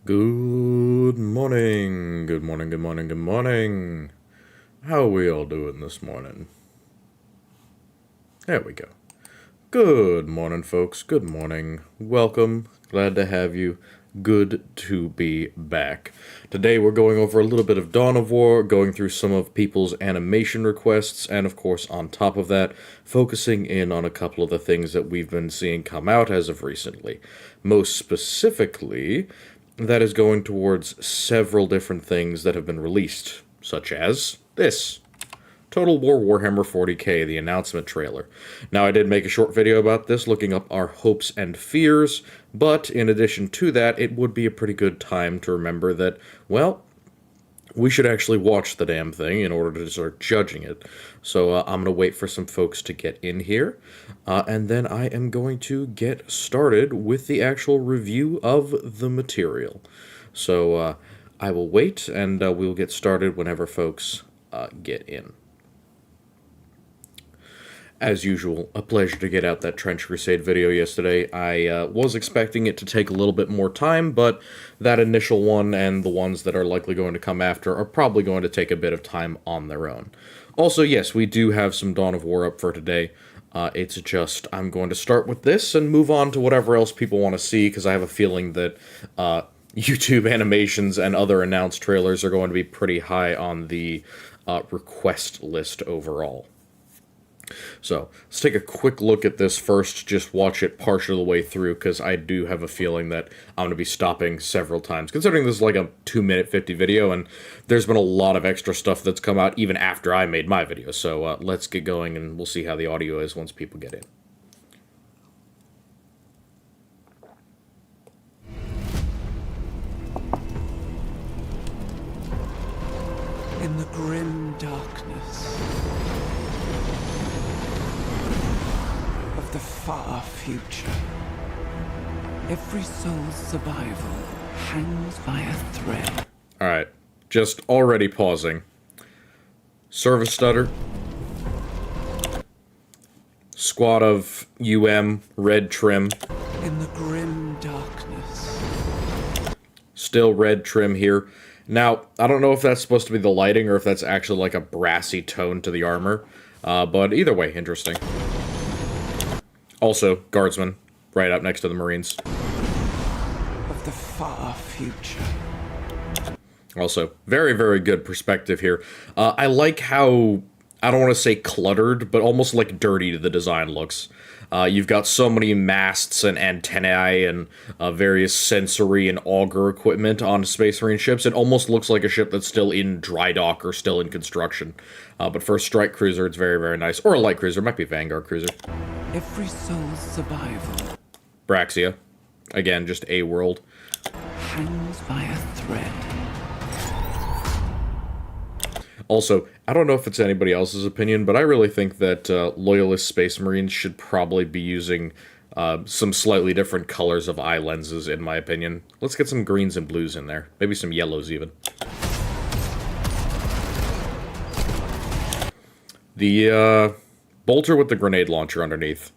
Good morning, good morning, good morning, good morning. How are we all doing this morning? There we go. Good morning, folks. Good morning. Welcome. Glad to have you. Good to be back. Today we're going over a little bit of Dawn of War, going through some of people's animation requests, and of course, on top of that, focusing in on a couple of the things that we've been seeing come out as of recently. Most specifically, that is going towards several different things that have been released, such as this. Total War Warhammer 40k, the announcement trailer. Now, I did make a short video about this, looking up our hopes and fears, but in addition to that, it would be a pretty good time to remember that, well, we should actually watch the damn thing in order to start judging it. So I'm going to wait for some folks to get in here, and then I am going to get started with the actual review of the material. So I will wait, and we'll get started whenever folks get in. As usual, a pleasure to get out that Trench Crusade video yesterday. I was expecting it to take a little bit more time, but that initial one and the ones that are likely going to come after are probably going to take a bit of time on their own. Also, yes, we do have some Dawn of War up for today. It's just, I'm going to start with this and move on to whatever else people want to see, because I have a feeling that YouTube animations and other announced trailers are going to be pretty high on the request list overall. So, let's take a quick look at this first, just watch it partial the way through, because I do have a feeling that I'm going to be stopping several times, considering this is like a 2-minute 50 video, and there's been a lot of extra stuff that's come out even after I made my video. So, let's get going, and we'll see how the audio is once people get in. In the grim darkness of the far future, every soul's survival hangs by a thread. Alright, just already pausing. Service stutter. Squad of red trim. In the grim darkness. Still red trim here. Now, I don't know if that's supposed to be the lighting or if that's actually like a brassy tone to the armor, but either way, interesting. Also, Guardsmen, right up next to the Marines. Of the far future. Also, very, very good perspective here. I like how, I don't want to say cluttered, but almost like dirty the design looks. You've got so many masts and antennae and various sensory and auger equipment on Space Marine ships. It almost looks like a ship that's still in dry dock or still in construction. But for a strike cruiser, it's very, very nice. Or a light cruiser, might be a Vanguard cruiser. Every soul's survival. Braxia. Again, just a world. Hangs by a thread. Also, I don't know if it's anybody else's opinion, but I really think that Loyalist Space Marines should probably be using some slightly different colors of eye lenses, in my opinion. Let's get some greens and blues in there. Maybe some yellows, even. The bolter with the grenade launcher underneath.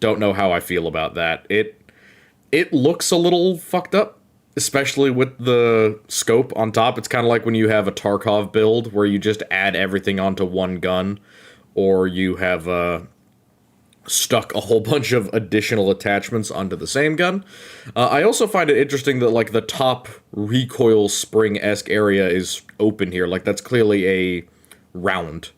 Don't know how I feel about that. It looks a little fucked up. Especially with the scope on top. It's kind of like when you have a Tarkov build where you just add everything onto one gun, or you have stuck a whole bunch of additional attachments onto the same gun. I also find it interesting that like the top recoil spring-esque area is open here. Like that's clearly a round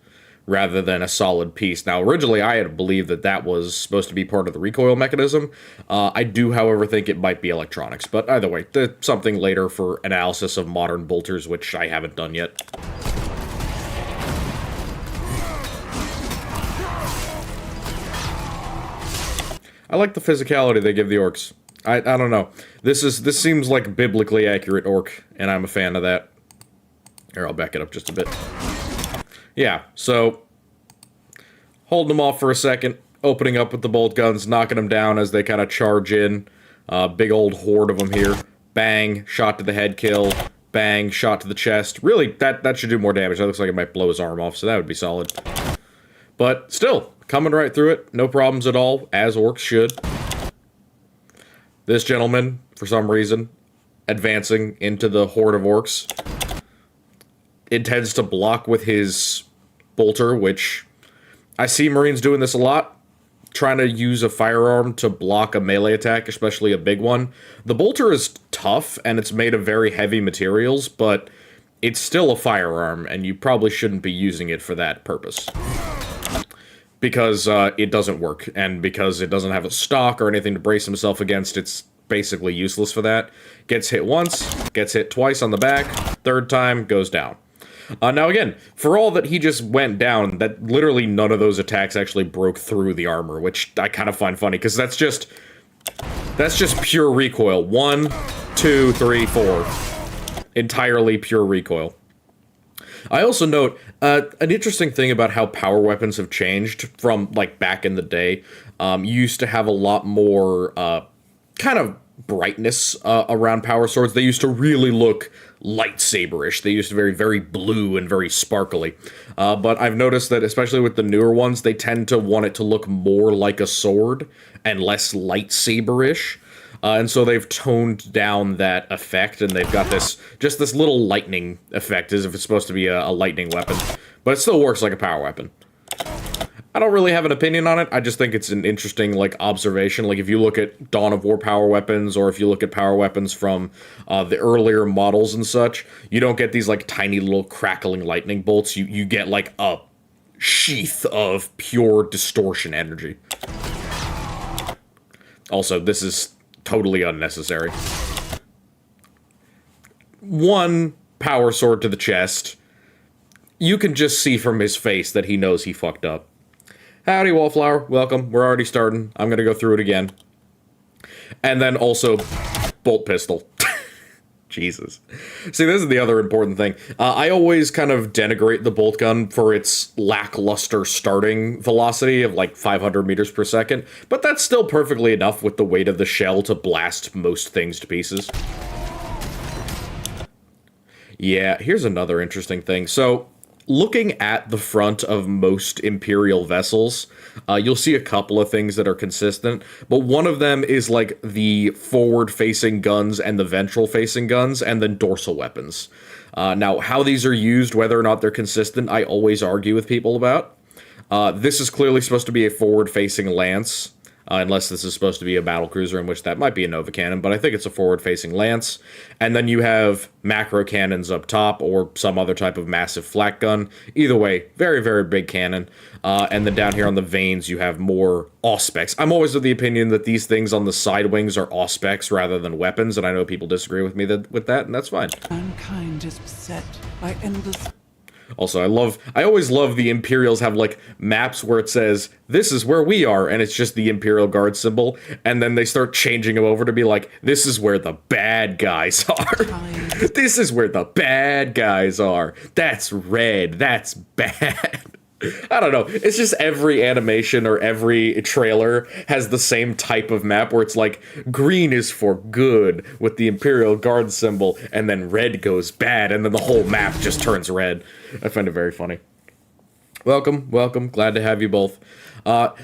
rather than a solid piece. Now, originally, I had believed that that was supposed to be part of the recoil mechanism. I do, however, think it might be electronics. But either way, something later for analysis of modern bolters, which I haven't done yet. I like the physicality they give the orcs. I don't know. This seems like biblically accurate orc, and I'm a fan of that. Here, I'll back it up just a bit. Yeah, so, holding them off for a second, opening up with the bolt guns, knocking them down as they kind of charge in. Big old horde of them here. Bang, shot to the head kill. Bang, shot to the chest. Really, that should do more damage. That looks like it might blow his arm off, so that would be solid. But still, coming right through it, no problems at all, as orcs should. This gentleman, for some reason, advancing into the horde of orcs, intends to block with his bolter, which I see Marines doing this a lot, trying to use a firearm to block a melee attack, especially a big one. The bolter is tough, and it's made of very heavy materials, but it's still a firearm, and you probably shouldn't be using it for that purpose. Because it doesn't work, and because it doesn't have a stock or anything to brace himself against, it's basically useless for that. Gets hit once, gets hit twice on the back, third time, goes down. Now again, for all that he just went down, that literally none of those attacks actually broke through the armor, which I kind of find funny, because that's just pure recoil. 1, 2, 3, 4. Entirely pure recoil. I also note an interesting thing about how power weapons have changed from, like, back in the day. You used to have a lot more kind of brightness around power swords. They used to really look lightsaber-ish. They used to be very, very blue and very sparkly. But I've noticed that, especially with the newer ones, they tend to want it to look more like a sword and less lightsaber-ish. And so they've toned down that effect, and they've got this little lightning effect, as if it's supposed to be a lightning weapon. But it still works like a power weapon. I don't really have an opinion on it. I just think it's an interesting, like, observation. Like, if you look at Dawn of War power weapons, or if you look at power weapons from the earlier models and such, you don't get these, like, tiny little crackling lightning bolts. You get, like, a sheath of pure distortion energy. Also, this is totally unnecessary. One power sword to the chest. You can just see from his face that he knows he fucked up. Howdy, Wallflower. Welcome. We're already starting. I'm gonna go through it again. And then also, bolt pistol. Jesus. See, this is the other important thing. I always kind of denigrate the bolt gun for its lackluster starting velocity of like 500 meters per second, but that's still perfectly enough with the weight of the shell to blast most things to pieces. Yeah, here's another interesting thing. So, looking at the front of most Imperial vessels, you'll see a couple of things that are consistent, but one of them is like the forward-facing guns and the ventral-facing guns, and then dorsal weapons. Now, how these are used, whether or not they're consistent, I always argue with people about. This is clearly supposed to be a forward-facing lance, unless this is supposed to be a battlecruiser, in which that might be a Nova cannon, but I think it's a forward-facing lance. And then you have macro cannons up top, or some other type of massive flak gun. Either way, very, very big cannon. And then down here on the vanes, you have more auspex. I'm always of the opinion that these things on the side wings are auspex rather than weapons, and I know people disagree with me with that, and that's fine. Mankind is beset by endless... Also, I always love the Imperials have, like, maps where it says, this is where we are, and it's just the Imperial Guard symbol, and then they start changing them over to be like, this is where the bad guys are. This is where the bad guys are. That's red. That's bad. I don't know. It's just every animation or every trailer has the same type of map where it's like, green is for good with the Imperial Guard symbol, and then red goes bad, and then the whole map just turns red. I find it very funny. Welcome, welcome. Glad to have you both.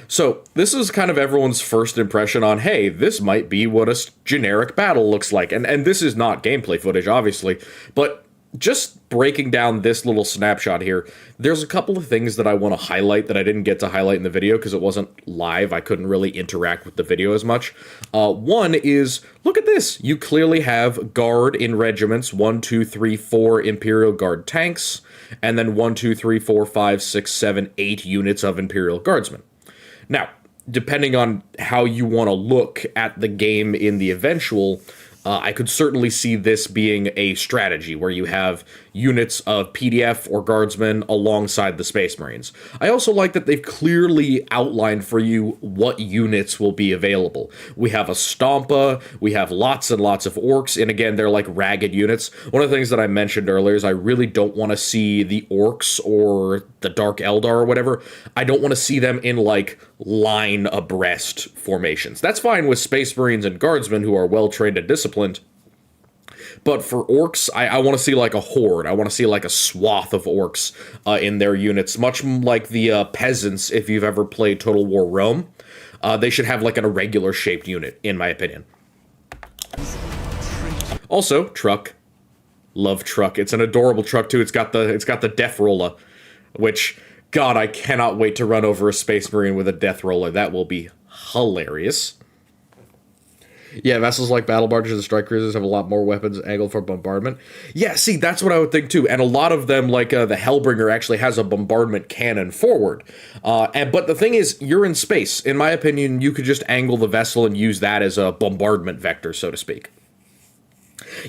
So, this is kind of everyone's first impression on, hey, this might be what a generic battle looks like. And this is not gameplay footage, obviously, but just breaking down this little snapshot here, there's a couple of things that I want to highlight that I didn't get to highlight in the video because it wasn't live. I couldn't really interact with the video as much. One is, look at this. You clearly have guard in regiments, 1, 2, 3, 4 Imperial Guard tanks, and then 1, 2, 3, 4, 5, 6, 7, 8 units of Imperial Guardsmen. Now, depending on how you want to look at the game in the eventual, I could certainly see this being a strategy where you have units of PDF or guardsmen alongside the Space Marines. I also like that they've clearly outlined for you what units will be available. We have a Stompa, we have lots and lots of orcs, and again, they're like ragged units. One of the things that I mentioned earlier is I really don't want to see the orcs or the Dark Eldar or whatever. I don't want to see them in like line abreast formations. That's fine with Space Marines and guardsmen who are well trained and disciplined. But for orcs, I want to see like a horde. I want to see like a swath of orcs in their units, much like the peasants, if you've ever played Total War Rome. They should have like an irregular shaped unit, in my opinion. Also, truck. Love truck. It's an adorable truck too. It's got the death roller, which, God, I cannot wait to run over a Space Marine with a death roller. That will be hilarious. Yeah, vessels like battle barges and strike cruisers have a lot more weapons angled for bombardment. Yeah, see, that's what I would think too. And a lot of them, like the Hellbringer, actually has a bombardment cannon forward. But the thing is, you're in space. In my opinion, you could just angle the vessel and use that as a bombardment vector, so to speak.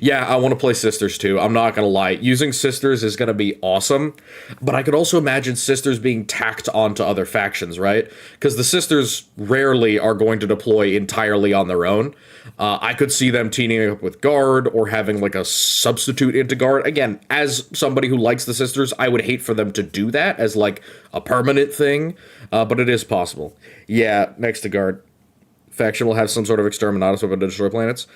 Yeah, I want to play Sisters too. I'm not going to lie. Using Sisters is going to be awesome, but I could also imagine Sisters being tacked onto other factions, right? Because the Sisters rarely are going to deploy entirely on their own. I could see them teaming up with Guard or having like a substitute into Guard. Again, as somebody who likes the Sisters, I would hate for them to do that as like a permanent thing, but it is possible. Yeah, next to Guard. Faction will have some sort of exterminatus weapon to destroy planets.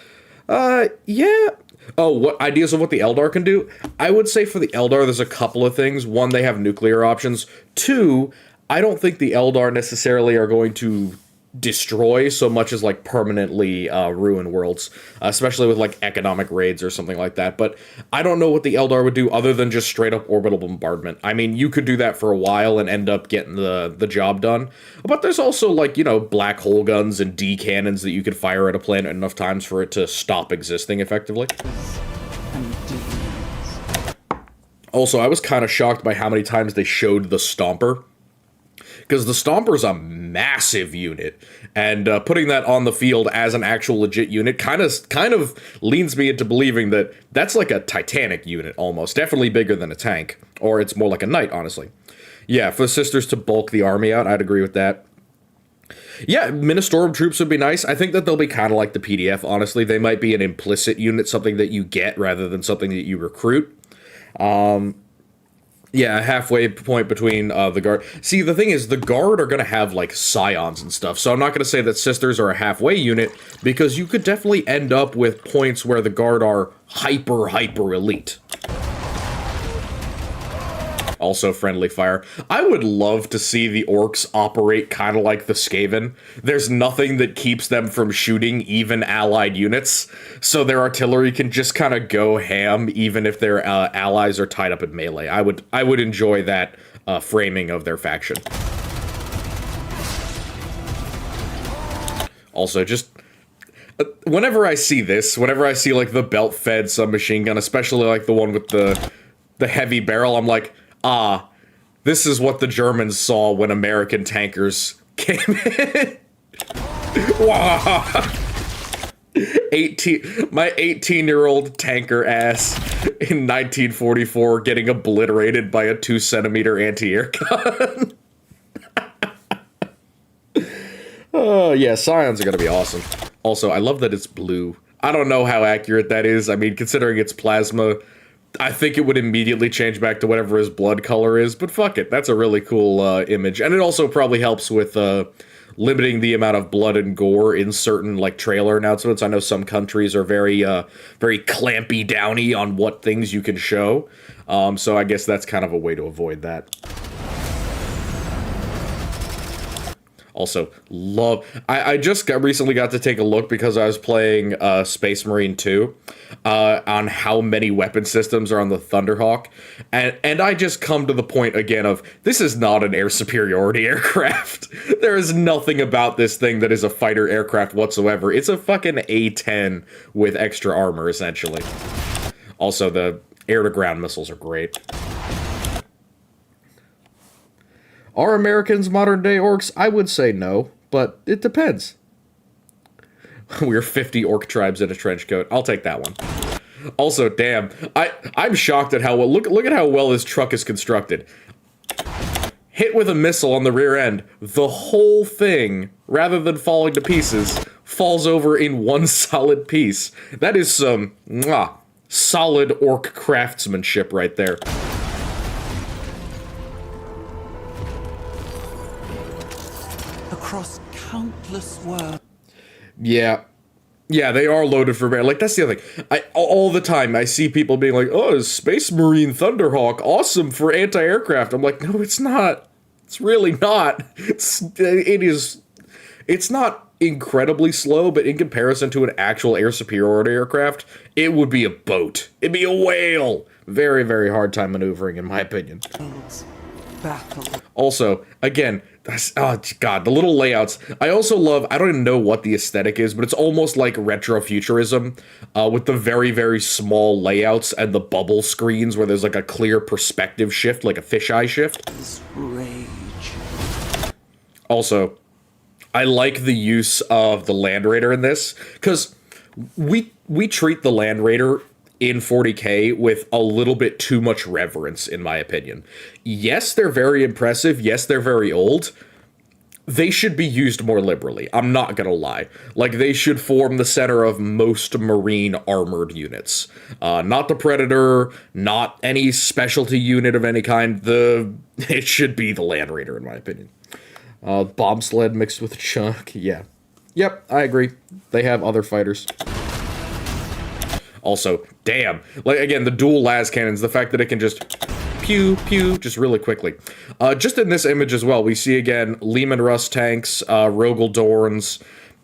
Yeah. Oh, what ideas of what the Eldar can do? I would say for the Eldar, there's a couple of things. One, they have nuclear options. Two, I don't think the Eldar necessarily are going to destroy so much as like permanently ruin worlds, especially with like economic raids or something like that. But I don't know what the Eldar would do other than just straight up orbital bombardment. I mean, you could do that for a while and end up getting the job done. But there's also like, you know, black hole guns and D cannons that you could fire at a planet enough times for it to stop existing effectively. Also, I was kind of shocked by how many times they showed the Stomper. Because the Stomper's a massive unit, and putting that on the field as an actual legit unit kind of leans me into believing that that's like a Titanic unit almost. Definitely bigger than a tank, or it's more like a knight, honestly. Yeah, for the Sisters to bulk the army out, I'd agree with that. Yeah, Ministorum troops would be nice. I think that they'll be kind of like the PDF, honestly. They might be an implicit unit, something that you get rather than something that you recruit. Yeah, a halfway point between the Guard. See, the thing is, the Guard are going to have, like, Scions and stuff, so I'm not going to say that Sisters are a halfway unit, because you could definitely end up with points where the Guard are hyper elite. Also friendly fire. I would love to see the Orcs operate kind of like the Skaven. There's nothing that keeps them from shooting even allied units, so their artillery can just kind of go ham even if their allies are tied up in melee. I would enjoy that framing of their faction. Also, just whenever I see this, whenever I see like the belt-fed submachine gun, especially like the one with the heavy barrel, I'm like, this is what the Germans saw when American tankers came in. Wow. My 18-year-old tanker ass in 1944 getting obliterated by a 2-centimeter anti-air gun. Oh, yeah, Scions are gonna be awesome. Also, I love that it's blue. I don't know how accurate that is. I mean, considering it's plasma, I think it would immediately change back to whatever his blood color is, but fuck it, that's a really cool image. And it also probably helps with limiting the amount of blood and gore in certain, like, trailer announcements. I know some countries are very clampy downy on what things you can show, so I guess that's kind of a way to avoid that. Also, I just recently got to take a look because I was playing Space Marine 2 on how many weapon systems are on the Thunderhawk, and I just come to the point again of, this is not an air superiority aircraft. There is nothing about this thing that is a fighter aircraft whatsoever. It's a fucking A-10 with extra armor, essentially. Also, the air-to-ground missiles are great. Are Americans modern-day orcs? I would say no, but it depends. We're 50 orc tribes in a trench coat. I'll take that one. Also, damn, I'm shocked at how well, look at how well this truck is constructed. Hit with a missile on the rear end, the whole thing, rather than falling to pieces, falls over in one solid piece. That is some solid orc craftsmanship right there. Across countless worlds. Yeah, they are loaded for bear. Like, that's the other thing. All the time I see people being like, "Oh, Space Marine Thunderhawk, awesome for anti-aircraft." I'm like, no, it's not. It's really not. It's not incredibly slow, but in comparison to an actual air superiority aircraft, it would be a boat. It'd be a whale. Very, very hard time maneuvering, in my opinion. Battle. Also, again, oh god, the little layouts. I also love, I don't even know what the aesthetic is, but it's almost like retrofuturism, with the very, very small layouts and the bubble screens where there's like a clear perspective shift, like a fisheye shift. Rage. Also, I like the use of the Land Raider in this, because we treat the Land Raider in 40k with a little bit too much reverence, in my opinion. Yes, they're very impressive. Yes, they're very old. They should be used more liberally. I'm not gonna lie. Like, they should form the center of most Marine armored units. Not the Predator, not any specialty unit of any kind. It should be the Land Raider, in my opinion. Bomb sled mixed with chunk, yeah. Yep, I agree. They have other fighters. Also, damn. Like, again, the dual las cannons, the fact that it can just pew, pew, just really quickly. Just in this image as well, we see, again, Lehman Russ tanks, Rogel Dorns.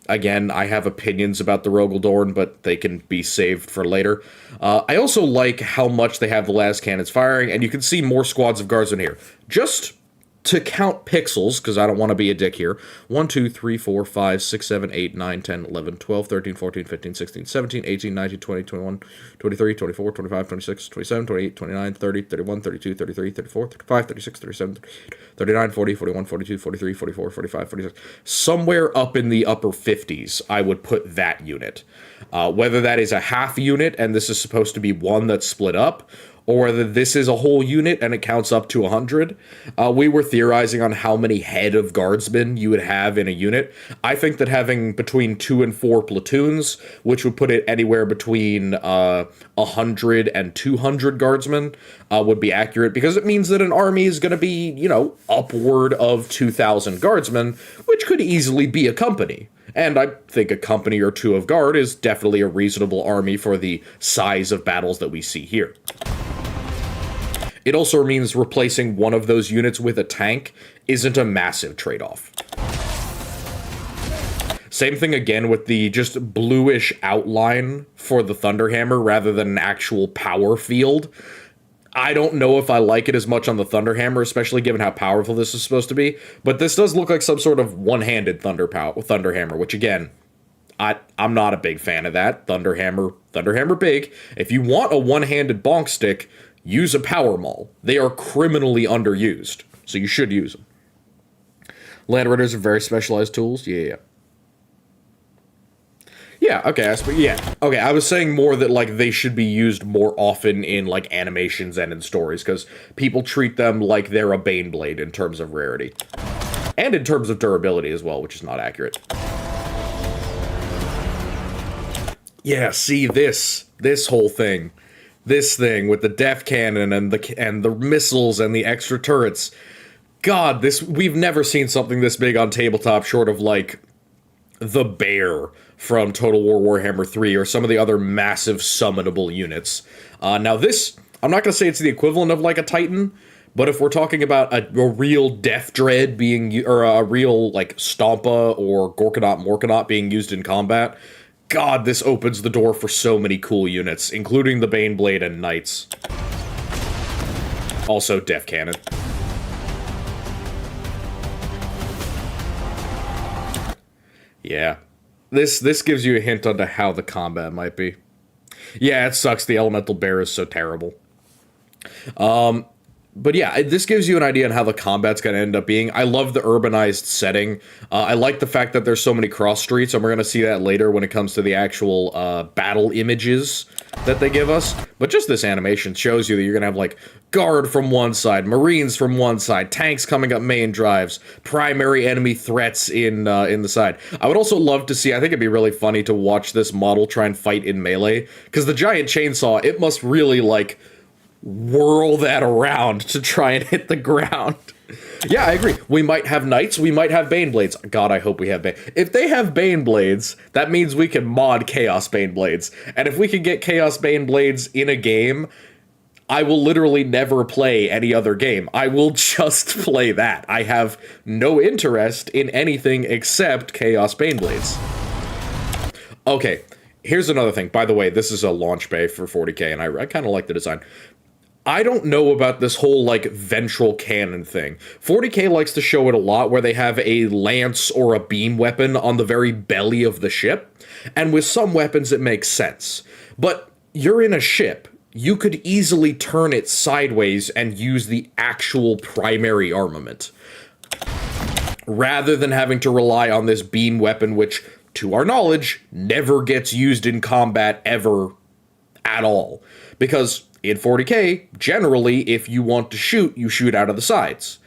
Again, I have opinions about the Rogel Dorn, but they can be saved for later. I also like how much they have the las cannons firing, and you can see more squads of guardsmen here. Just to count pixels, because I don't want to be a dick here, 1, 2, 3, 4, 5, 6, 7, 8, 9, 10, 11, 12, 13, 14, 15, 16, 17, 18, 19, 20, 21, 23, 24, 25, 26, 27, 28, 29, 30, 31, 32, 33, 34, 35, 36, 37, 39, 40, 41, 42, 43, 44, 45, 46. Somewhere up in the upper 50s, I would put that unit. Whether that is a half unit, and this is supposed to be one that's split up, or whether this is a whole unit and it counts up to 100. We were theorizing on how many head of guardsmen you would have in a unit. I think that having between 2 and 4 platoons, which would put it anywhere between 100 and 200 guardsmen, would be accurate, because it means that an army is going to be, you know, upward of 2,000 guardsmen, which could easily be a company. And I think a company or two of guard is definitely a reasonable army for the size of battles that we see here. It also means replacing one of those units with a tank isn't a massive trade-off. Same thing again with the just bluish outline for the Thunderhammer rather than an actual power field. I don't know if I like it as much on the Thunderhammer, especially given how powerful this is supposed to be, but this does look like some sort of one-handed Thunderhammer, which again, I'm not a big fan of that. Thunderhammer big. If you want a one-handed bonk stick, use a power maul. They are criminally underused, so you should use them. Land Raiders are very specialized tools. Yeah. Yeah, okay, okay, I was saying more that, like, they should be used more often in, like, animations and in stories, because people treat them like they're a Baneblade in terms of rarity. And in terms of durability as well, which is not accurate. Yeah, see, this whole thing. This thing with the def cannon and the missiles and the extra turrets. God, we've never seen something this big on tabletop short of, like, the Bear from Total War Warhammer 3 or some of the other massive summonable units. Now this, I'm not going to say it's the equivalent of like a Titan, but if we're talking about a real Death Dread being, or a real like Stompa or Gorkanaut Morkanaut being used in combat, God, this opens the door for so many cool units, including the Baneblade and Knights. Also Def Cannon. Yeah. This gives you a hint onto how the combat might be. Yeah, it sucks the Elemental Bear is so terrible. But yeah, this gives you an idea on how the combat's going to end up being. I love the urbanized setting. I like the fact that there's so many cross streets, and we're going to see that later when it comes to the actual battle images that they give us. But just this animation shows you that you're going to have, like, Guard from one side, Marines from one side, tanks coming up main drives, primary enemy threats in the side. I would also love to see, I think it'd be really funny to watch this model try and fight in melee, because the giant chainsaw, it must really, like, whirl that around to try and hit the ground. Yeah, I agree. We might have Knights, we might have Baneblades. God, I hope we have If they have Baneblades, that means we can mod Chaos Baneblades. And if we can get Chaos Baneblades in a game, I will literally never play any other game. I will just play that. I have no interest in anything except Chaos Baneblades. Okay, here's another thing. By the way, this is a launch bay for 40k, and I kind of like the design. I don't know about this whole, like, ventral cannon thing. 40k likes to show it a lot, where they have a lance or a beam weapon on the very belly of the ship, and with some weapons it makes sense. But you're in a ship. You could easily turn it sideways and use the actual primary armament, rather than having to rely on this beam weapon, which, to our knowledge, never gets used in combat ever at all. Because in 40k, generally, if you want to shoot, you shoot out of the sides.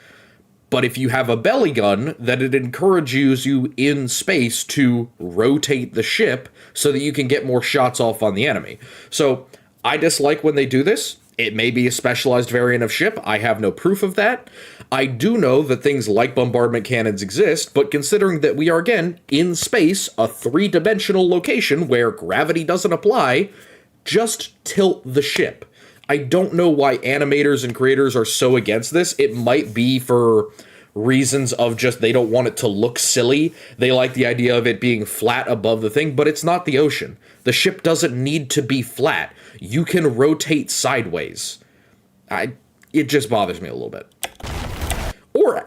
But if you have a belly gun, then it encourages you in space to rotate the ship so that you can get more shots off on the enemy. So I dislike when they do this. It may be a specialized variant of ship. I have no proof of that. I do know that things like bombardment cannons exist, but considering that we are, again, in space, a three-dimensional location where gravity doesn't apply, just tilt the ship. I don't know why animators and creators are so against this. It might be for reasons of just they don't want it to look silly. They like the idea of it being flat above the thing, but it's not the ocean. The ship doesn't need to be flat. You can rotate sideways. It just bothers me a little bit.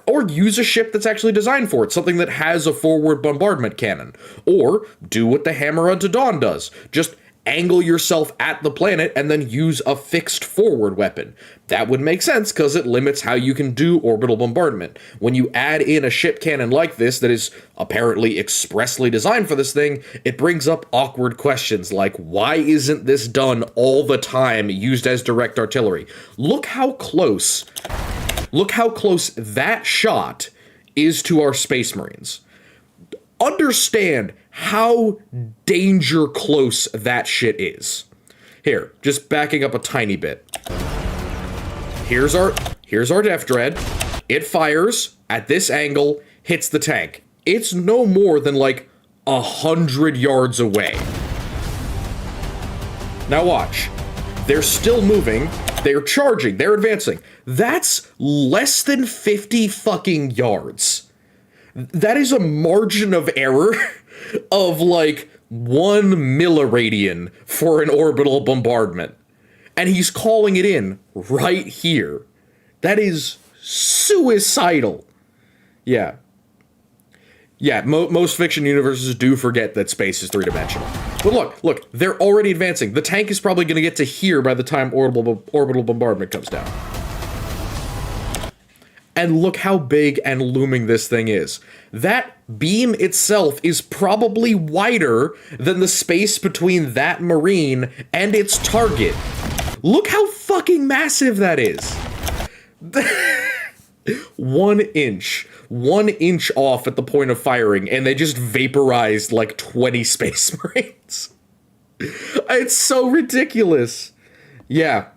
Or use a ship that's actually designed for it, something that has a forward bombardment cannon. Or do what the Hammer unto Dawn does. Just angle yourself at the planet and then use a fixed forward weapon. That would make sense because it limits how you can do orbital bombardment. When you add in a ship cannon like this that is apparently expressly designed for this thing, it brings up awkward questions like, why isn't this done all the time, used as direct artillery? Look how close that shot is to our Space Marines. Understand how danger close that shit is. Here, just backing up a tiny bit. Here's our Death Dread. It fires at this angle, hits the tank. It's no more than like 100 yards away. Now watch. They're still moving. They're charging. They're advancing. That's less than 50 fucking yards. That is a margin of error of like 1 milliradian for an orbital bombardment. And he's calling it in right here. That is suicidal. Yeah. Yeah, most fiction universes do forget that space is three-dimensional. But look, they're already advancing. The tank is probably going to get to here by the time orbital bombardment comes down. And look how big and looming this thing is. That beam itself is probably wider than the space between that Marine and its target. Look how fucking massive that is. 1 inch. 1 inch off at the point of firing, and they just vaporized like 20 Space Marines. It's so ridiculous. Yeah.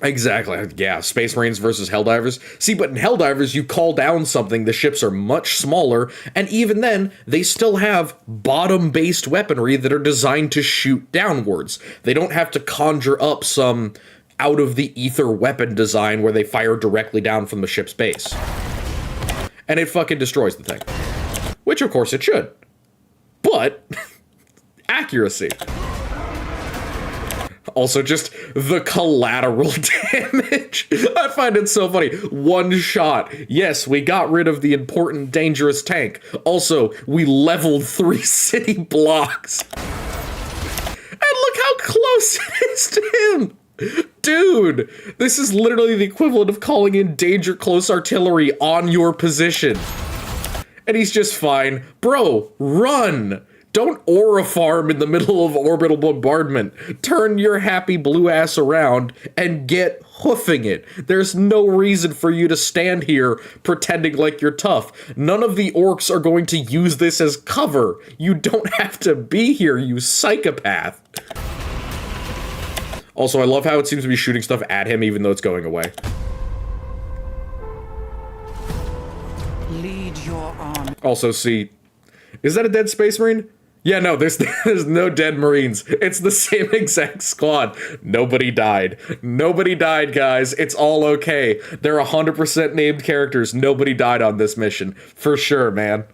Exactly. Yeah, Space Marines versus Helldivers. See, but in Helldivers, you call down something, the ships are much smaller, and even then, they still have bottom-based weaponry that are designed to shoot downwards. They don't have to conjure up some out-of-the-ether weapon design where they fire directly down from the ship's base. And it fucking destroys the thing. Which, of course, it should. But, accuracy. Also, just the collateral damage. I find it so funny. 1 shot. Yes, we got rid of the important, dangerous tank. Also, we leveled 3 city blocks. And look how close it is to him. Dude, this is literally the equivalent of calling in danger close artillery on your position. And he's just fine. Bro, run! Don't aura farm in the middle of orbital bombardment. Turn your happy blue ass around and get hoofing it. There's no reason for you to stand here pretending like you're tough. None of the orcs are going to use this as cover. You don't have to be here, you psychopath. Also, I love how it seems to be shooting stuff at him even though it's going away. Lead your army. Also, see, is that a dead Space Marine? Yeah, no, there's no dead Marines. It's the same exact squad. Nobody died. Nobody died, guys. It's all okay. They're 100% named characters. Nobody died on this mission. For sure, man.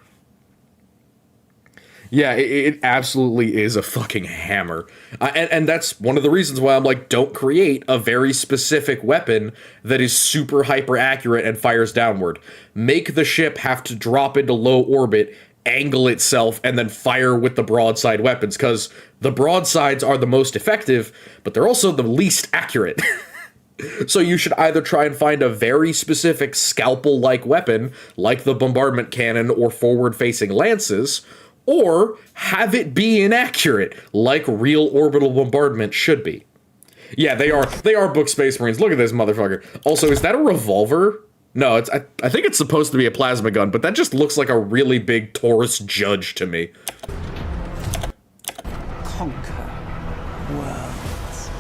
Yeah, it absolutely is a fucking hammer. And that's one of the reasons why I'm like, don't create a very specific weapon that is super hyper accurate and fires downward. Make the ship have to drop into low orbit, angle itself, and then fire with the broadside weapons, because the broadsides are the most effective, but they're also the least accurate. So you should either try and find a very specific scalpel-like weapon, like the bombardment cannon or forward-facing lances, or have it be inaccurate, like real orbital bombardment should be. Yeah, they are book Space Marines. Look at this motherfucker. Also, is that a revolver? No, I think it's supposed to be a plasma gun, but that just looks like a really big Taurus judge to me. Conquer worlds.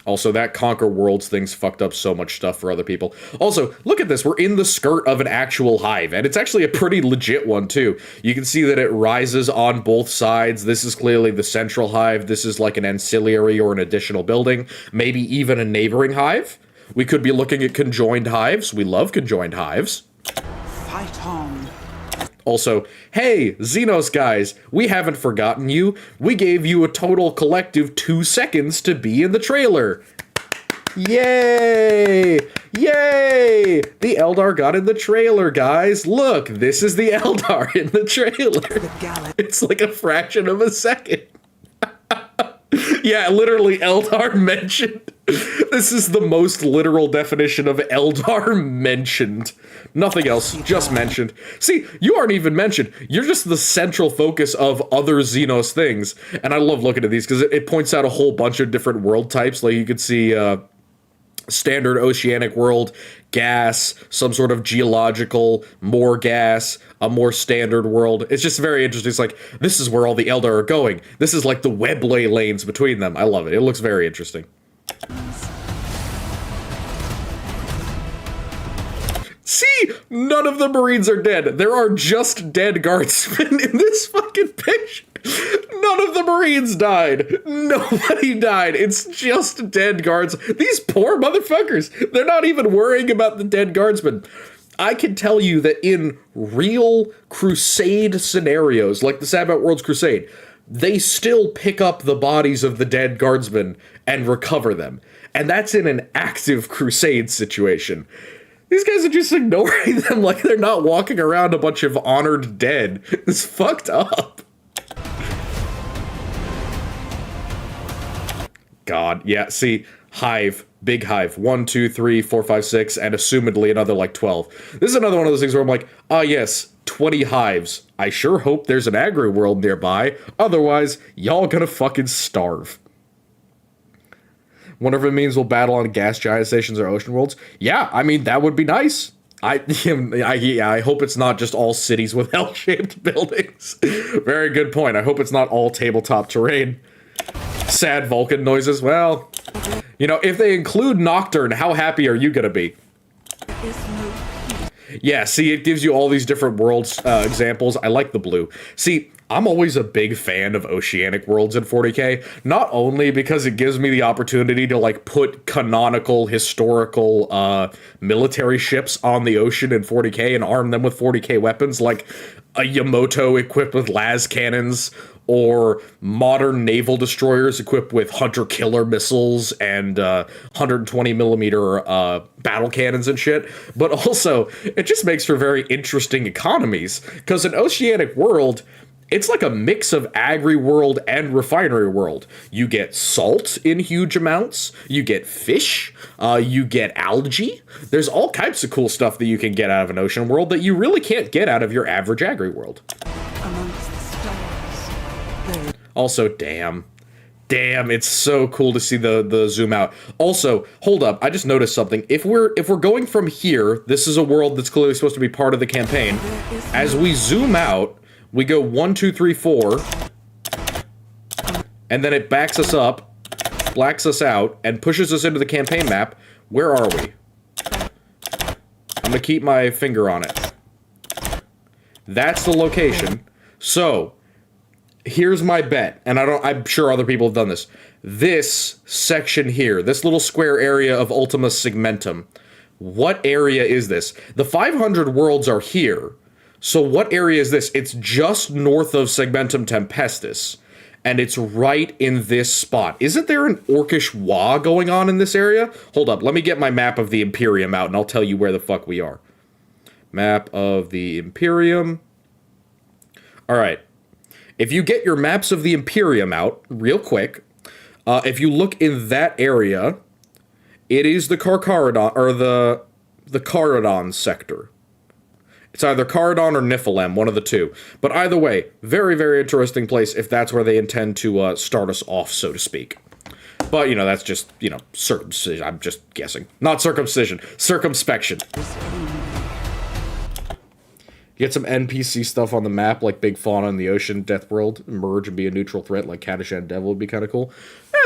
Also, that conquer worlds thing's fucked up so much stuff for other people. Also, look at this. We're in the skirt of an actual hive, and it's actually a pretty legit one, too. You can see that it rises on both sides. This is clearly the central hive. This is like an ancillary or an additional building, maybe even a neighboring hive. We could be looking at conjoined hives. We love conjoined hives. Fight on. Also, hey, Xenos guys, we haven't forgotten you. We gave you a total collective 2 seconds to be in the trailer. Yay! Yay! The Eldar got in the trailer, guys. Look, this is the Eldar in the trailer. It's like a fraction of a second. Yeah, literally, Eldar mentioned. This is the most literal definition of Eldar mentioned. Nothing else, just mentioned. See, you aren't even mentioned. You're just the central focus of other Xenos things. And I love looking at these because it points out a whole bunch of different world types. Like you could see standard oceanic world, gas, some sort of geological, more gas, a more standard world. It's just very interesting. It's like, this is where all the Eldar are going. This is like the weblay lanes between them. I love it. It looks very interesting. See, none of the Marines are dead. There are just dead guardsmen in this fucking picture. None of the Marines died. Nobody died. It's just dead guards. These poor motherfuckers. They're not even worrying about the dead guardsmen. I can tell you that in real crusade scenarios, like the Sabbat Worlds Crusade, they still pick up the bodies of the dead guardsmen and recover them. And that's in an active crusade situation. These guys are just ignoring them like they're not walking around a bunch of honored dead. It's fucked up. God, yeah, see, hive, big hive, 1, 2, 3, 4, 5, 6, and assumedly another like 12. This is another one of those things where I'm like, ah, yes, 20 hives. I sure hope there's an agri world nearby. Otherwise, y'all gonna fucking starve. Wonder if it means we'll battle on gas giant stations or ocean worlds. Yeah, I mean, that would be nice. I hope it's not just all cities with L-shaped buildings. Very good point. I hope it's not all tabletop terrain. Sad Vulcan noises. Well, you know, if they include Nocturne, how happy are you gonna be? Yeah, see, it gives you all these different worlds examples. I like the blue. See, I'm always a big fan of oceanic worlds in 40k, not only because it gives me the opportunity to, like, put canonical, historical, military ships on the ocean in 40k and arm them with 40k weapons, like a Yamato equipped with las cannons, or modern naval destroyers equipped with hunter-killer missiles and 120mm battle cannons and shit. But also, it just makes for very interesting economies, because an oceanic world, it's like a mix of agri-world and refinery world. You get salt in huge amounts, you get fish, you get algae. There's all types of cool stuff that you can get out of an ocean world that you really can't get out of your average agri-world. Amongst the stars. Also, damn, it's so cool to see the zoom out. Also, hold up, I just noticed something. If we're going from here, this is a world that's clearly supposed to be part of the campaign. As we zoom out, we go 1, 2, 3, 4, and then it backs us up, blacks us out, and pushes us into the campaign map. Where are we? I'm gonna keep my finger on it. That's the location. So, Here's my bet, and I'm sure other people have done this. This section here, this little square area of Ultima Segmentum, what area is this? The 500 worlds are here, so what area is this? It's just north of Segmentum Tempestus, and it's right in this spot. Isn't there an Orcish Wa going on in this area? Hold up, let me get my map of the Imperium out, and I'll tell you where the fuck we are. Map of the Imperium. Alright. If you get your maps of the Imperium out, real quick, if you look in that area, it is the Carcharodon, or the Caradon sector. It's either Caradon or Niflheim, one of the two. But either way, very, very interesting place if that's where they intend to start us off, so to speak. But, you know, that's just, you know, circumcision. I'm just guessing. Not circumcision. Circumspection. Get some NPC stuff on the map, like Big Fauna in the Ocean, Death World, emerge and be a neutral threat, like Kadashan Devil would be kind of cool.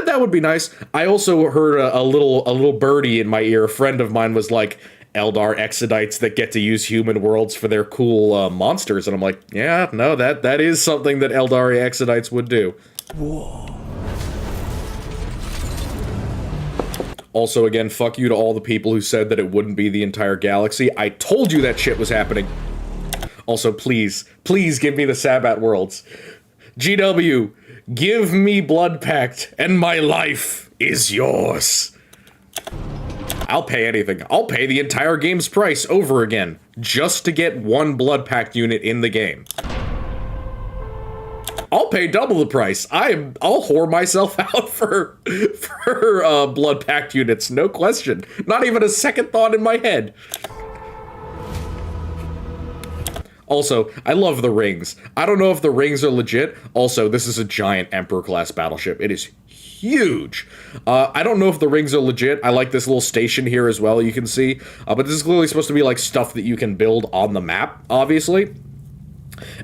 That would be nice. I also heard a little birdie in my ear. A friend of mine was like, Eldar Exodites that get to use human worlds for their cool monsters, and I'm like, yeah, no, that is something that Eldar Exodites would do. War. Also, again, fuck you to all the people who said that it wouldn't be the entire galaxy. I told you that shit was happening. Also, please give me the Sabbat worlds. GW, give me Blood Pact, and my life is yours. I'll pay anything. I'll pay the entire game's price over again, just to get one Blood Pact unit in the game. I'll pay double the price. I'll whore myself out for Blood Pact units, no question. Not even a second thought in my head. Also, I love the rings. I don't know if the rings are legit. Also, this is a giant Emperor-class battleship. It is huge. I don't know if the rings are legit. I like this little station here as well, you can see. But this is clearly supposed to be like stuff that you can build on the map, obviously.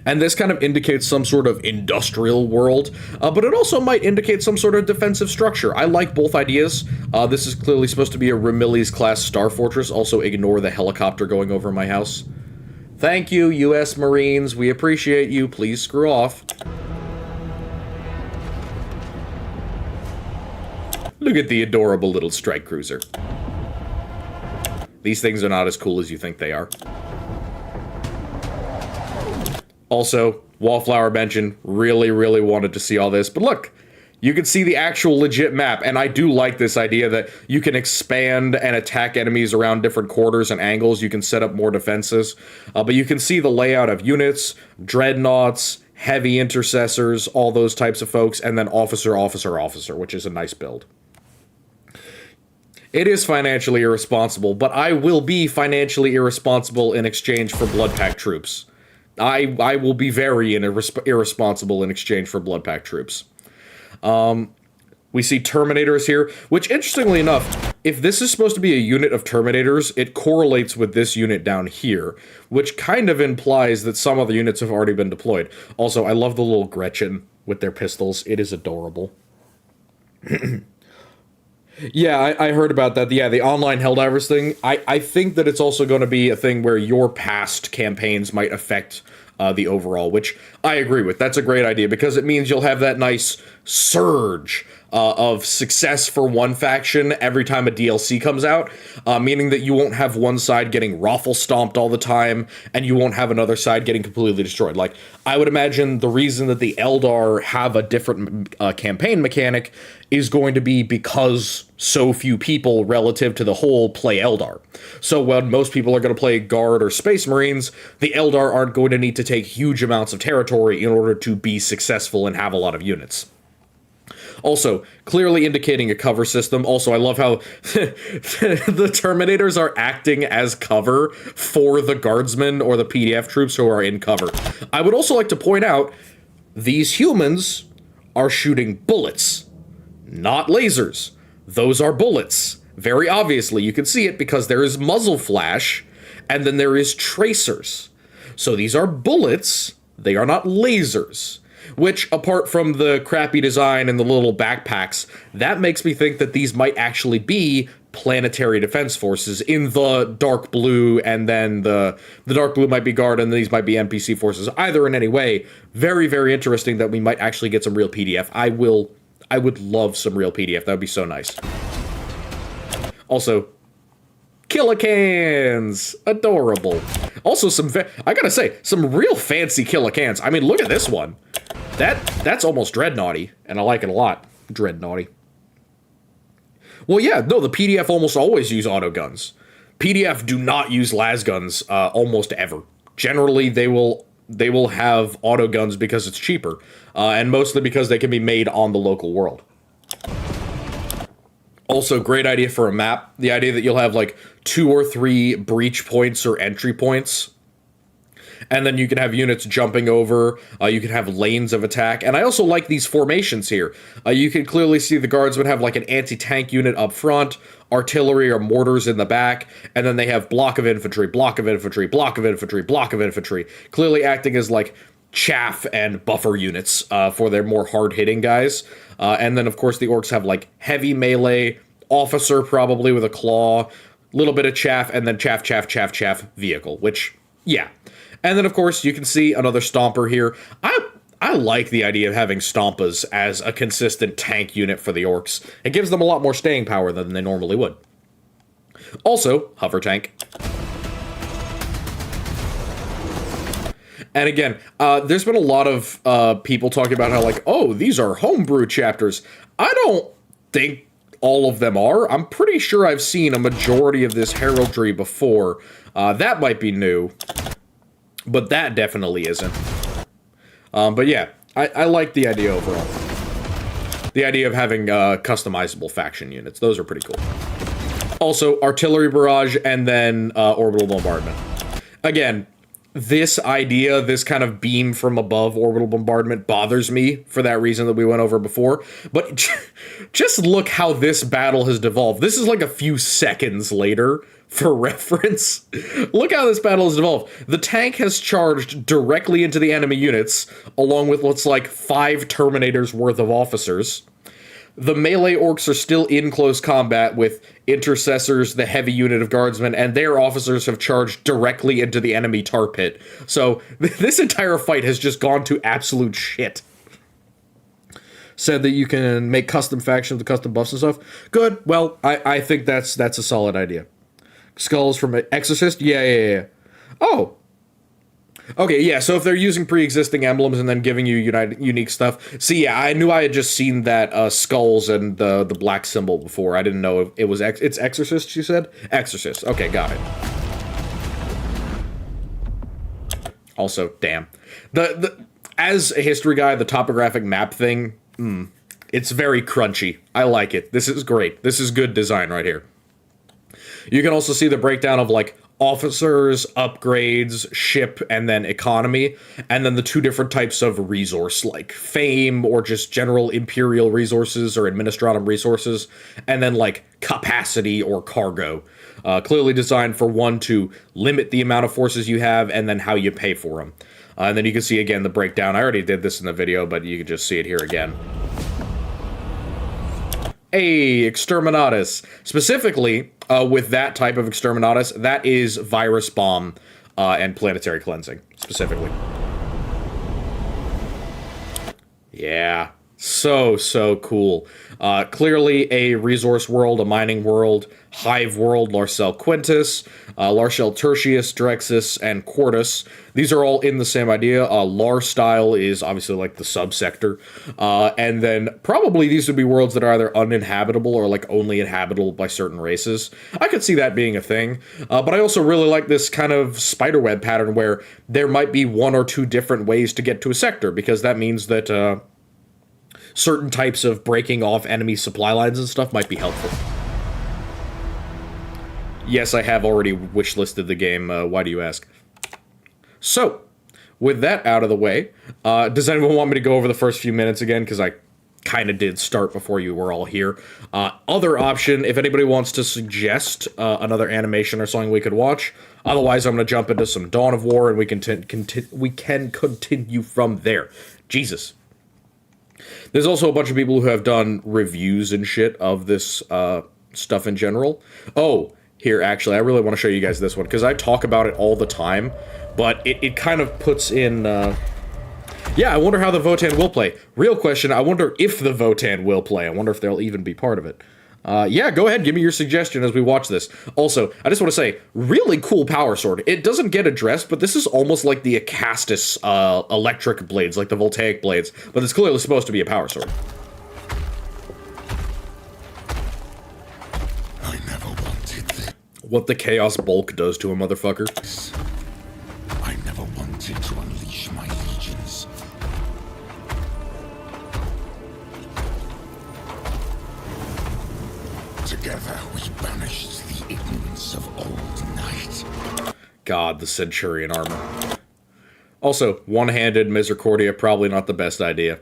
And this kind of indicates some sort of industrial world, but it also might indicate some sort of defensive structure. I like both ideas. This is clearly supposed to be a Ramillies-class Star Fortress. Also, ignore the helicopter going over my house. Thank you, U.S. Marines. We appreciate you. Please screw off. Look at the adorable little strike cruiser. These things are not as cool as you think they are. Also, Wallflower mentioned, really, really wanted to see all this. But look, you can see the actual legit map, and I do like this idea that you can expand and attack enemies around different quarters and angles. You can set up more defenses, but you can see the layout of units, dreadnoughts, heavy intercessors, all those types of folks, and then officer, which is a nice build. It is financially irresponsible, but I will be financially irresponsible in exchange for Blood Pact troops. I will be very irresponsible in exchange for Blood Pact troops. We see Terminators here, which, interestingly enough, if this is supposed to be a unit of Terminators, it correlates with this unit down here, which kind of implies that some other units have already been deployed. Also, I love the little Gretchen with their pistols. It is adorable. Yeah, I heard about that. Yeah, the online Helldivers thing. I think that it's also going to be a thing where your past campaigns might affect the overall, which I agree with. That's a great idea, because it means you'll have that nice surge of success for one faction every time a DLC comes out, meaning that you won't have one side getting raffle stomped all the time, and you won't have another side getting completely destroyed. Like, I would imagine the reason that the Eldar have a different campaign mechanic is going to be because so few people relative to the whole play Eldar. So when most people are going to play Guard or Space Marines, the Eldar aren't going to need to take huge amounts of territory in order to be successful and have a lot of units. Also, clearly indicating a cover system. Also, I love how the Terminators are acting as cover for the Guardsmen or the PDF troops who are in cover. I would also like to point out, these humans are shooting bullets, not lasers. Those are bullets. Very obviously, you can see it because there is muzzle flash, and then there is tracers. So these are bullets, they are not lasers. Which, apart from the crappy design and the little backpacks, that makes me think that these might actually be planetary defense forces in the dark blue, and then the dark blue might be guard, and these might be NPC forces. Either in any way, very, very interesting that we might actually get some real PDF. I would love some real PDF. That would be so nice. Also, Killicans! Adorable. Also, I gotta say, some real fancy Killicans. I mean, look at this one. That's almost Dreadnoughty, and I like it a lot. Dreadnoughty. Well, yeah, no, the PDF almost always use auto guns. PDF do not use las guns almost ever. Generally, they will have auto guns because it's cheaper, and mostly because they can be made on the local world. Also, great idea for a map. The idea that you'll have like 2 or 3 breach points or entry points. And then you can have units jumping over. You can have lanes of attack. And I also like these formations here. You can clearly see the guardsmen have like an anti-tank unit up front, artillery or mortars in the back, and then they have block of infantry, block of infantry, block of infantry, block of infantry, clearly acting as like chaff and buffer units for their more hard-hitting guys. And then, of course, the orcs have like heavy melee, officer probably with a claw, little bit of chaff, and then chaff, chaff, chaff, chaff vehicle, which, yeah. And then, of course, you can see another Stomper here. I like the idea of having Stompas as a consistent tank unit for the orcs. It gives them a lot more staying power than they normally would. Also, hover tank. And again, there's been a lot of people talking about how, like, oh, these are homebrew chapters. I don't think all of them are. I'm pretty sure I've seen a majority of this heraldry before. That might be new. But that definitely isn't. But yeah, I like the idea overall. The idea of having customizable faction units. Those are pretty cool. Also, artillery barrage and then orbital bombardment. Again, this idea, this kind of beam from above orbital bombardment bothers me for that reason that we went over before. But just look how this battle has devolved. This is like a few seconds later. For reference, look how this battle has evolved. The tank has charged directly into the enemy units, along with what's like 5 Terminators worth of officers. The melee orcs are still in close combat with intercessors, the heavy unit of guardsmen, and their officers have charged directly into the enemy tar pit. So this entire fight has just gone to absolute shit. Said that you can make custom factions with custom buffs and stuff. Good. Well, I think that's a solid idea. Skulls from Exorcist? Yeah. Oh. Okay, yeah, so if they're using pre-existing emblems and then giving you unique stuff. See, yeah, I knew I had just seen that skulls and the black symbol before. I didn't know if it was... It's Exorcist, you said? Exorcist. Okay, got it. Also, damn. As a history guy, the topographic map thing, it's very crunchy. I like it. This is great. This is good design right here. You can also see the breakdown of, like, officers, upgrades, ship, and then economy, and then the 2 different types of resource, like fame or just general imperial resources or administratum resources, and then, like, capacity or cargo. Clearly designed for one to limit the amount of forces you have, and then how you pay for them. And then you can see, again, the breakdown. I already did this in the video, but you can just see it here again. Hey, Exterminatus. Specifically, with that type of Exterminatus, that is Virus Bomb and Planetary Cleansing, specifically. Yeah, so cool. Clearly a resource world, a mining world, hive world, Larcel Quintus, Larcel Tertius, Drexus, and Quartus. These are all in the same idea. Lar style is obviously like the subsector. And then probably these would be worlds that are either uninhabitable or like only inhabitable by certain races. I could see that being a thing. But I also really like this kind of spiderweb pattern where there might be 1 or 2 different ways to get to a sector, because that means that certain types of breaking off enemy supply lines and stuff might be helpful. Yes, I have already wishlisted the game. Why do you ask? So, with that out of the way, does anyone want me to go over the first few minutes again? Because I kind of did start before you were all here. Other option, if anybody wants to suggest another animation or something we could watch. Otherwise, I'm going to jump into some Dawn of War, and we can continue from there. Jesus. There's also a bunch of people who have done reviews and shit of this stuff in general. Oh, here, actually, I really want to show you guys this one, because I talk about it all the time, but it kind of puts in, yeah, I wonder how the Votann will play. Real question, I wonder if the Votann will play. I wonder if they'll even be part of it. Yeah, go ahead, give me your suggestion as we watch this. Also, I just want to say, really cool power sword. It doesn't get addressed, but this is almost like the Acastus electric blades, like the voltaic blades, but it's clearly supposed to be a power sword. I never wanted this. What the Chaos Bulk does to a motherfucker. I never wanted to unleash my legions. Together we banished the ignorance of old night. God, the Centurion armor. Also, one-handed Misericordia, probably not the best idea.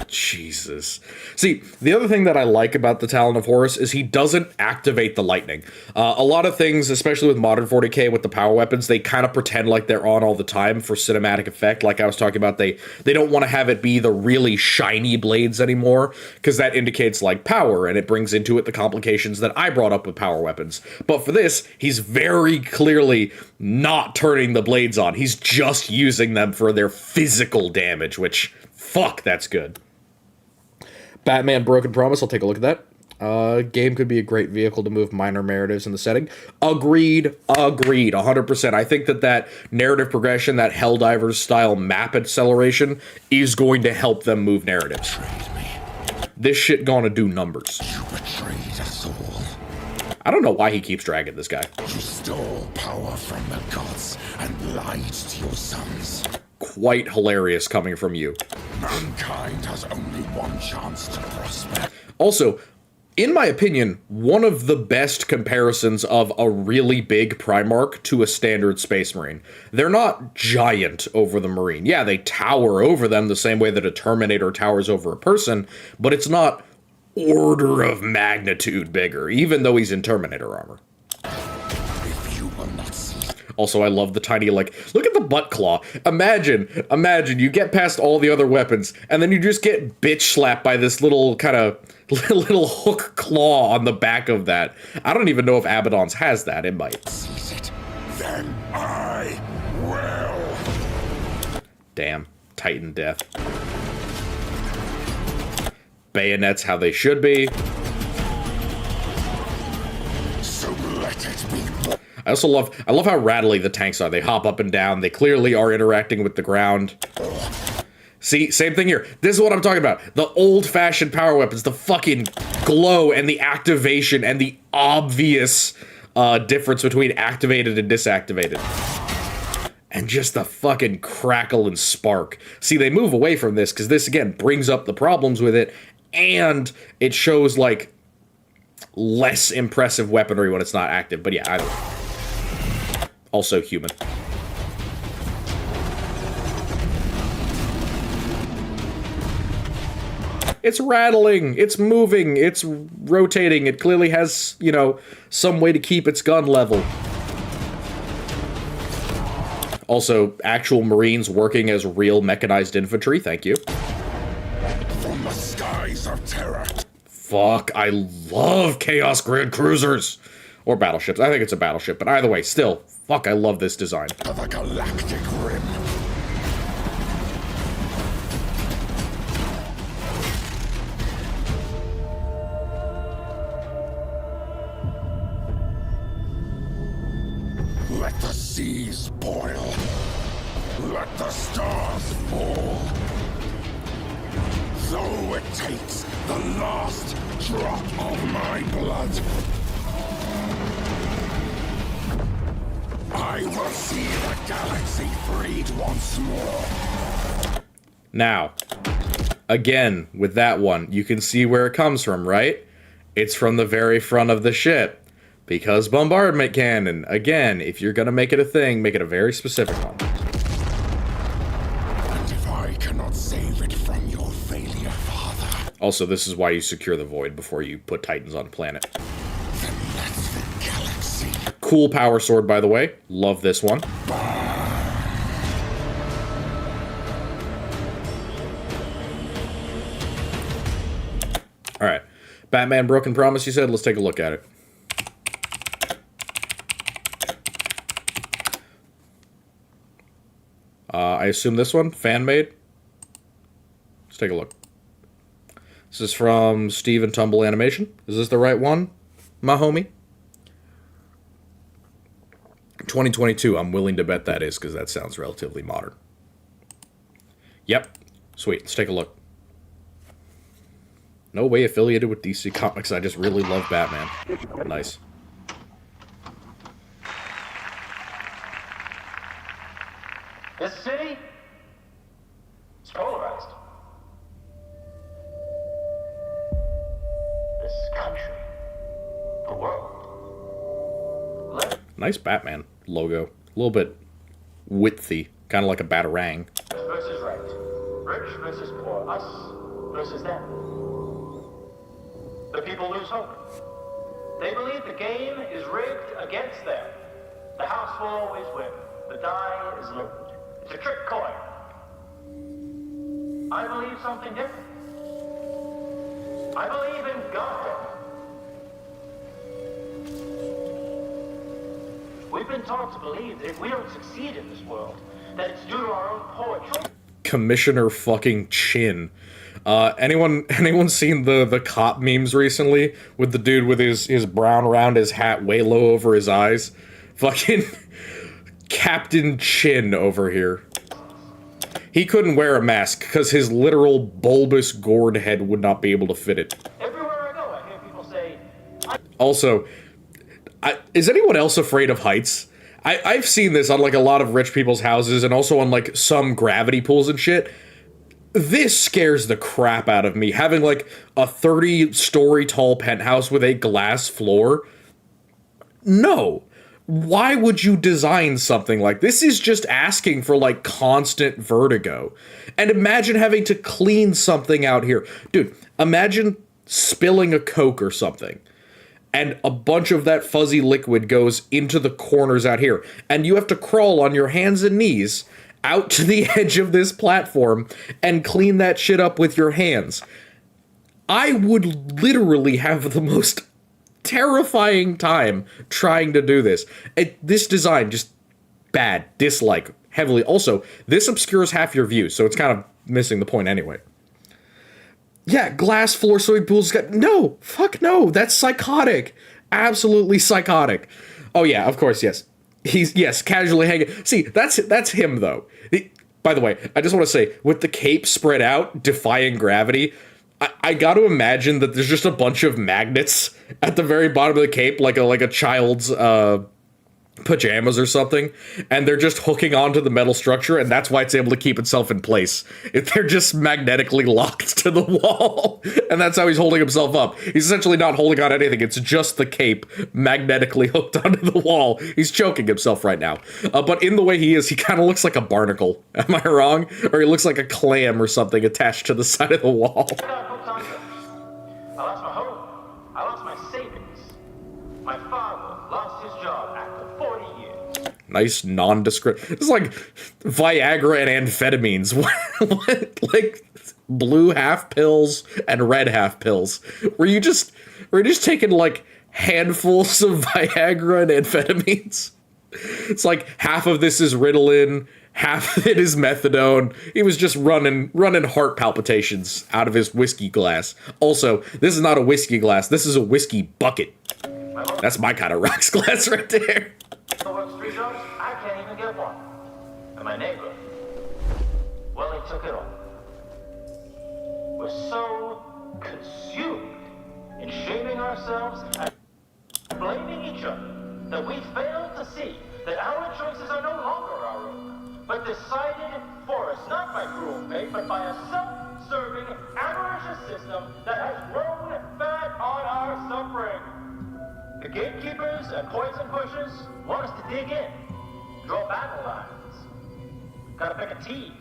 Jesus. See, the other thing that I like about the Talon of Horus is he doesn't activate the lightning. A lot of things, especially with modern 40k with the power weapons, they kind of pretend like they're on all the time for cinematic effect. Like I was talking about, they don't want to have it be the really shiny blades anymore, because that indicates like power, and it brings into it the complications that I brought up with power weapons. But for this, he's very clearly not turning the blades on. He's just using them for their physical damage, which, fuck, that's good. Batman Broken Promise, I'll take a look at that. Game could be a great vehicle to move minor narratives in the setting. Agreed, 100%. I think that narrative progression, that Helldivers style map acceleration, is going to help them move narratives. This shit gonna do numbers. You betrayed us all. I don't know why he keeps dragging this guy. You stole power from the gods and lied to your sons. Quite hilarious coming from you. Mankind has only one chance to prosper. Also, in my opinion, one of the best comparisons of a really big Primarch to a standard Space Marine. They're not giant over the Marine. Yeah, they tower over them the same way that a Terminator towers over a person, but it's not order of magnitude bigger, even though he's in Terminator armor. If you will not see. Also, I love the tiny, like, look at the butt claw. Imagine, you get past all the other weapons, and then you just get bitch slapped by this little kind of, little hook claw on the back of that. I don't even know if Abaddon's has that, it might. Seize it, then I will. Damn, Titan death. Bayonets how they should be. So let it be. I also love how rattly the tanks are. They hop up and down. They clearly are interacting with the ground. See, same thing here. This is what I'm talking about. The old-fashioned power weapons, the fucking glow and the activation and the obvious difference between activated and disactivated. And just the fucking crackle and spark. See, they move away from this because this, again, brings up the problems with it, and it shows, like, less impressive weaponry when it's not active. But yeah, either way. Also human. It's rattling, it's moving, it's rotating. It clearly has, you know, some way to keep its gun level. Also, actual Marines working as real mechanized infantry, thank you. From the skies of terror. Fuck, I love Chaos Grid Cruisers. Or battleships. I think it's a battleship, but either way, still, fuck, I love this design. To the galactic rim. Let the seas boil. Let the stars fall. Though it takes the last drop of my blood, I will see the galaxy freed once more. Now, again, with that one, you can see where it comes from, right? It's from the very front of the ship. Because bombardment cannon, again, if you're gonna make it a thing, make it a very specific one. And if I cannot save it from your failure, Father, Also, this is why you secure the void before you put Titans on a planet. then let the galaxy Cool power sword, by the way. Love this one. Alright. Batman Broken Promise, you said? Let's take a look at it. I assume this one? Fan-made? Let's take a look. This is from Steve and Tumble Animation. Is this the right one, my homie? 2022, I'm willing to bet that is, because that sounds relatively modern. Yep. Sweet. Let's take a look. No way affiliated with DC Comics. I just really love Batman. Nice. This city is polarized. This country, the world. Nice Batman logo. A little bit widthy. Kind of like a Batarang. Versus right. Rich versus poor. Us versus them. The people lose hope. They believe the game is rigged against them. The house will always win. The die is loaded. It's a trick coin. I believe something different. I believe in Gotham. We've been taught to believe that if we don't succeed in this world, that it's due to our own poor choice. Commissioner fucking Chin. Anyone seen the cop memes recently with the dude with his brown around his hat way low over his eyes? Fucking Captain Chin over here. He couldn't wear a mask because his literal bulbous gourd head would not be able to fit it. Everywhere I go, I hear people say, Also, is anyone else afraid of heights? I've seen this on like a lot of rich people's houses and also on like some gravity pools and shit. This scares the crap out of me. Having like a 30-story tall penthouse with a glass floor. No. Why would you design something like this? Is just asking for like constant vertigo. And imagine having to clean something out here. Dude, imagine spilling a Coke or something. And a bunch of that fuzzy liquid goes into the corners out here. And you have to crawl on your hands and knees out to the edge of this platform and clean that shit up with your hands. I would literally have the most terrifying time trying to do this. This design, just bad. Dislike. Heavily. Also, this obscures half your view, so it's kind of missing the point anyway. Yeah, glass floor swimming pools. No, fuck no. That's psychotic. Absolutely psychotic. Oh yeah, of course, yes. He's casually hanging. See, that's him though. By the way, I just want to say, with the cape spread out, defying gravity, I got to imagine that there's just a bunch of magnets at the very bottom of the cape, like a child's pajamas or something, and they're just hooking onto the metal structure, and that's why it's able to keep itself in place. They're just magnetically locked to the wall, and that's how he's holding himself up. He's essentially not holding on anything, it's just the cape magnetically hooked onto the wall. He's choking himself right now. But in the way he is, he kind of looks like a barnacle. Am I wrong? Or he looks like a clam or something attached to the side of the wall. I lost my home. I lost my savings. My father lost his job after 40 years. Nice nondescript. It's like Viagra and amphetamines. What? Like blue half pills and red half pills. Were you just taking like handfuls of Viagra and amphetamines? It's like half of this is Ritalin, half of it is methadone. He was just running heart palpitations out of his whiskey glass. Also, this is not a whiskey glass. This is a whiskey bucket. That's my kind of rocks glass right there. I work 3 jobs, I can't even get one. And my neighbor, well, he took it all. We're so consumed in shaming ourselves and blaming each other that we fail to see that our choices are no longer our own, but decided for us not by cruel fate, but by a self-serving, avaricious system that has grown fat on our suffering. The gatekeepers and poison pushers want us to dig in, draw battle lines. Gotta pick a team,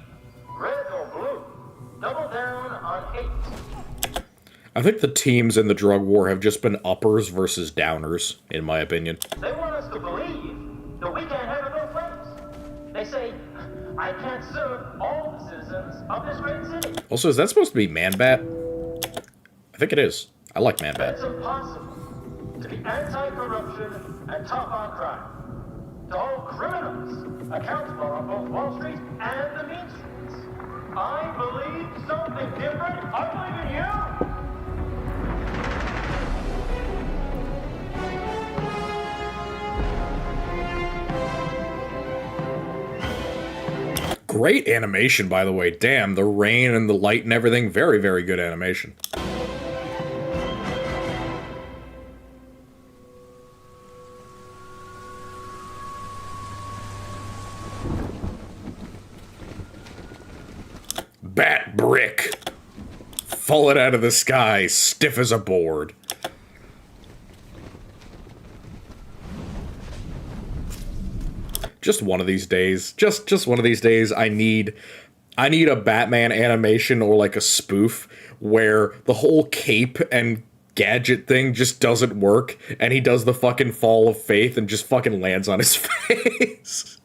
red or blue. Double down on hate. I think the teams in the drug war have just been uppers versus downers, in my opinion. They want us to believe that we can't have it both ways. They say, I can't serve all the citizens of this great city. Also, is that supposed to be Man-Bat? I think it is. I like Man-Bat. It's impossible to be anti-corruption and tough on crime. To hold criminals accountable on both Wall Street and the mean streets. I believe something different. I believe in you. Great animation, by the way. Damn, the rain and the light and everything. Very, very good animation. Bat brick. Falling out of the sky, stiff as a board. Just one of these days. Just one of these days, I need a Batman animation or like a spoof where the whole cape and gadget thing just doesn't work and he does the fucking fall of faith and just fucking lands on his face.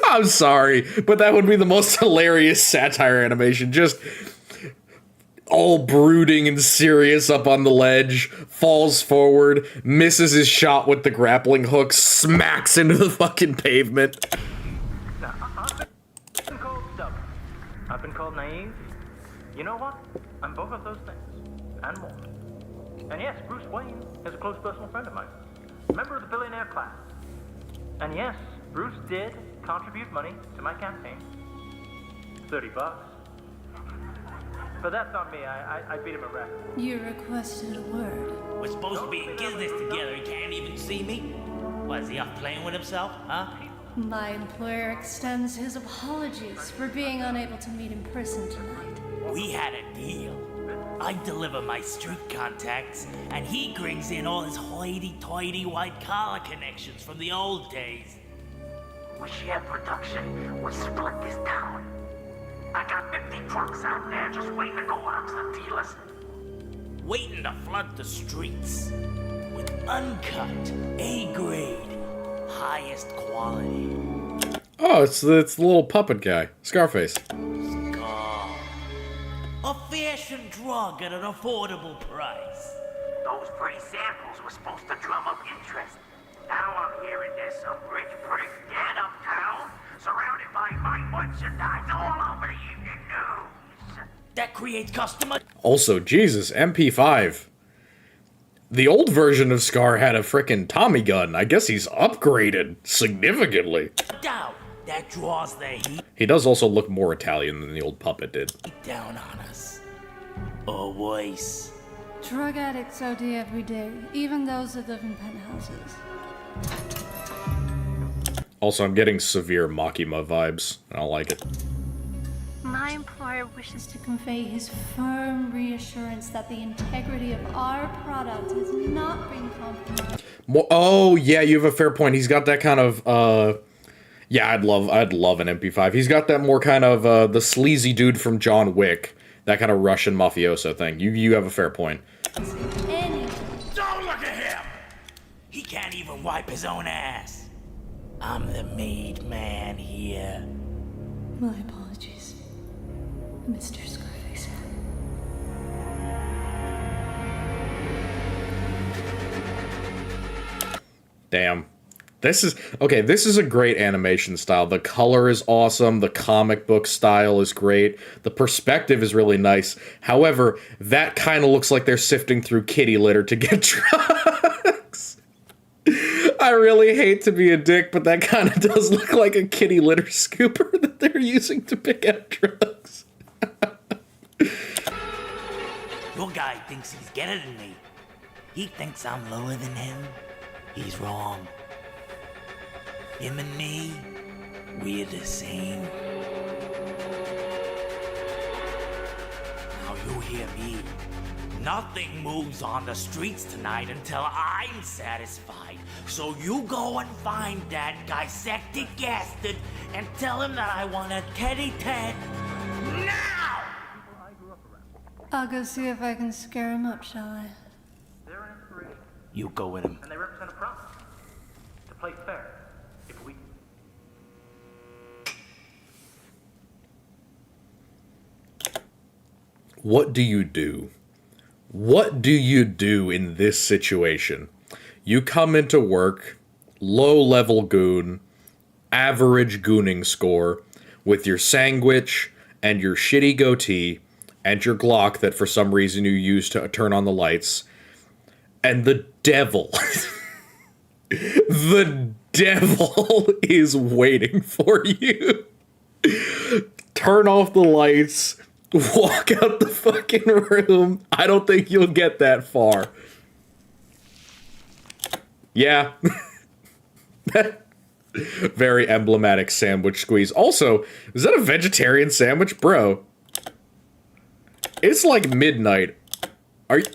I'm sorry, but that would be the most hilarious satire animation. Just all brooding and serious up on the ledge, falls forward, misses his shot with the grappling hook, smacks into the fucking pavement. Now, I've been called stubborn. I've been called naive. You know what? I'm both of those things, and more. And yes, Bruce Wayne is a close personal friend of mine. Member of the billionaire class. And yes, Bruce did contribute money to my campaign. $30. But that's on me. I beat him a rap. You requested a word. We're supposed to be in business together. He can't even see me. What, is he off playing with himself, huh? My employer extends his apologies for being unable to meet in person tonight. We had a deal. I deliver my street contacts, and he brings in all his hoity-toity white-collar connections from the old days. We share production. We split this town. I got 50 trucks out there just waiting to go out to the dealers. Waiting to flood the streets with uncut, A-grade, highest quality. Oh, it's the little puppet guy, Scarface. Scar. A fashion drug at an affordable price. Those free samples were supposed to drum up interest. Now I'm hearing there's some rich prick dead uptown, surrounded by my merchandise all over the evening news. That creates customer. Also, Jesus, MP5. The old version of Scar had a frickin' Tommy gun. I guess he's upgraded significantly. Doubt that draws the heat He does also look more Italian than the old puppet did. down on us. Or worse. Drug addicts OD every day, even those that live in penthouses. Also, I'm getting severe Makima vibes. I don't like it. My employer wishes to convey his firm reassurance that the integrity of our product is not being compromised. Oh, yeah, you have a fair point. He's got that kind of, yeah, I'd love an MP5. He's got that more kind of, the sleazy dude from John Wick. That kind of Russian mafioso thing. You have a fair point. Don't look at him! He can't even wipe his own ass. I'm the made man here. My apologies, Mr. Scarface. Damn. This is a great animation style. The color is awesome. The comic book style is great. The perspective is really nice. However, that kind of looks like they're sifting through kitty litter to get drugs. I really hate to be a dick, but that kind of does look like a kitty litter scooper that they're using to pick out drugs. Your guy thinks he's better than me. He thinks I'm lower than him. He's wrong. Him and me, we're the same. Now you hear me. Nothing moves on the streets tonight until I'm satisfied. So you go and find that dissected bastard and tell him that I want a teddy-ted now! I'll go see if I can scare him up, shall I? They're an inspiration, You go with him. and they represent a promise to play fair if we. What do you do What do you do in this situation? You come into work, low-level goon, average gooning score, with your sandwich and your shitty goatee and your Glock that for some reason you use to turn on the lights, and the devil, the devil is waiting for you. Turn off the lights, walk out the fucking room. I don't think you'll get that far. Yeah. Very emblematic sandwich squeeze. Also, is that a vegetarian sandwich? Bro. It's like midnight. Are you...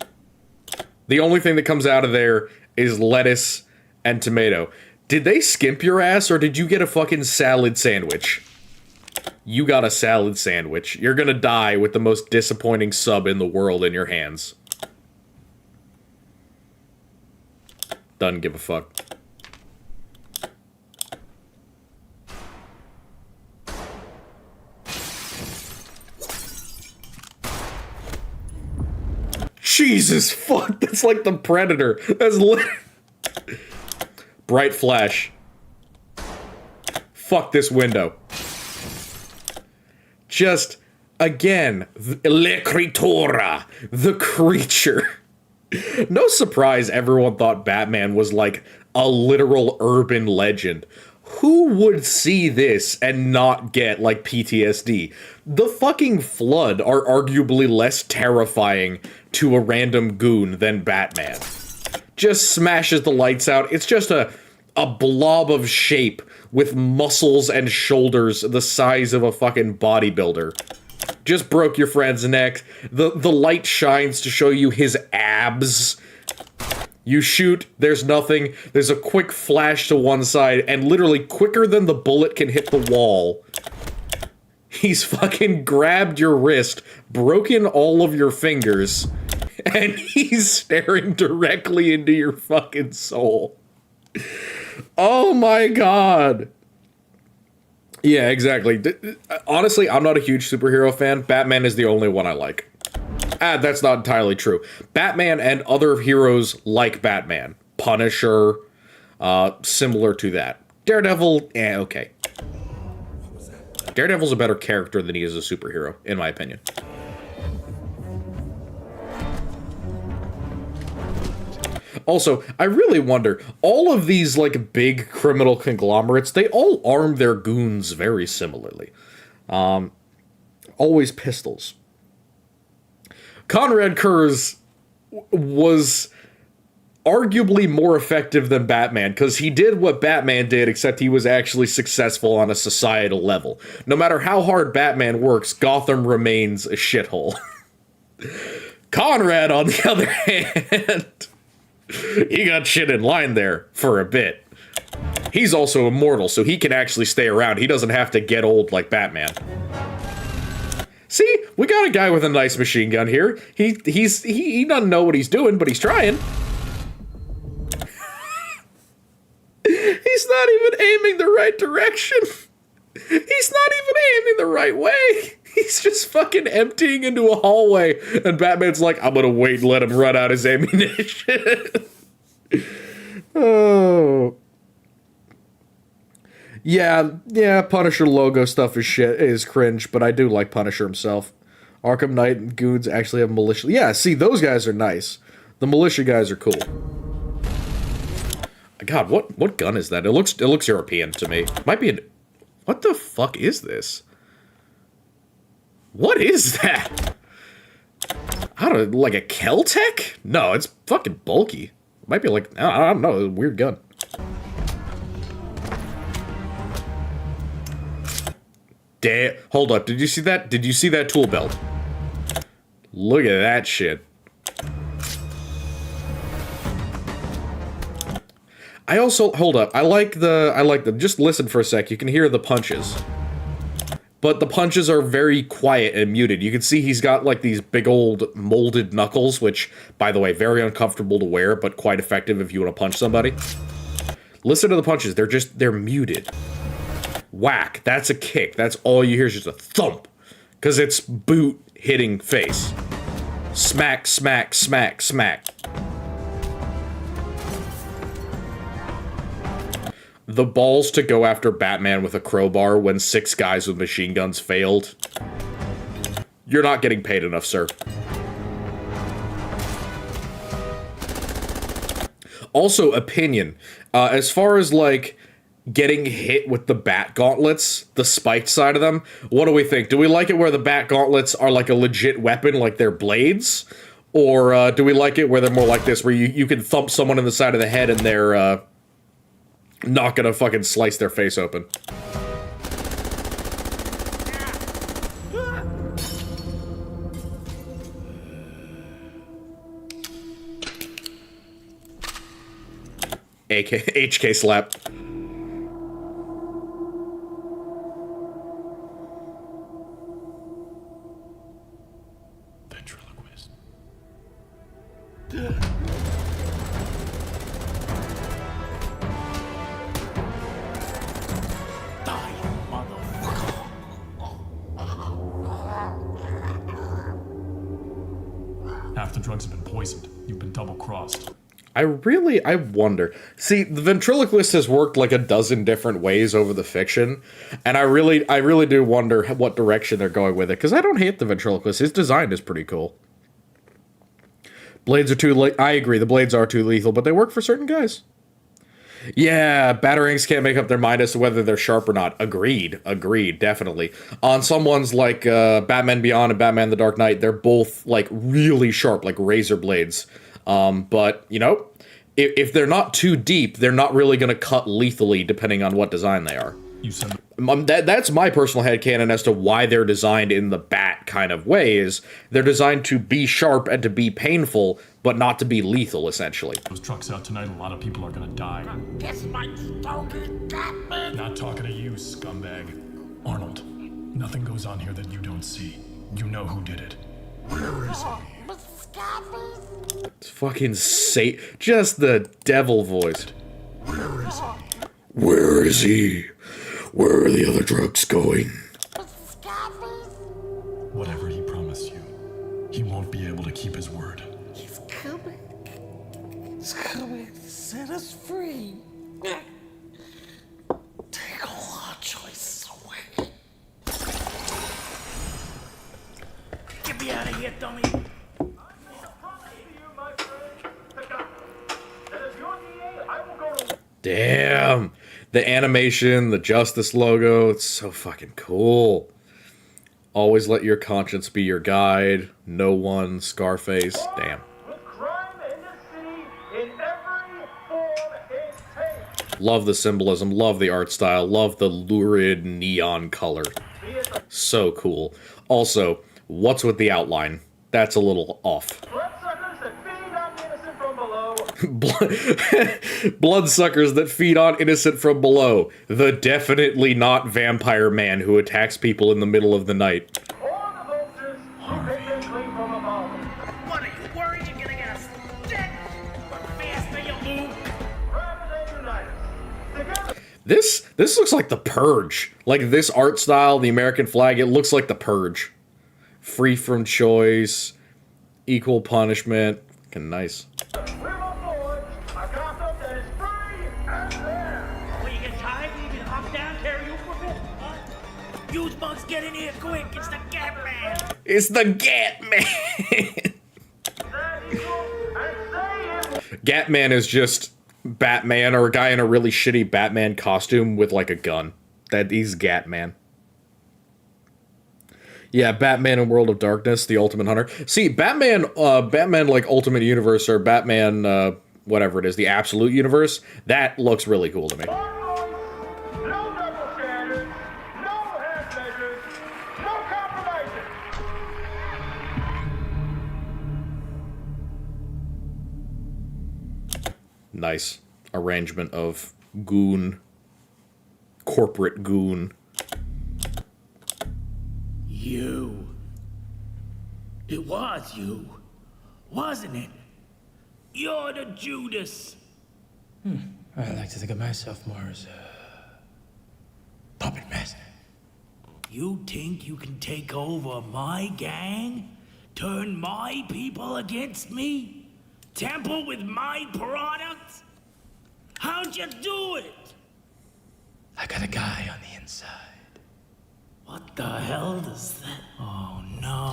The only thing that comes out of there is lettuce and tomato. Did they skimp your ass, or did you get a fucking salad sandwich? You got a salad sandwich. You're gonna die with the most disappointing sub in the world in your hands. Doesn't give a fuck. Jesus fuck, that's like the Predator. That's bright flash. Fuck this window. Just, again, Le Creatura, the creature. No surprise everyone thought Batman was like a literal urban legend. Who would see this and not get, like, PTSD? The fucking Flood are arguably less terrifying to a random goon than Batman. Just smashes the lights out. It's just a blob of shape with muscles and shoulders the size of a fucking bodybuilder. Just broke your friend's neck. The light shines to show you his abs. You shoot, there's nothing. There's a quick flash to one side, and literally quicker than the bullet can hit the wall, he's fucking grabbed your wrist, broken all of your fingers, and he's staring directly into your fucking soul. Oh my god. Yeah, exactly. Honestly, I'm not a huge superhero fan. Batman is the only one I like. That's not entirely true. Batman and other heroes like Batman. Punisher, similar to that. Daredevil, okay. Daredevil's a better character than he is a superhero, in my opinion. Also, I really wonder, all of these, like, big criminal conglomerates, they all arm their goons very similarly. Always pistols. Conrad Kurz was arguably more effective than Batman, because he did what Batman did, except he was actually successful on a societal level. No matter how hard Batman works, Gotham remains a shithole. Conrad, on the other hand, he got shit in line there for a bit. He's also immortal, so he can actually stay around. He doesn't have to get old like Batman. See, we got a guy with a nice machine gun here. He doesn't know what he's doing, but he's trying. He's not even aiming the right direction. He's not even aiming the right way. He's just fucking emptying into a hallway, and Batman's like, I'm gonna wait and let him run out his ammunition. Oh. Yeah, Punisher logo stuff is cringe, but I do like Punisher himself. Arkham Knight and goons actually have militia. Yeah, see, those guys are nice. The militia guys are cool. God, what gun is that? It looks European to me. Might be an... What the fuck is this? What is that? I don't know, like a Keltec? No, it's fucking bulky. It might be like, I don't know, a weird gun. Damn, hold up, did you see that? Did you see that tool belt? Look at that shit. I also, hold up, I like the, just listen for a sec, you can hear the punches. But the punches are very quiet and muted. You can see he's got like these big old molded knuckles, which, by the way, very uncomfortable to wear, but quite effective if you want to punch somebody. Listen to the punches, they're muted. Whack, that's a kick. That's all you hear is just a thump. Because it's boot hitting face. Smack, smack, smack, smack. The balls to go after Batman with a crowbar when 6 guys with machine guns failed. You're not getting paid enough, sir. Also, opinion. As far as, like, getting hit with the bat gauntlets, the spiked side of them, what do we think? Do we like it where the bat gauntlets are like a legit weapon, like they're blades? Or do we like it where they're more like this, where you can thump someone in the side of the head and they're not gonna fucking slice their face open? HK slap. Ventriloquist. Die, motherfucker. Half the drugs have been poisoned. You've been double-crossed. I wonder. See, the ventriloquist has worked like a dozen different ways over the fiction, and I really do wonder what direction they're going with it, because I don't hate the ventriloquist. His design is pretty cool. Blades are too I agree, the blades are too lethal, but they work for certain guys. Yeah, batarangs can't make up their mind as to whether they're sharp or not. Agreed, definitely. On some ones like Batman Beyond and Batman the Dark Knight, they're both like really sharp, like razor blades. But, you know, if they're not too deep, they're not really going to cut lethally depending on what design they are. You said that's my personal headcanon as to why they're designed in the bat kind of way, is they're designed to be sharp and to be painful, but not to be lethal, essentially. those trucks out tonight, a lot of people are gonna die. This might stogie got me. Not talking to you, scumbag. Arnold, nothing goes on here that you don't see. You know who did it. Where is he? It's fucking just the devil voice. Where is he? Where is he? Where are the other drugs going? Whatever he promised you, he won't be able to keep his word. He's coming. He's coming to set us free. Take all our choices away. Get me out of here, dummy. Damn. The animation, the Justice logo, it's so fucking cool. Always let your conscience be your guide. No one, Scarface. Damn. With crime in this city in every form it takes. Love the symbolism, love the art style, love the lurid neon color. So cool. Also, what's with the outline? That's a little off. Bloodsuckers that feed on the innocent from below. Bloodsuckers that feed on innocent from below. The definitely not vampire man who attacks people in the middle of the night. Or the vultures who pick them clean from above. What are you worried you're gonna get us dead? The faster you move. Rather than unite us. Together. This looks like The Purge. Like, this art style, the American flag, it looks like The Purge. Free from choice, equal punishment. Fucking nice. We're on board. A Gotham that is free and fair. Will you get tired? You can hop down, carry you for a bit? Huh? You bugs, get in here quick. It's the Gat Man. It's the Gat Man. That equal and say it. Gat Man is just Batman, or a guy in a really shitty Batman costume with like a gun. He's Gat Man. Yeah, Batman in World of Darkness, the Ultimate Hunter. See, Batman like Ultimate Universe, or Batman, whatever it is, the Absolute Universe, that looks really cool to me. No double standards. No half measures. No compromising. Nice arrangement of goon, corporate goon. You. It was you, wasn't it? You're the Judas. I like to think of myself more as a puppet master. You think you can take over my gang? Turn my people against me? Tamper with my products? How'd you do it? I got a guy on the inside. What the hell does that... Oh, no.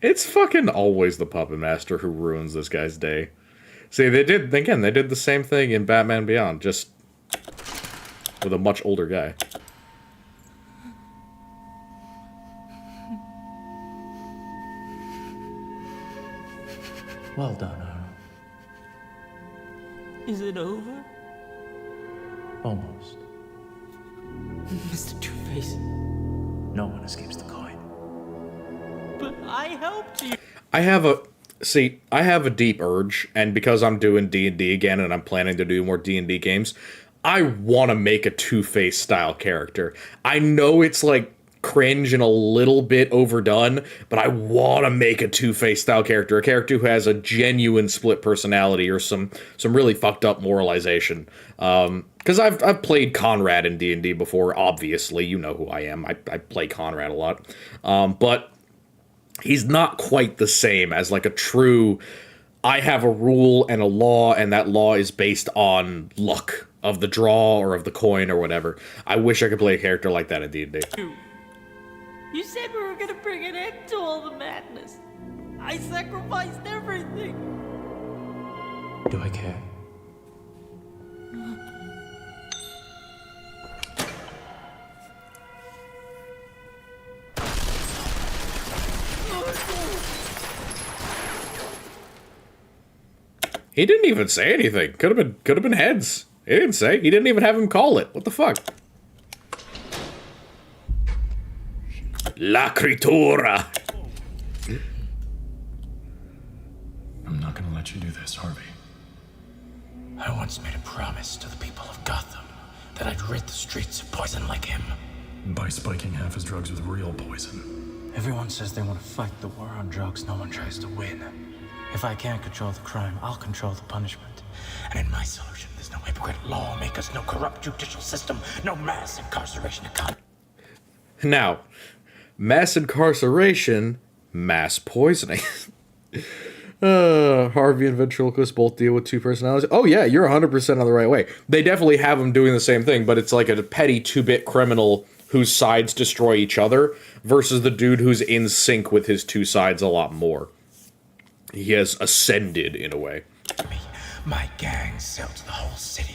It's fucking always the Puppet Master who ruins this guy's day. See, they did the same thing in Batman Beyond, just with a much older guy. Well done, Arnold. Is it over? Almost. Mr. Two-Face, No one escapes the coin. but I helped you. I have a deep urge, and because I'm doing D&D again and I'm planning to do more D&D games, I want to make a Two-Face style character. I know it's like cringe and a little bit overdone, but I want to make a Two-Face style character, a character who has a genuine split personality or some really fucked up moralization. Because I've played Conrad in D&D before, obviously, you know who I am. I play Conrad a lot. But he's not quite the same as like a true, I have a rule and a law, and that law is based on luck of the draw or of the coin or whatever. I wish I could play a character like that in D&D. You said we were gonna bring an end to all the madness. I sacrificed everything. Do I care? He didn't even say anything. Could have been heads. He didn't say. He didn't even have him call it. What the fuck? La Critura. I'm not gonna let you do this, Harvey. I once made a promise to the people of Gotham that I'd rid the streets of poison like him. By spiking half his drugs with real poison. Everyone says they want to fight the war on drugs. No one tries to win. If I can't control the crime, I'll control the punishment. And in my solution, there's no hypocrite lawmakers, no corrupt judicial system, no mass incarceration economy. Now, mass incarceration, mass poisoning. Harvey and Ventriloquist both deal with two personalities. Oh yeah, you're 100% on the right way. They definitely have them doing the same thing, but it's like a petty 2-bit criminal whose sides destroy each other versus the dude who's in sync with his two sides a lot more. He has ascended in a way. My gang sell to the whole city,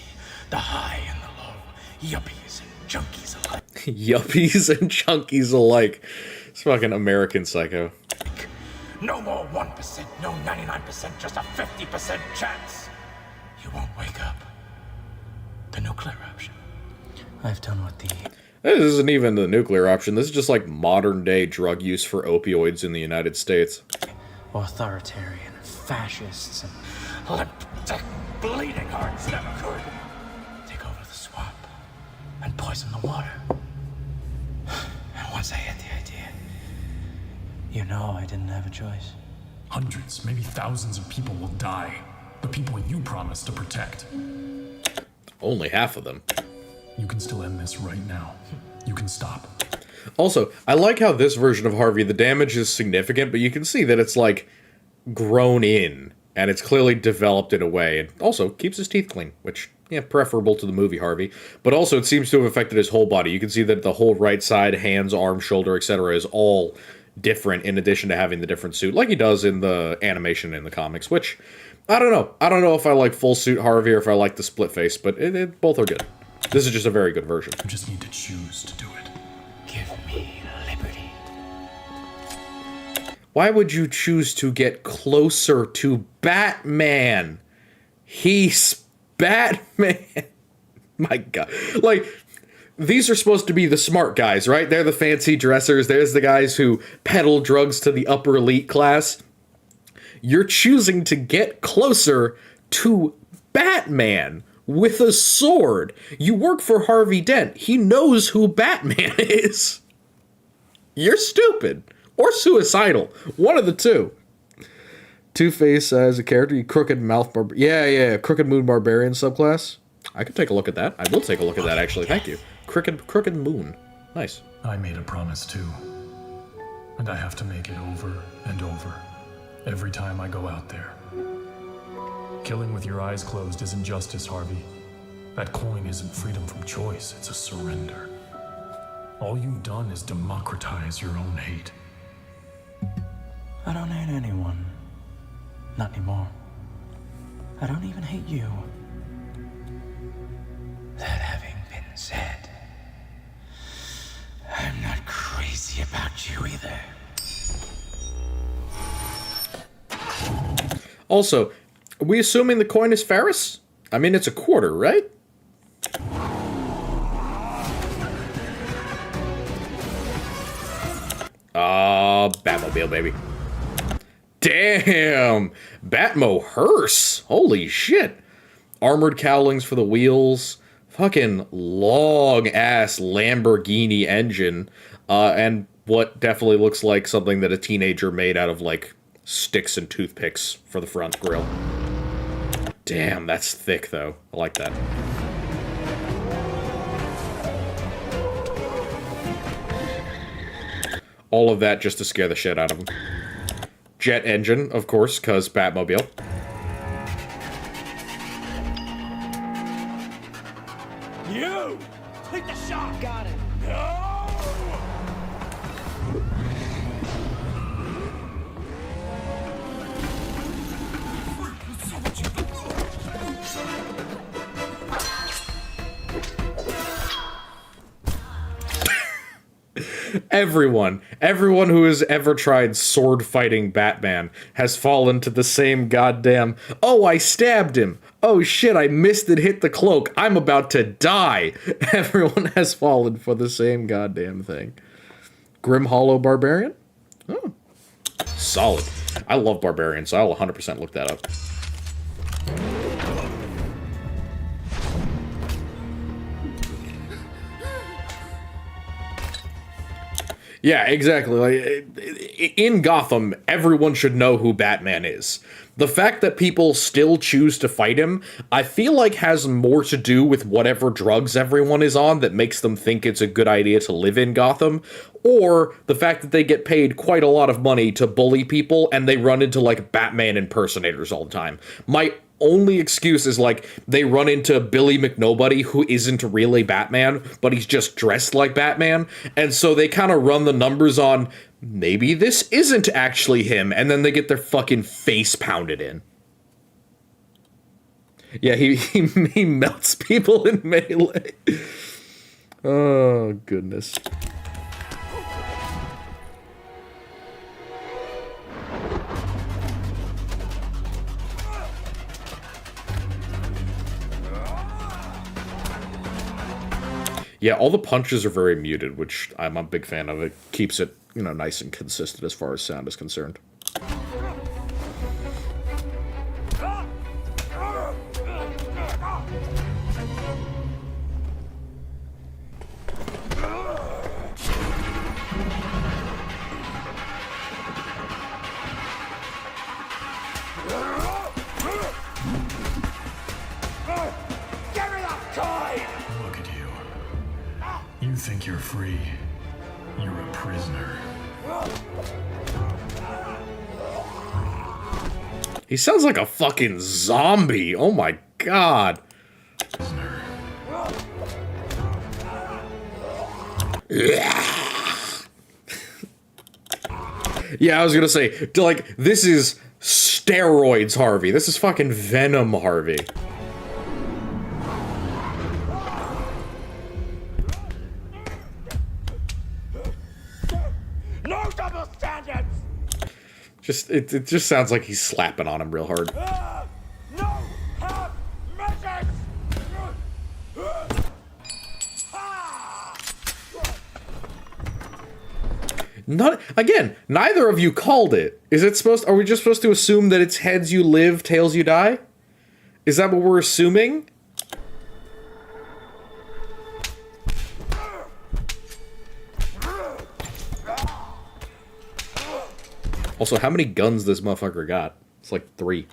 the high and the low, yuppies and junkies alike. Yuppies and junkies alike. It's fucking American Psycho. No more 1%, no 99%, just a 50% chance. You won't wake up. The nuclear option. I've done what the... This isn't even the nuclear option. This is just like modern day drug use for opioids in the United States. authoritarian fascists and limp, bleeding hearts never could take over the swamp and poison the water. And once I had the idea, you know I didn't have a choice. Hundreds, maybe thousands of people will die. The people you promised to protect. Only half of them. You can still end this right now. You can stop. Also, I like how this version of Harvey, the damage is significant, but you can see that it's, like, grown in, and it's clearly developed in a way, and also keeps his teeth clean, which, yeah, preferable to the movie Harvey. But also, it seems to have affected his whole body. You can see that the whole right side, hands, arm, shoulder, etc. is all different, in addition to having the different suit, like he does in the animation in the comics, which, I don't know. I don't know if I like full suit Harvey or if I like the split face, but both are good. This is just a very good version. You just need to choose to do it. Give me liberty. Why would you choose to get closer to Batman? He's Batman. My God. Like, these are supposed to be the smart guys, right? They're the fancy dressers. There's the guys who peddle drugs to the upper elite class. You're choosing to get closer to Batman with a sword. You work for Harvey Dent. He knows who Batman is. You're stupid. Or suicidal. One of the two. Two-Face as a character, you crooked mouth crooked moon barbarian subclass. I could take a look at that. I will take a look at that, actually. Thank you. Crooked moon. Nice. I made a promise too. And I have to make it over and over, every time I go out there. Killing with your eyes closed isn't justice, Harvey. That coin isn't freedom from choice, it's a surrender. All you've done is democratize your own hate. I don't hate anyone. Not anymore. I don't even hate you. That having been said, I'm not crazy about you either. Also, are we assuming the coin is Ferris? I mean, it's a quarter, right? Batmobile, baby. Damn! Batmo hearse! Holy shit! Armored cowlings for the wheels. Fucking long-ass Lamborghini engine. And what definitely looks like something that a teenager made out of, like, sticks and toothpicks for the front grille. Damn, that's thick, though. I like that. All of that just to scare the shit out of him. Jet engine, of course, because Batmobile. You! Take the shot! Got it. No! Everyone who has ever tried sword fighting Batman has fallen to the same goddamn, oh, I stabbed him. Oh shit, I missed it, hit the cloak. I'm about to die. Everyone has fallen for the same goddamn thing. Grim Hollow Barbarian? Oh. Solid. I love Barbarian, so I'll 100% look that up. Yeah, exactly. Like, in Gotham, everyone should know who Batman is. The fact that people still choose to fight him, I feel like has more to do with whatever drugs everyone is on that makes them think it's a good idea to live in Gotham, or the fact that they get paid quite a lot of money to bully people and they run into, like, Batman impersonators all the time. My only excuse is, like, they run into Billy McNobody, who isn't really Batman, but he's just dressed like Batman, and so they kind of run the numbers on, maybe this isn't actually him, and then they get their fucking face pounded in. Yeah, he melts people in Melee. Oh, goodness. Yeah, all the punches are very muted, which I'm a big fan of. It keeps it, you know, nice and consistent as far as sound is concerned. You think you're free. You're a prisoner. He sounds like a fucking zombie. Oh my god. Yeah, I was gonna say, like, this is steroids, Harvey. This is fucking Venom, Harvey. No double standards! It just sounds like he's slapping on him real hard. No half measures! Neither of you called it. Are we just supposed to assume that it's heads you live, tails you die? Is that what we're assuming? Also, how many guns this motherfucker got? It's like 3.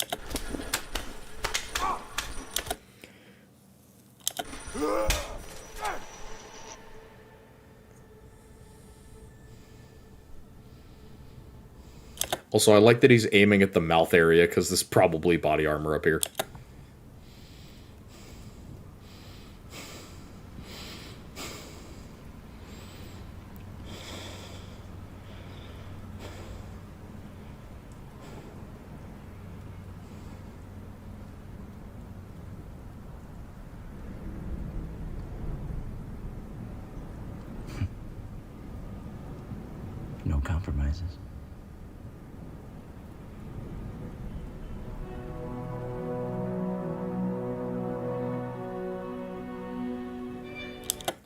Also, I like that he's aiming at the mouth area, because there's probably body armor up here. No compromises.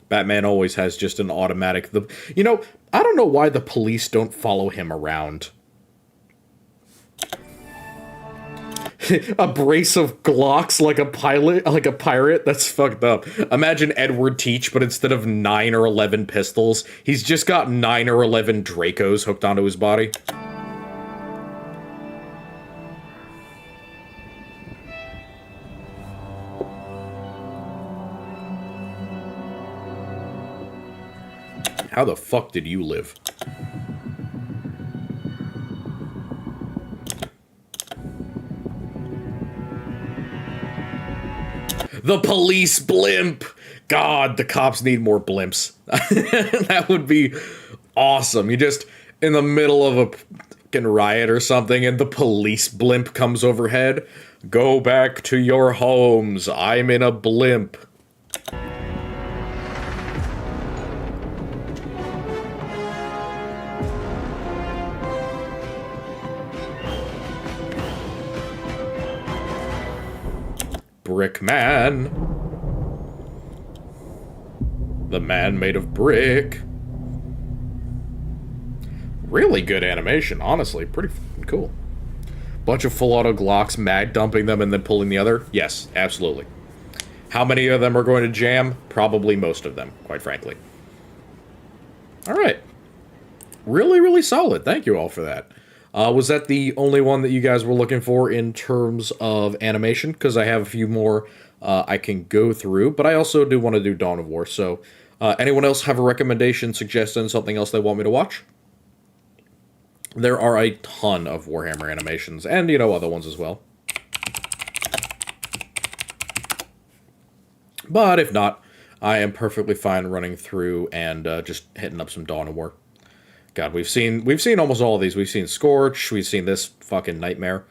Batman always has just an automatic... You know, I don't know why the police don't follow him around. A brace of Glocks like a pirate? That's fucked up. Imagine Edward Teach, but instead of 9 or 11 pistols, he's just got 9 or 11 Dracos hooked onto his body. How the fuck did you live? The police blimp! God, the cops need more blimps. That would be awesome. You just, in the middle of a fucking riot or something, and the police blimp comes overhead. Go back to your homes. I'm in a blimp. Brick Man. The man made of brick. Really good animation, honestly. Pretty fucking cool. Bunch of full auto Glocks, mag dumping them and then pulling the other. Yes, absolutely. How many of them are going to jam? Probably most of them, quite frankly. Alright. Really, really solid. Thank you all for that. Was that the only one that you guys were looking for in terms of animation? Because I have a few more I can go through, but I also do want to do Dawn of War, so anyone else have a recommendation, suggestion, something else they want me to watch? There are a ton of Warhammer animations, and, you know, other ones as well. But if not, I am perfectly fine running through and just hitting up some Dawn of War. God, we've seen almost all of these. We've seen Scorch. We've seen this fucking nightmare.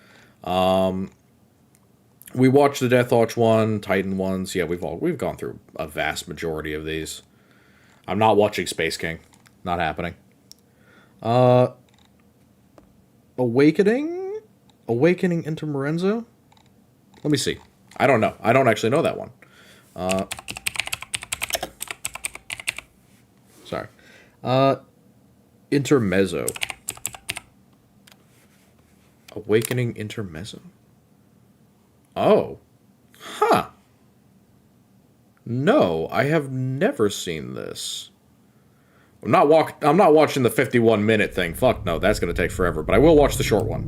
We watched the Deathwatch one, Titan ones. Yeah, we've gone through a vast majority of these. I'm not watching Space King. Not happening. Awakening into Morenzo. Let me see. I don't know. I don't actually know that one. Sorry. Intermezzo. Awakening Intermezzo? Oh. Huh. No, I have never seen this. I'm not watching the 51-minute thing. Fuck no, that's gonna take forever. But I will watch the short one.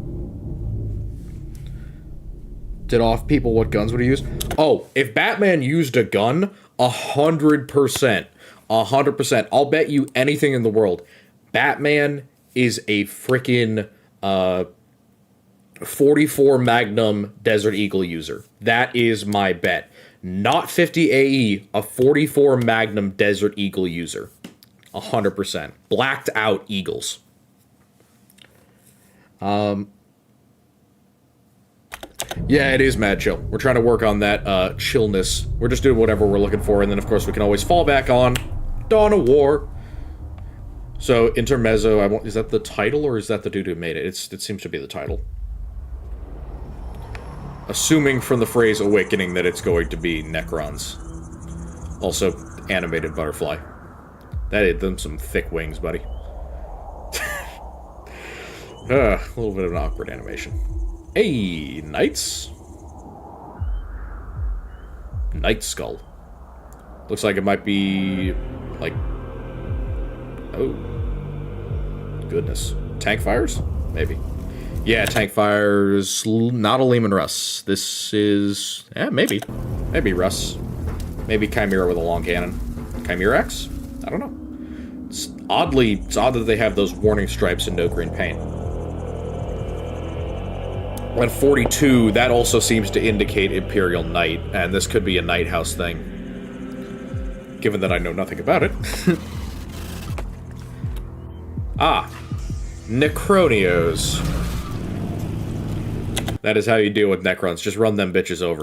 Did off people what guns would he use? Oh, if Batman used a gun, 100%. 100%. I'll bet you anything in the world. Batman is a freaking 44 Magnum Desert Eagle user. That is my bet. Not 50 AE, a 44 Magnum Desert Eagle user. 100%. Blacked out Eagles. Yeah, it is mad chill. We're trying to work on that chillness. We're just doing whatever we're looking for, and then of course we can always fall back on Dawn of War. So, Intermezzo, is that the title, or is that the dude who made it? It seems to be the title. Assuming from the phrase Awakening that it's going to be Necrons. Also, animated butterfly. That had them some thick wings, buddy. A little bit of an awkward animation. Hey, Knights. Night Skull. Looks like it might be, like... Oh. Goodness. Tank fires? Maybe. Yeah, tank fires. Not a Lehman Russ. This is... Yeah, maybe. Maybe Russ. Maybe Chimera with a long cannon. Chimerax? I don't know. It's odd that they have those warning stripes and no green paint. At 42, that also seems to indicate Imperial Knight, and this could be a Night House thing. Given that I know nothing about it. Ah. Necronios. That is how you deal with Necrons. Just run them bitches over.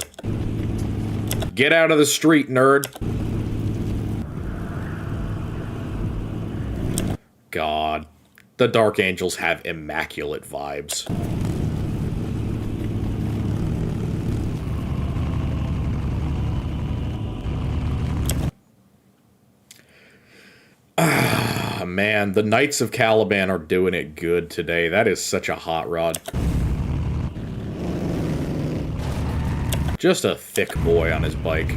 Get out of the street, nerd. God. The Dark Angels have immaculate vibes. Ah, man. The Knights of Caliban are doing it good today. That is such a hot rod. Just a thick boy on his bike.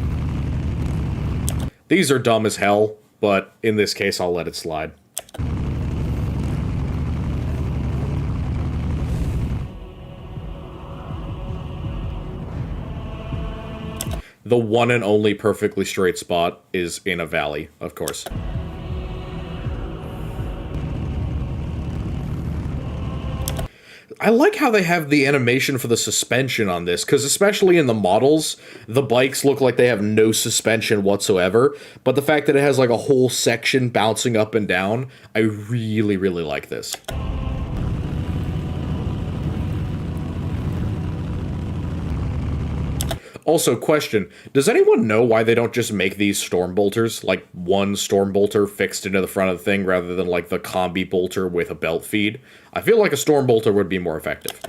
These are dumb as hell, but in this case, I'll let it slide. The one and only perfectly straight spot is in a valley, of course. I like how they have the animation for the suspension on this, because especially in the models, the bikes look like they have no suspension whatsoever, but the fact that it has like a whole section bouncing up and down, I really, really like this. Also, question, does anyone know why they don't just make these storm bolters, like one storm bolter fixed into the front of the thing rather than like the combi bolter with a belt feed? I feel like a storm bolter would be more effective.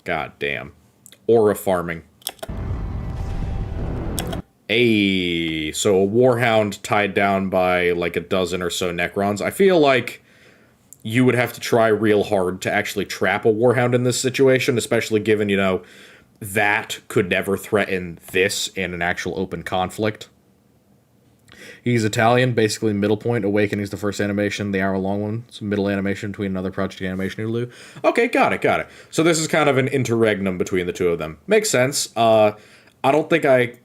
God damn. Aura farming. Ayy, so a Warhound tied down by like a dozen or so Necrons. I feel like you would have to try real hard to actually trap a Warhound in this situation, especially given, you know, that could never threaten this in an actual open conflict. He's Italian, basically middle point. Awakening's the first animation, the hour-long one. It's a middle animation between another project animation interlude. Okay, got it, got it. So this is kind of an interregnum between the two of them. Makes sense. I don't think, I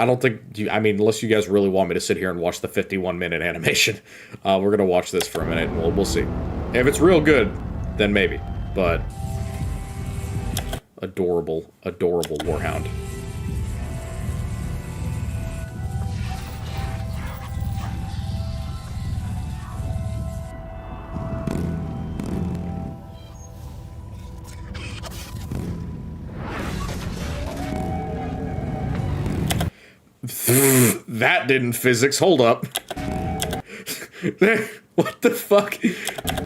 mean, unless you guys really want me to sit here and watch the 51-minute animation, we're gonna watch this for a minute, and we'll see. If it's real good, then maybe. But adorable, adorable Warhound. That didn't physics. Hold up. What the fuck?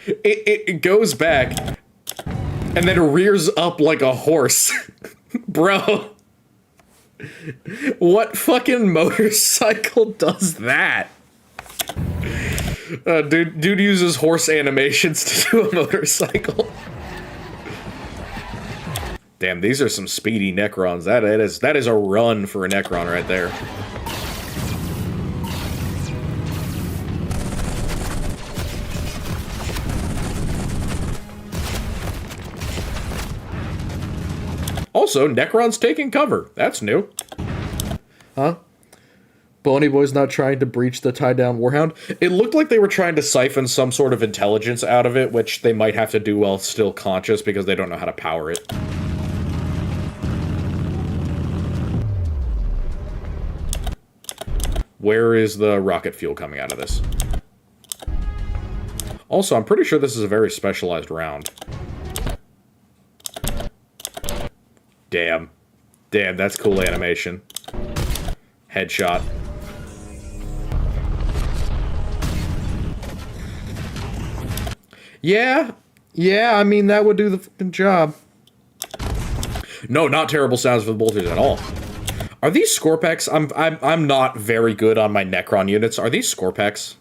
It goes back and then rears up like a horse. Bro. What fucking motorcycle does that? Dude uses horse animations to do a motorcycle. Damn, these are some speedy Necrons. That is a run for a Necron right there. Also, Necron's taking cover. That's new. Huh? Bony Boy's not trying to breach the tie-down Warhound? It looked like they were trying to siphon some sort of intelligence out of it, which they might have to do while still conscious because they don't know how to power it. Where is the rocket fuel coming out of this? Also, I'm pretty sure this is a very specialized round. Damn. Damn, that's cool animation. Headshot. Yeah. Yeah, I mean, that would do the fucking job. No, not terrible sounds for the bolters at all. Are these Scorpex? I'm not very good on my Necron units. Are these Scorpex?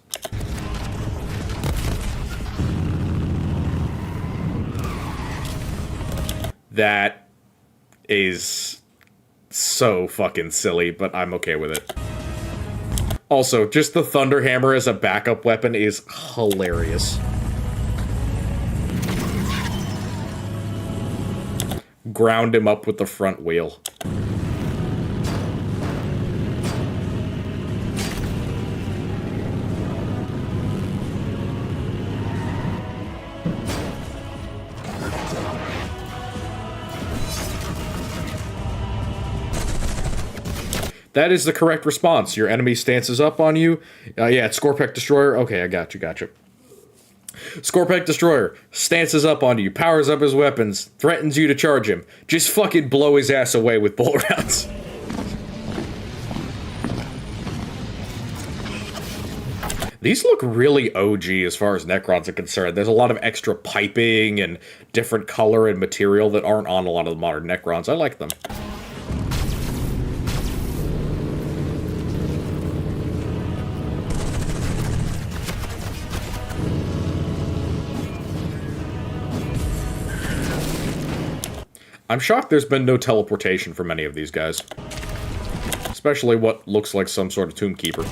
That is so fucking silly, but I'm okay with it. Also, just the Thunderhammer as a backup weapon is hilarious. Ground him up with the front wheel. That is the correct response. Your enemy stances up on you. Yeah, it's Scorpec Destroyer. Okay, I got you, gotcha. Scorpec Destroyer stances up on you, powers up his weapons, threatens you to charge him. Just fucking blow his ass away with bullet rounds. These look really OG as far as Necrons are concerned. There's a lot of extra piping and different color and material that aren't on a lot of the modern Necrons. I like them. I'm shocked there's been no teleportation for many of these guys. Especially what looks like some sort of Tomb Keeper.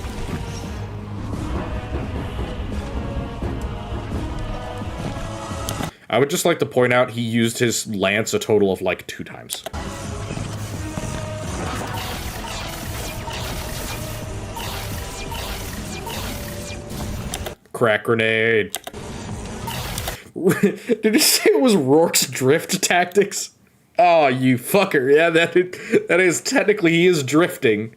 I would just like to point out he used his lance a total of like 2 times. Crack grenade. Did you say it was Rourke's drift tactics? Oh, you fucker. Yeah, that is technically he is drifting.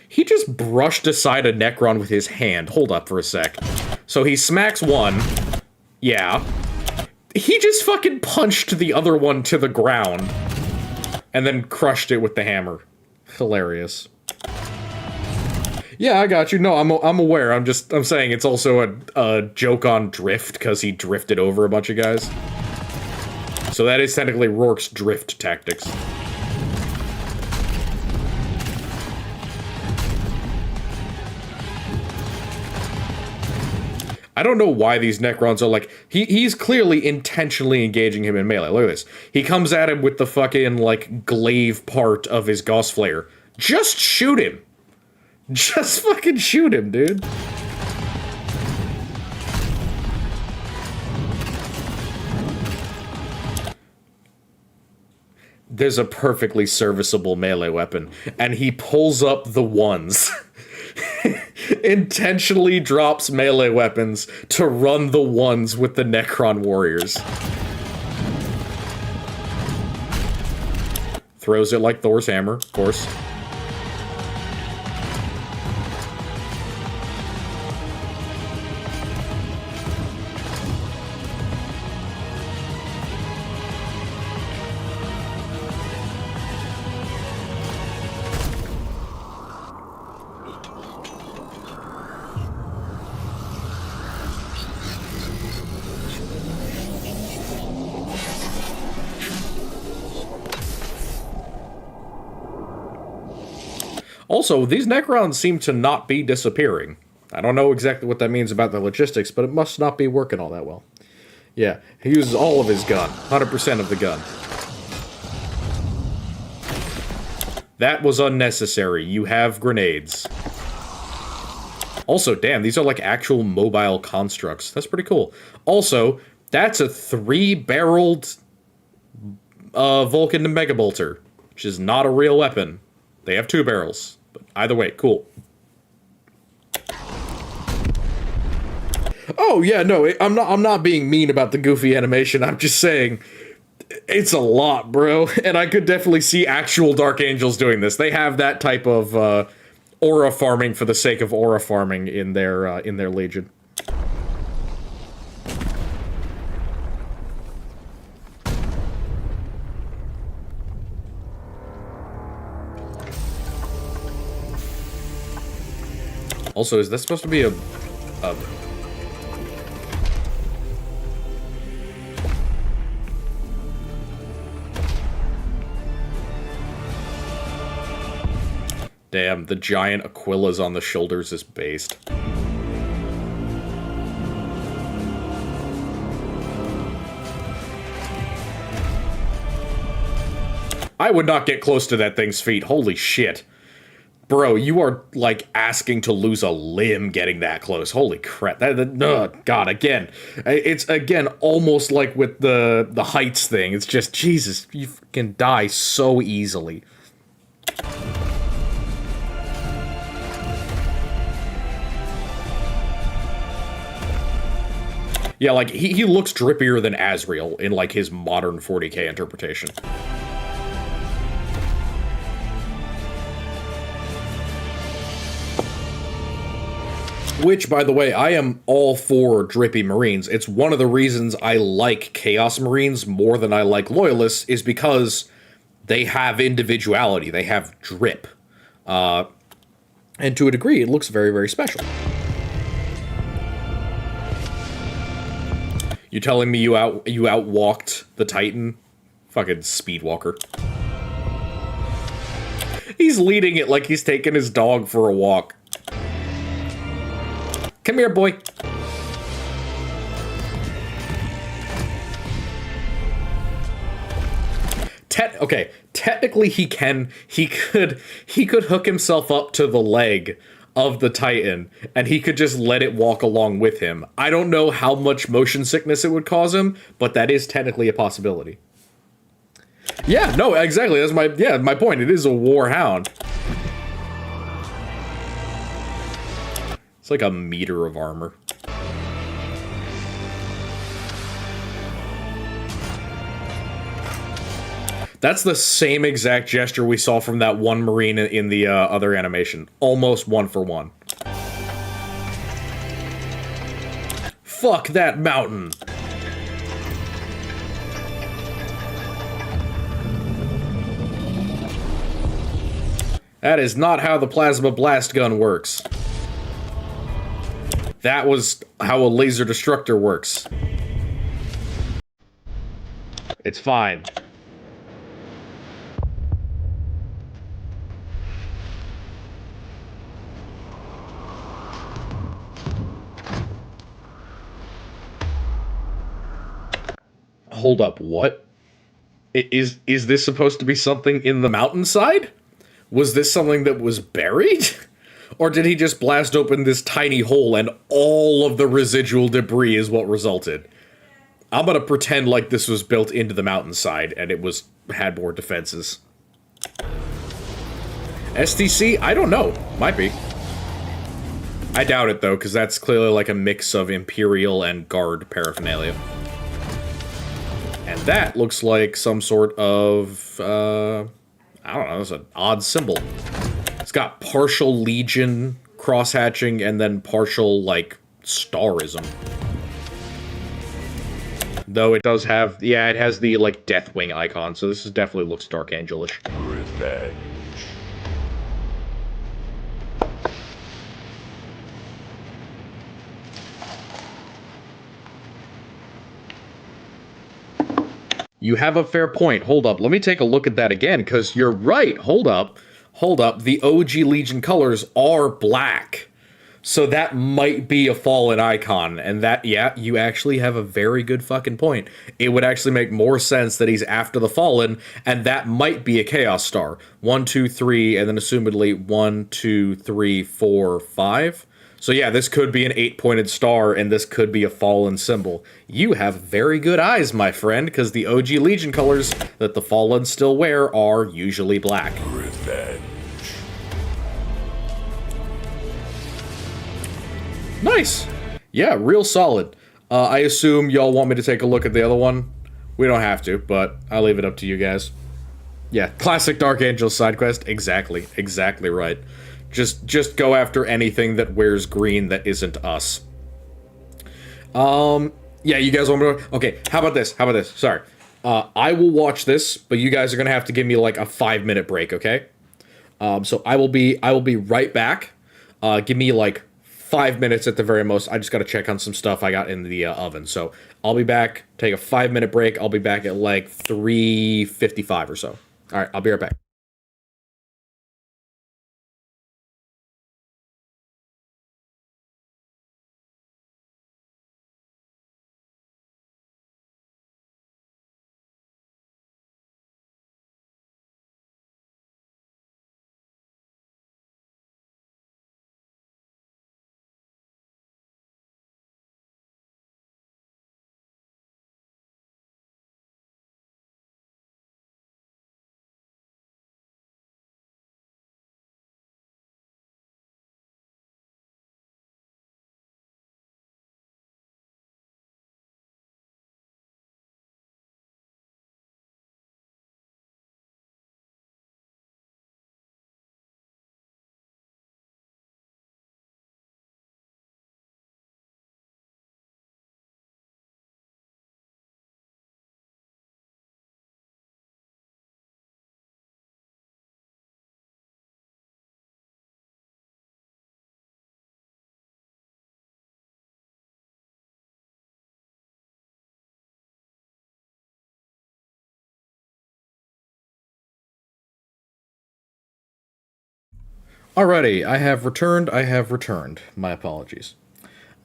He just brushed aside a Necron with his hand. Hold up for a sec. So he smacks one. Yeah. He just fucking punched the other one to the ground. And then crushed it with the hammer. Hilarious. Yeah, I got you. No, I'm aware. I'm saying it's also a joke on drift because he drifted over a bunch of guys. So that is technically Rourke's drift tactics. I don't know why these Necrons are like... He's clearly intentionally engaging him in melee. Look at this. He comes at him with the fucking, like, glaive part of his Gauss Flare. Just shoot him! Just fucking shoot him, dude. There's a perfectly serviceable melee weapon, and he pulls up the ones. Intentionally drops melee weapons to run the ones with the Necron warriors. Throws it like Thor's hammer, of course. Also, these Necrons seem to not be disappearing. I don't know exactly what that means about the logistics, but it must not be working all that well. Yeah, he uses all of his gun. 100% of the gun. That was unnecessary. You have grenades. Also, damn, these are like actual mobile constructs. That's pretty cool. Also, that's a 3-barreled Vulcan Megabolter, which is not a real weapon. They have 2 barrels. But either way, cool. Oh yeah, no, I'm not being mean about the goofy animation. I'm just saying it's a lot, bro. And I could definitely see actual Dark Angels doing this. They have that type of aura farming for the sake of aura farming in their Legion. Also, is this supposed to be a... Damn, the giant Aquilas on the shoulders is based. I would not get close to that thing's feet. Holy shit. Bro, you are, like, asking to lose a limb getting that close. Holy crap. God, again. It's, again, almost like with the heights thing. It's just, Jesus, you can die so easily. Yeah, like, he looks drippier than Asriel in, like, his modern 40k interpretation. Which, by the way, I am all for drippy Marines. It's one of the reasons I like Chaos Marines more than I like Loyalists, is because they have individuality. They have drip. And to a degree, it looks very, very special. You telling me you outwalked the Titan? Fucking speedwalker. He's leading it like he's taking his dog for a walk. Come here, boy. Okay, technically he could hook himself up to the leg of the Titan, and he could just let it walk along with him. I don't know how much motion sickness it would cause him, but that is technically a possibility. Yeah, no, exactly. That's my point. It is a war hound. It's like a meter of armor. That's the same exact gesture we saw from that one Marine in the other animation. Almost one for one. Fuck that mountain! That is not how the plasma blast gun works. That was how a laser destructor works. It's fine. Hold up, what? Is this supposed to be something in the mountainside? Was this something that was buried? Or did he just blast open this tiny hole and all of the residual debris is what resulted? I'm gonna pretend like this was built into the mountainside and it had more defenses. STC? I don't know. Might be. I doubt it though, because that's clearly like a mix of Imperial and Guard paraphernalia. And that looks like some sort of, I don't know, it's an odd symbol. It's got partial Legion crosshatching and then partial, like, starism. Though it does have, yeah, it has the, like, Deathwing icon, so this definitely looks Dark Angelish. Revenge. You have a fair point. Hold up. Let me take a look at that again, because you're right. Hold up. Hold up. The OG Legion colors are black. So that might be a fallen icon. And that, yeah, you actually have a very good fucking point. It would actually make more sense that he's after the fallen, and that might be a Chaos Star. 1, 2, 3, and then assumedly 1, 2, 3, 4, 5. So yeah, this could be an 8-pointed star, and this could be a fallen symbol. You have very good eyes, my friend, because the OG Legion colors that the fallen still wear are usually black. Revenge. Nice! Yeah, real solid. I assume y'all want me to take a look at the other one? We don't have to, but I'll leave it up to you guys. Yeah, classic Dark Angel side quest. Exactly. Exactly right. Just go after anything that wears green that isn't us. Yeah, you guys want me to... Okay, how about this? How about this? Sorry. I will watch this, but you guys are gonna have to give me like a 5-minute break, okay? So I will be right back. Give me like 5 minutes at the very most. I just gotta check on some stuff I got in the oven. So I'll be back, take a 5-minute break. I'll be back at like 3:55 or so. Alright, I'll be right back. Alrighty, I have returned. I have returned. My apologies.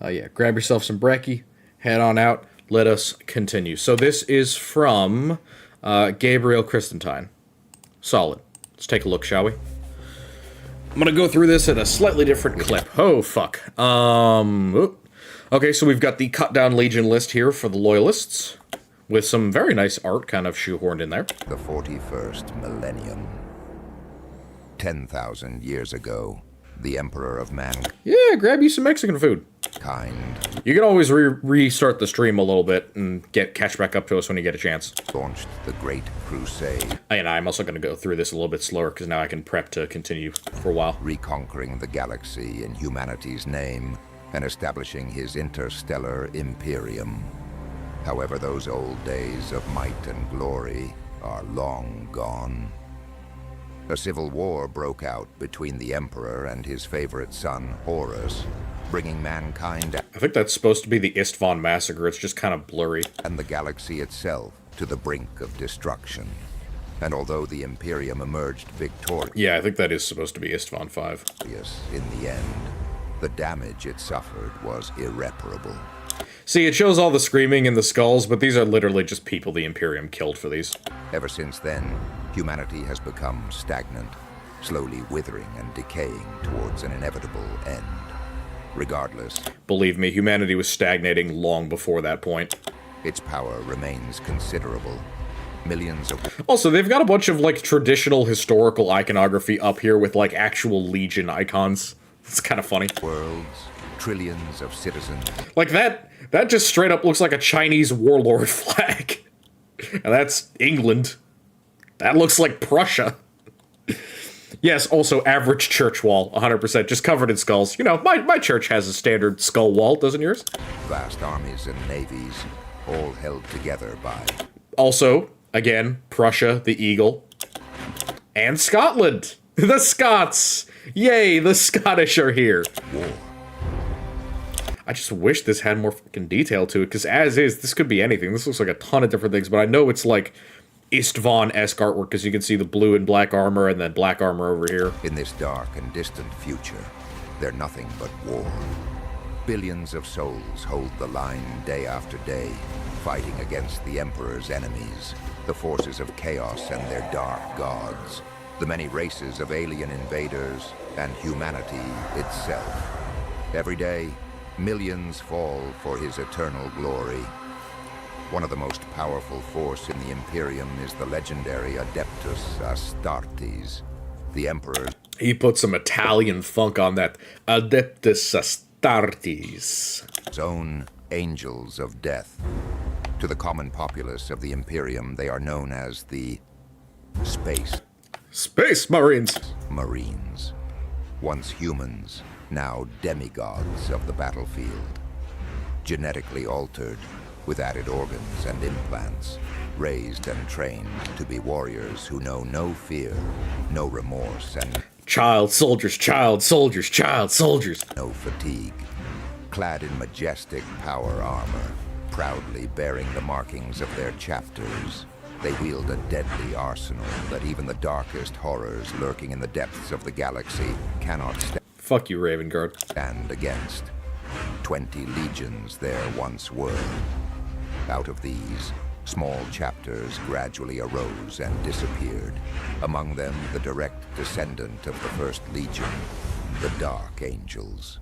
Yeah, grab yourself some brekkie, head on out. Let us continue. So this is from Gabriel Christentine. Solid. Let's take a look, shall we? I'm gonna go through this at a slightly different clip. Oh, fuck. Okay, so we've got the Cut Down Legion list here for the Loyalists, with some very nice art kind of shoehorned in there. The 41st millennium. 10,000 years ago, the Emperor of Mankind. Yeah, grab you some Mexican food. You can always restart the stream a little bit and catch back up to us when you get a chance. Launched the Great Crusade. And I'm also going to go through this a little bit slower because now I can prep to continue for a while. Reconquering the galaxy in humanity's name and establishing his interstellar imperium. However, those old days of might and glory are long gone. A civil war broke out between the Emperor and his favorite son, Horus, bringing mankind... I think that's supposed to be the Istvan Massacre. It's just kind of blurry. ...and the galaxy itself to the brink of destruction. And although the Imperium emerged victorious... Yeah, I think that is supposed to be Istvan 5. ...in the end, the damage it suffered was irreparable. See, it shows all the screaming and the skulls, but these are literally just people the Imperium killed for these. Ever since then, humanity has become stagnant, slowly withering and decaying towards an inevitable end. Regardless... Believe me, humanity was stagnating long before that point. Its power remains considerable. Millions of... Also, they've got a bunch of, like, traditional historical iconography up here with, like, actual Legion icons. It's kind of funny. Worlds, trillions of citizens... Like, that just straight up looks like a Chinese warlord flag. And that's England. That looks like Prussia. Yes, also average church wall, 100%, just covered in skulls. You know, my church has a standard skull wall, doesn't yours? Vast armies and navies, all held together by... Also, again, Prussia, the Eagle. And Scotland! The Scots! Yay, the Scottish are here! War. I just wish this had more fucking detail to it, because as is, this could be anything. This looks like a ton of different things, but I know it's like Istvan-esque artwork, because you can see the blue and black armor, and then black armor over here. In this dark and distant future, they're nothing but war. Billions of souls hold the line day after day, fighting against the Emperor's enemies, the forces of chaos and their dark gods, the many races of alien invaders, and humanity itself. Every day, millions fall for his eternal glory. One of the most powerful force in the Imperium is the legendary Adeptus Astartes, the Emperor. He put some Italian funk on that. Adeptus Astartes. His own angels of death. To the common populace of the Imperium, they are known as the Space Marines. Marines. Once humans, now demigods of the battlefield. Genetically altered, with added organs and implants, raised and trained to be warriors who know no fear, no remorse, and child soldiers, child soldiers, child soldiers. No fatigue. Clad in majestic power armor, proudly bearing the markings of their chapters, they wield a deadly arsenal that even the darkest horrors lurking in the depths of the galaxy cannot Fuck you, Raven Guard. Stand against. 20 legions there once were. Out of these, small chapters gradually arose and disappeared. Among them, the direct descendant of the First Legion, the Dark Angels.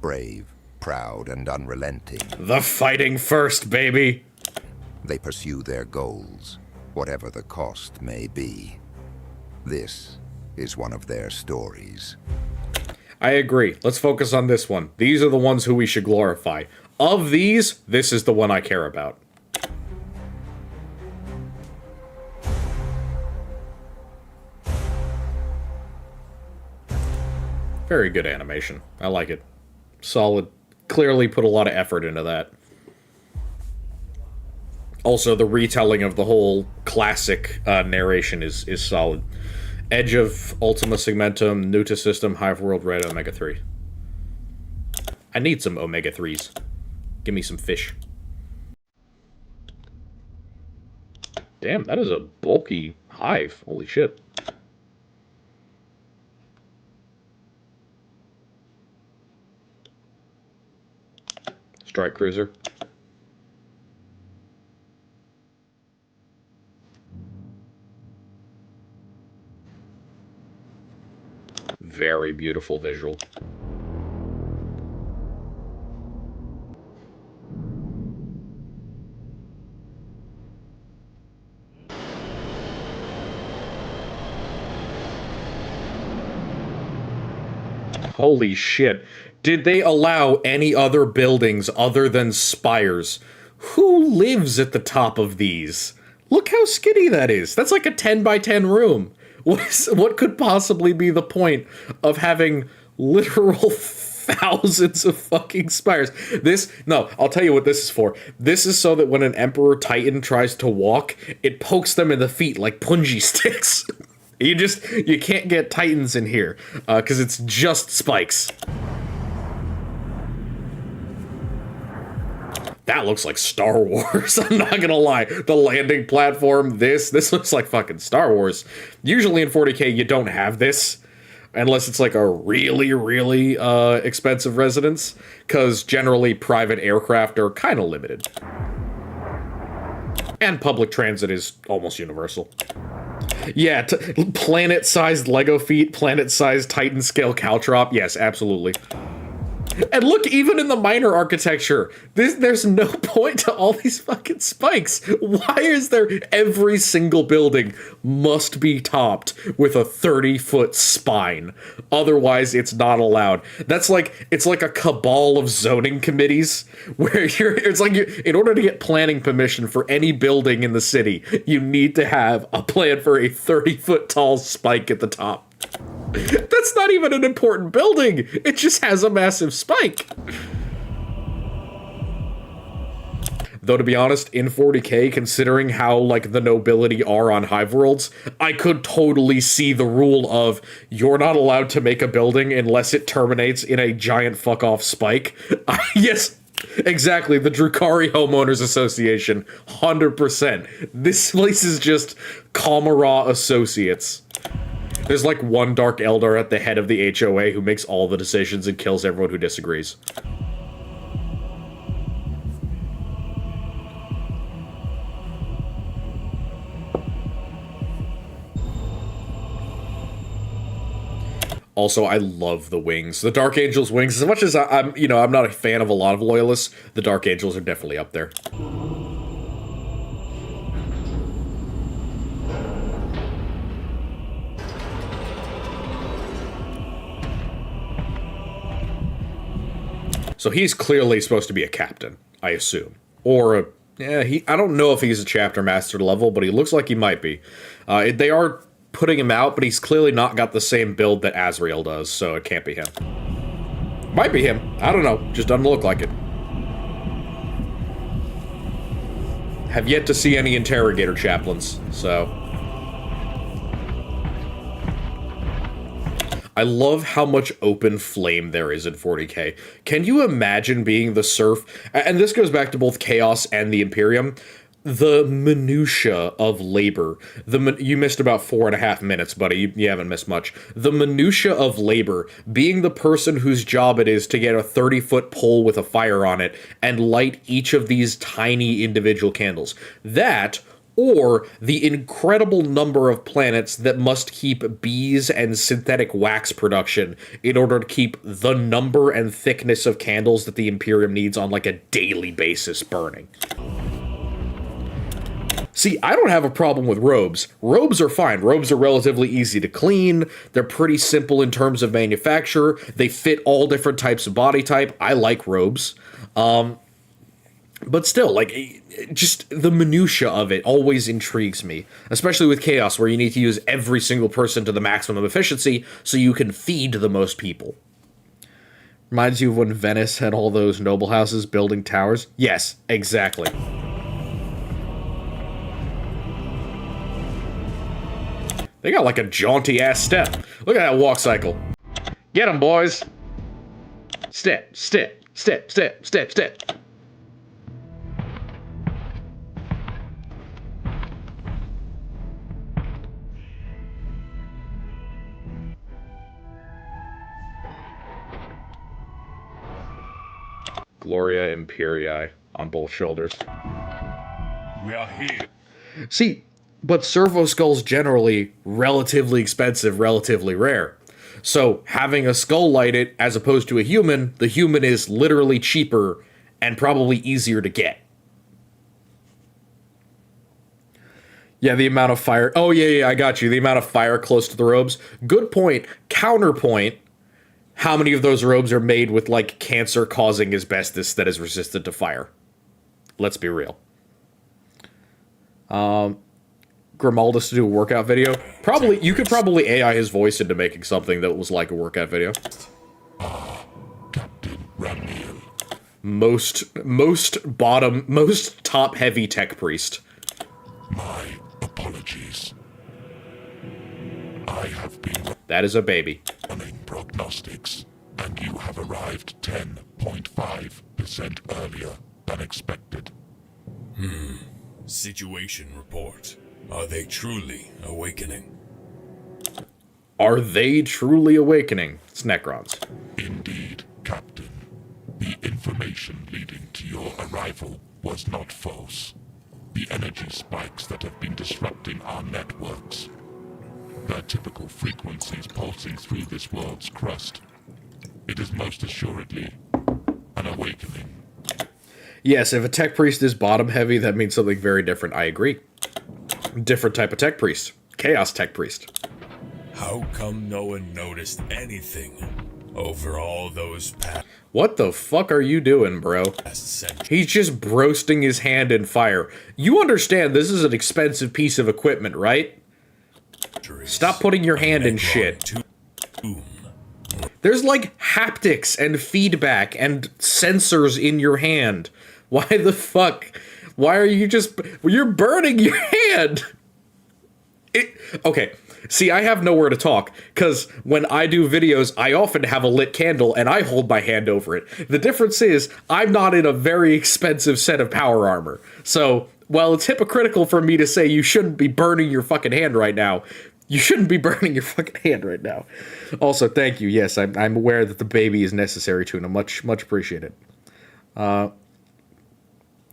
Brave, proud, and unrelenting. The fighting first, baby! They pursue their goals, whatever the cost may be. This is one of their stories. I agree. Let's focus on this one. These are the ones who we should glorify. Of these, this is the one I care about. Very good animation. I like it. Solid. Clearly put a lot of effort into that. Also, the retelling of the whole classic narration is solid. Edge of Ultima Segmentum, Nuta System, Hive World Red, Omega 3. I need some Omega 3s. Give me some fish. Damn, that is a bulky hive. Holy shit. strike cruiser. Very beautiful visual. Holy shit. Did they allow any other buildings other than spires? Who lives at the top of these? Look how skinny that is. That's like a 10 by 10 room. What could possibly be the point of having literal thousands of fucking spires? No, I'll tell you what this is for. This is so that when an Emperor Titan tries to walk, it pokes them in the feet like punji sticks. You can't get Titans in here, because it's just spikes. That looks like Star Wars, I'm not gonna lie. The landing platform, this looks like fucking Star Wars. Usually in 40k you don't have this, unless it's like a really, really expensive residence, because generally private aircraft are kind of limited. And public transit is almost universal. Yeah, planet-sized Lego feet, planet-sized Titan-scale caltrop, yes, absolutely. And look, even in the minor architecture, there's no point to all these fucking spikes. Why is there every single building must be topped with a 30-foot spine? Otherwise, it's not allowed. It's like a cabal of zoning committees where in order to get planning permission for any building in the city, you need to have a plan for a 30-foot tall spike at the top. That's not even an important building. It just has a massive spike. Though, to be honest, in 40k, considering how, like, the nobility are on Hive Worlds, I could totally see the rule of you're not allowed to make a building unless it terminates in a giant fuck-off spike. Yes, exactly, the Drukhari Homeowners Association, 100%. This place is just Kamara Associates. There's like one Dark Eldar at the head of the HOA who makes all the decisions and kills everyone who disagrees. Also, I love the wings. The Dark Angels wings, as much as I'm not a fan of a lot of Loyalists, the Dark Angels are definitely up there. So he's clearly supposed to be a captain, I assume. Or I don't know if he's a chapter master level, but he looks like he might be. They are putting him out, but he's clearly not got the same build that Azrael does, so it can't be him. Might be him. I don't know. Just doesn't look like it. Have yet to see any interrogator chaplains, so... I love how much open flame there is in 40k. Can you imagine being the serf? And this goes back to both Chaos and the Imperium. The minutia of labor. You missed about 4.5 minutes, buddy. You haven't missed much. The minutia of labor, being the person whose job it is to get a 30-foot pole with a fire on it and light each of these tiny individual candles. That... or the incredible number of planets that must keep bees and synthetic wax production in order to keep the number and thickness of candles that the Imperium needs on like a daily basis burning. See, I don't have a problem with robes. Robes are fine. Robes are relatively easy to clean. They're pretty simple in terms of manufacture. They fit all different types of body type. I like robes. But still, like, just the minutia of it always intrigues me. Especially with Chaos, where you need to use every single person to the maximum efficiency so you can feed the most people. Reminds you of when Venice had all those noble houses building towers? Yes, exactly. They got like a jaunty-ass step. Look at that walk cycle. Get 'em, boys. Step, step, step, step, step, step. Gloria Imperii on both shoulders. We are here. See, but servo skulls generally relatively expensive, relatively rare. So having a skull lighted as opposed to a human, the human is literally cheaper and probably easier to get. Yeah, the amount of fire. Oh, yeah, I got you. The amount of fire close to the robes. Good point. Counterpoint. How many of those robes are made with, like, cancer-causing asbestos that is resistant to fire? Let's be real. Grimaldus to do a workout video. Probably, you could probably AI his voice into making something that was like a workout video. Captain Ramiel. Most top heavy tech priest. My apologies. I have been That is a baby. running prognostics, and you have arrived 10.5% earlier than expected. Situation report. Are they truly awakening? Are they truly awakening? It's Necrons. Indeed, Captain. The information leading to your arrival was not false. The energy spikes that have been disrupting our networks. Their typical frequencies pulsing through this world's crust. It is most assuredly an awakening. Yes, if a tech priest is bottom heavy, that means something very different. I agree. Different type of tech priest. Chaos tech priest. How come no one noticed anything over all those past What the fuck are you doing, bro? centuries? He's just broasting his hand in fire. You understand this is an expensive piece of equipment, right? Stop putting your hand in shit. There's like haptics and feedback and sensors in your hand. Why the fuck? Why are you just... You're burning your hand! Okay, see, I have nowhere to talk, because when I do videos, I often have a lit candle, and I hold my hand over it. The difference is, I'm not in a very expensive set of power armor. So, while it's hypocritical for me to say you shouldn't be burning your fucking hand right now, you shouldn't be burning your fucking hand right now. Also, thank you. Yes, I'm aware that the baby is necessary too, and I much appreciate it.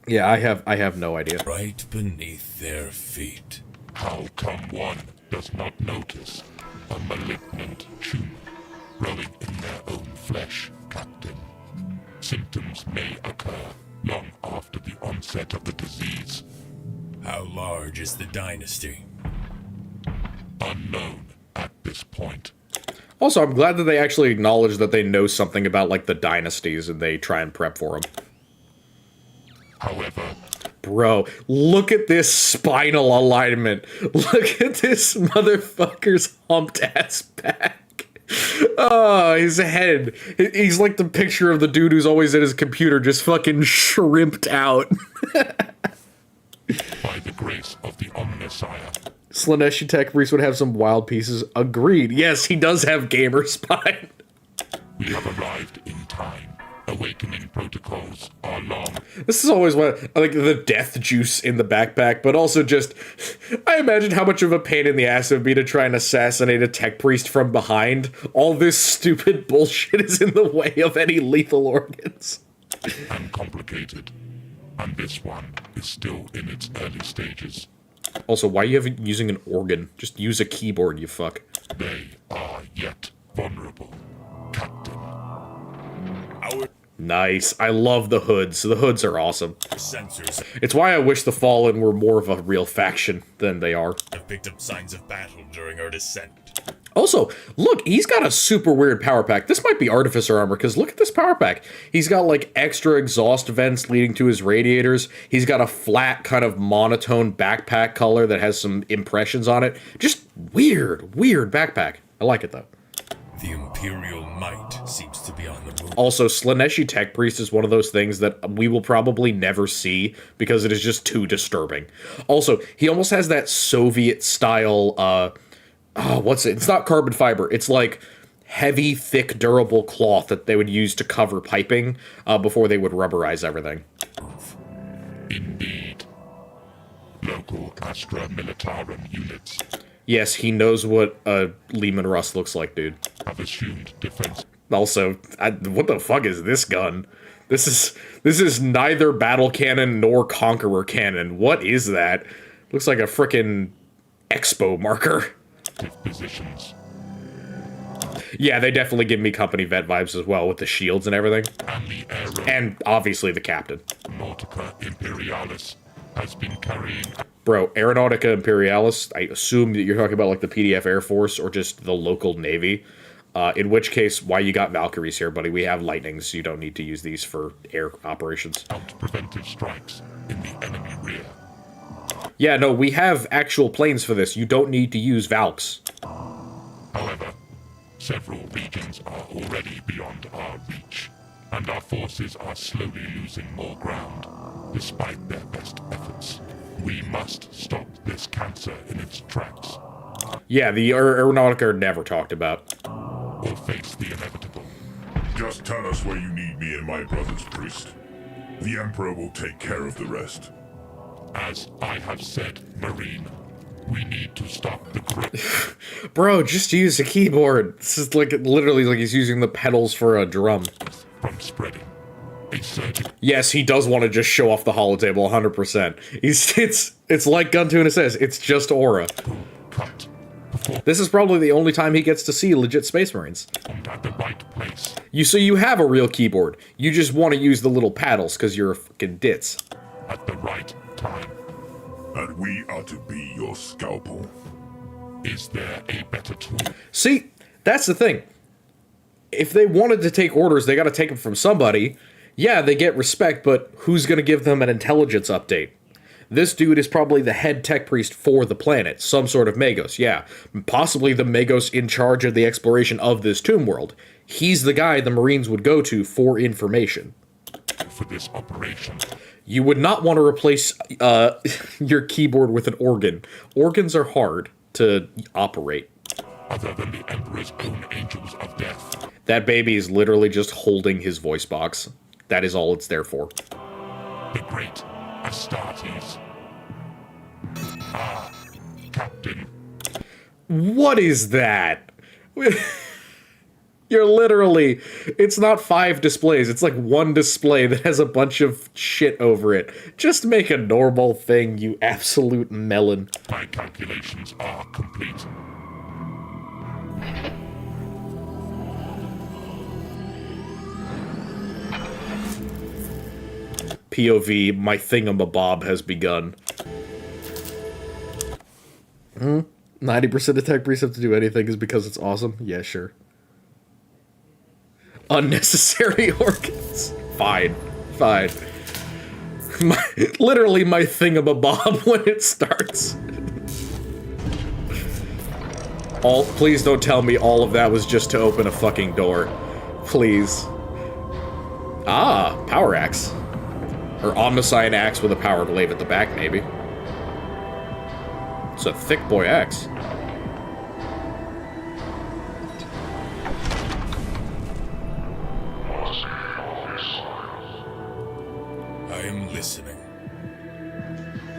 Yeah, I have no idea. Right beneath their feet. How come one does not notice a malignant tumor growing in their own flesh, Captain? Symptoms may occur long after the onset of the disease. How large is the dynasty? Unknown at this point. Also, I'm glad that they actually acknowledge that they know something about, like, the dynasties, and they try and prep for them. However, bro, look at this spinal alignment. Look at this motherfucker's humped ass back. Oh, his head. He's like the picture of the dude who's always at his computer just fucking shrimped out. by the grace of the Omnissiah, Slaneshi Tech Priest would have some wild pieces. Agreed. Yes, he does have gamer spine. we have arrived in time. Awakening protocols are long. This is always what, like, the death juice in the backpack, but also just, I imagine how much of a pain in the ass it would be to try and assassinate a tech priest from behind. All this stupid bullshit is in the way of any lethal organs. And complicated. And this one is still in its early stages. Also, why are you using an organ? Just use a keyboard, you fuck. They are yet vulnerable, Captain. Nice. I love the hoods. The hoods are awesome. Sensors It's why I wish the Fallen were more of a real faction than they are. have picked up signs of battle during our descent. Also, look, he's got a super weird power pack. This might be Artificer armor, because look at this power pack. He's got, like, extra exhaust vents leading to his radiators. He's got a flat, kind of monotone backpack color that has some impressions on it. Just weird backpack. I like it, though. The Imperial might seems to be on the move. Also, Slaneshi Tech Priest is one of those things that we will probably never see because it is just too disturbing. Also, he almost has that Soviet-style, what's it? It's not carbon fiber. It's like heavy, thick, durable cloth that they would use to cover piping before they would rubberize everything. Indeed. Local Astra Militarum units Yes, he knows what Lehman Russ looks like, dude. have assumed defense. Also, what the fuck is this gun? This is neither battle cannon nor conqueror cannon. What is that? Looks like a frickin' expo marker. Positions. Yeah, they definitely give me company vet vibes as well with the shields and everything. And obviously the captain. Nautica Imperialis has been carrying. Bro, Aeronautica Imperialis, I assume that you're talking about like the PDF Air Force or just the local Navy. In which case, why you got Valkyries here, buddy? We have Lightnings, so you don't need to use these for air operations. Out preventive strikes in the enemy rear. Yeah, no, we have actual planes for this. You don't need to use Valks. However, several regions are already beyond our reach, and our forces are slowly losing more ground, despite their best efforts. We must stop this cancer in its tracks. Yeah, the Aeronautica are never talked about. Or face the inevitable. Just tell us where you need me and my brother's priest. The Emperor will take care of the rest. As I have said, Marine, we need to stop the grip. Bro, just use a keyboard. This is like literally like he's using the pedals for a drum. From spreading. A surgeon. Yes, he does want to just show off the holotable 100%. It's like Guntuna says, it's just aura. Cut. This is probably the only time he gets to see legit Space Marines. At the right place. So you have a real keyboard. You just want to use the little paddles because you're a fucking ditz. At the right time. And we are to be your scalpel. Is there a better tool? See, that's the thing. If they wanted to take orders, they got to take them from somebody. Yeah, they get respect, but who's going to give them an intelligence update? This dude is probably the head tech priest for the planet, some sort of Magos, yeah. Possibly the Magos in charge of the exploration of this tomb world. He's the guy the Marines would go to for information. For this operation. You would not want to replace your keyboard with an organ. Organs are hard to operate. Other than the Emperor's own angels of death. That baby is literally just holding his voice box. That is all it's there for. The great Astartes. Ah, Captain. What is that? You're literally... It's not 5 displays. It's like 1 display that has a bunch of shit over it. Just make a normal thing, you absolute melon. My calculations are complete. POV, my thingamabob has begun. 90% of tech priests have to do anything is because it's awesome? Yeah, sure. Unnecessary organs. Fine. Fine. Literally my thingamabob when it starts. Please don't tell me all of that was just to open a fucking door. Please. Ah, power axe. Or Omniscient axe with a power glaive at the back, maybe. It's a thick boy axe. I am listening.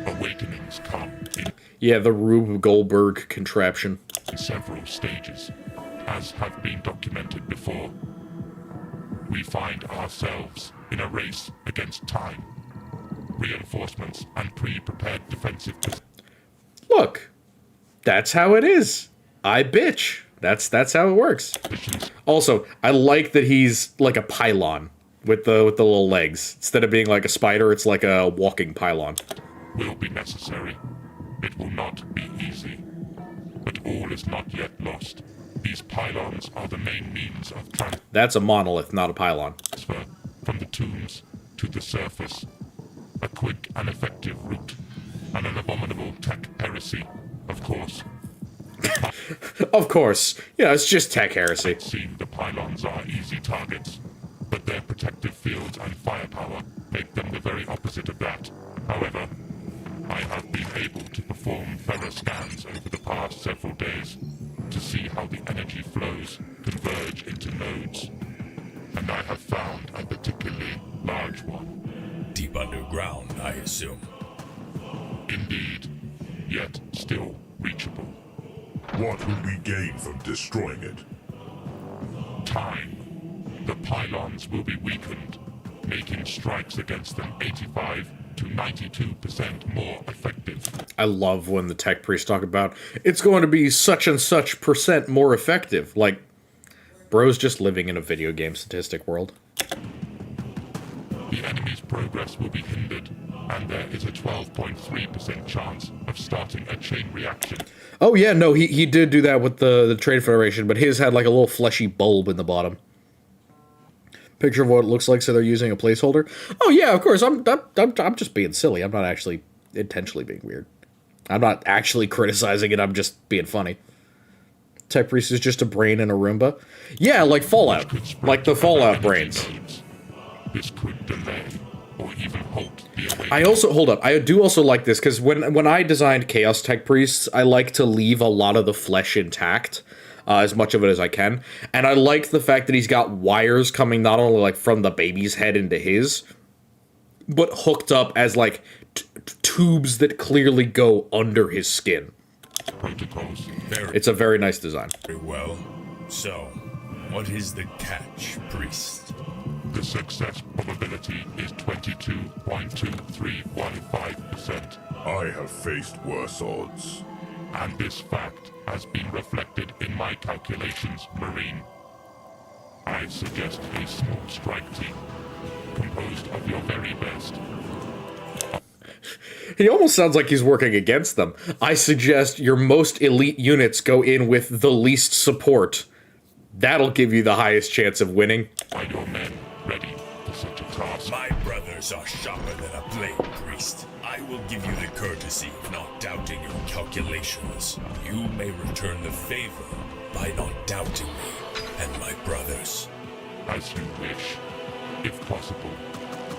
Awakenings come in Yeah, the Rube Goldberg contraption. several stages, as have been documented before. We find ourselves in a race against time. Reinforcements and pre-prepared defensive positions. Look, that's how it is. I bitch. That's how it works. Also, I like that he's like a pylon with the little legs. Instead of being like a spider, it's like a walking pylon. Will be necessary. It will not be easy. But all is not yet lost. These pylons are the main means of That's a monolith, not a pylon. transfer from the tombs to the surface. A quick and effective route. And an abominable tech heresy, of course. Of course. Yeah, it's just tech heresy. It seems the pylons are easy targets, but their protective fields and firepower make them the very opposite of that. However, I have been able to perform thorough scans over the past several days to see how the energy flows converge into nodes. And I have found a particularly large one. Deep underground, I assume. Indeed, yet still reachable. What will we gain from destroying it? Time. The pylons will be weakened, making strikes against them 85 to 92% more effective. I love when the tech priests talk about, it's going to be such and such percent more effective. Like, bro's just living in a video game statistic world. The enemy's progress will be hindered, and there is a 12.3% chance of starting a chain reaction. Oh yeah, no, he did do that with the Trade Federation, but his had like a little fleshy bulb in the bottom. Picture of what it looks like, so they're using a placeholder. Oh yeah, of course, I'm just being silly. I'm not actually intentionally being weird. I'm not actually criticizing it, I'm just being funny. Tech Priest is just a brain in a Roomba. Yeah, like Fallout. Like the Fallout brains. This could delay or even halt the awakening. I also, hold up, I do also like this, because when I designed Chaos Tech Priests, I like to leave a lot of the flesh intact, as much of it as I can, and I like the fact that he's got wires coming not only, like, from the baby's head into his, but hooked up as, like, tubes that clearly go under his skin. Protocols. It's a very nice design. Very well. So, what is the catch, priest? The success probability is 22.2315%. I have faced worse odds. And this fact has been reflected in my calculations, Marine. I suggest a small strike team, composed of your very best. He almost sounds like he's working against them. I suggest your most elite units go in with the least support. That'll give you the highest chance of winning. Are your men ready for such a task? My brothers are sharper than a blade, priest. I will give you the courtesy of not doubting your calculations. You may return the favor by not doubting me and my brothers. As you wish. If possible,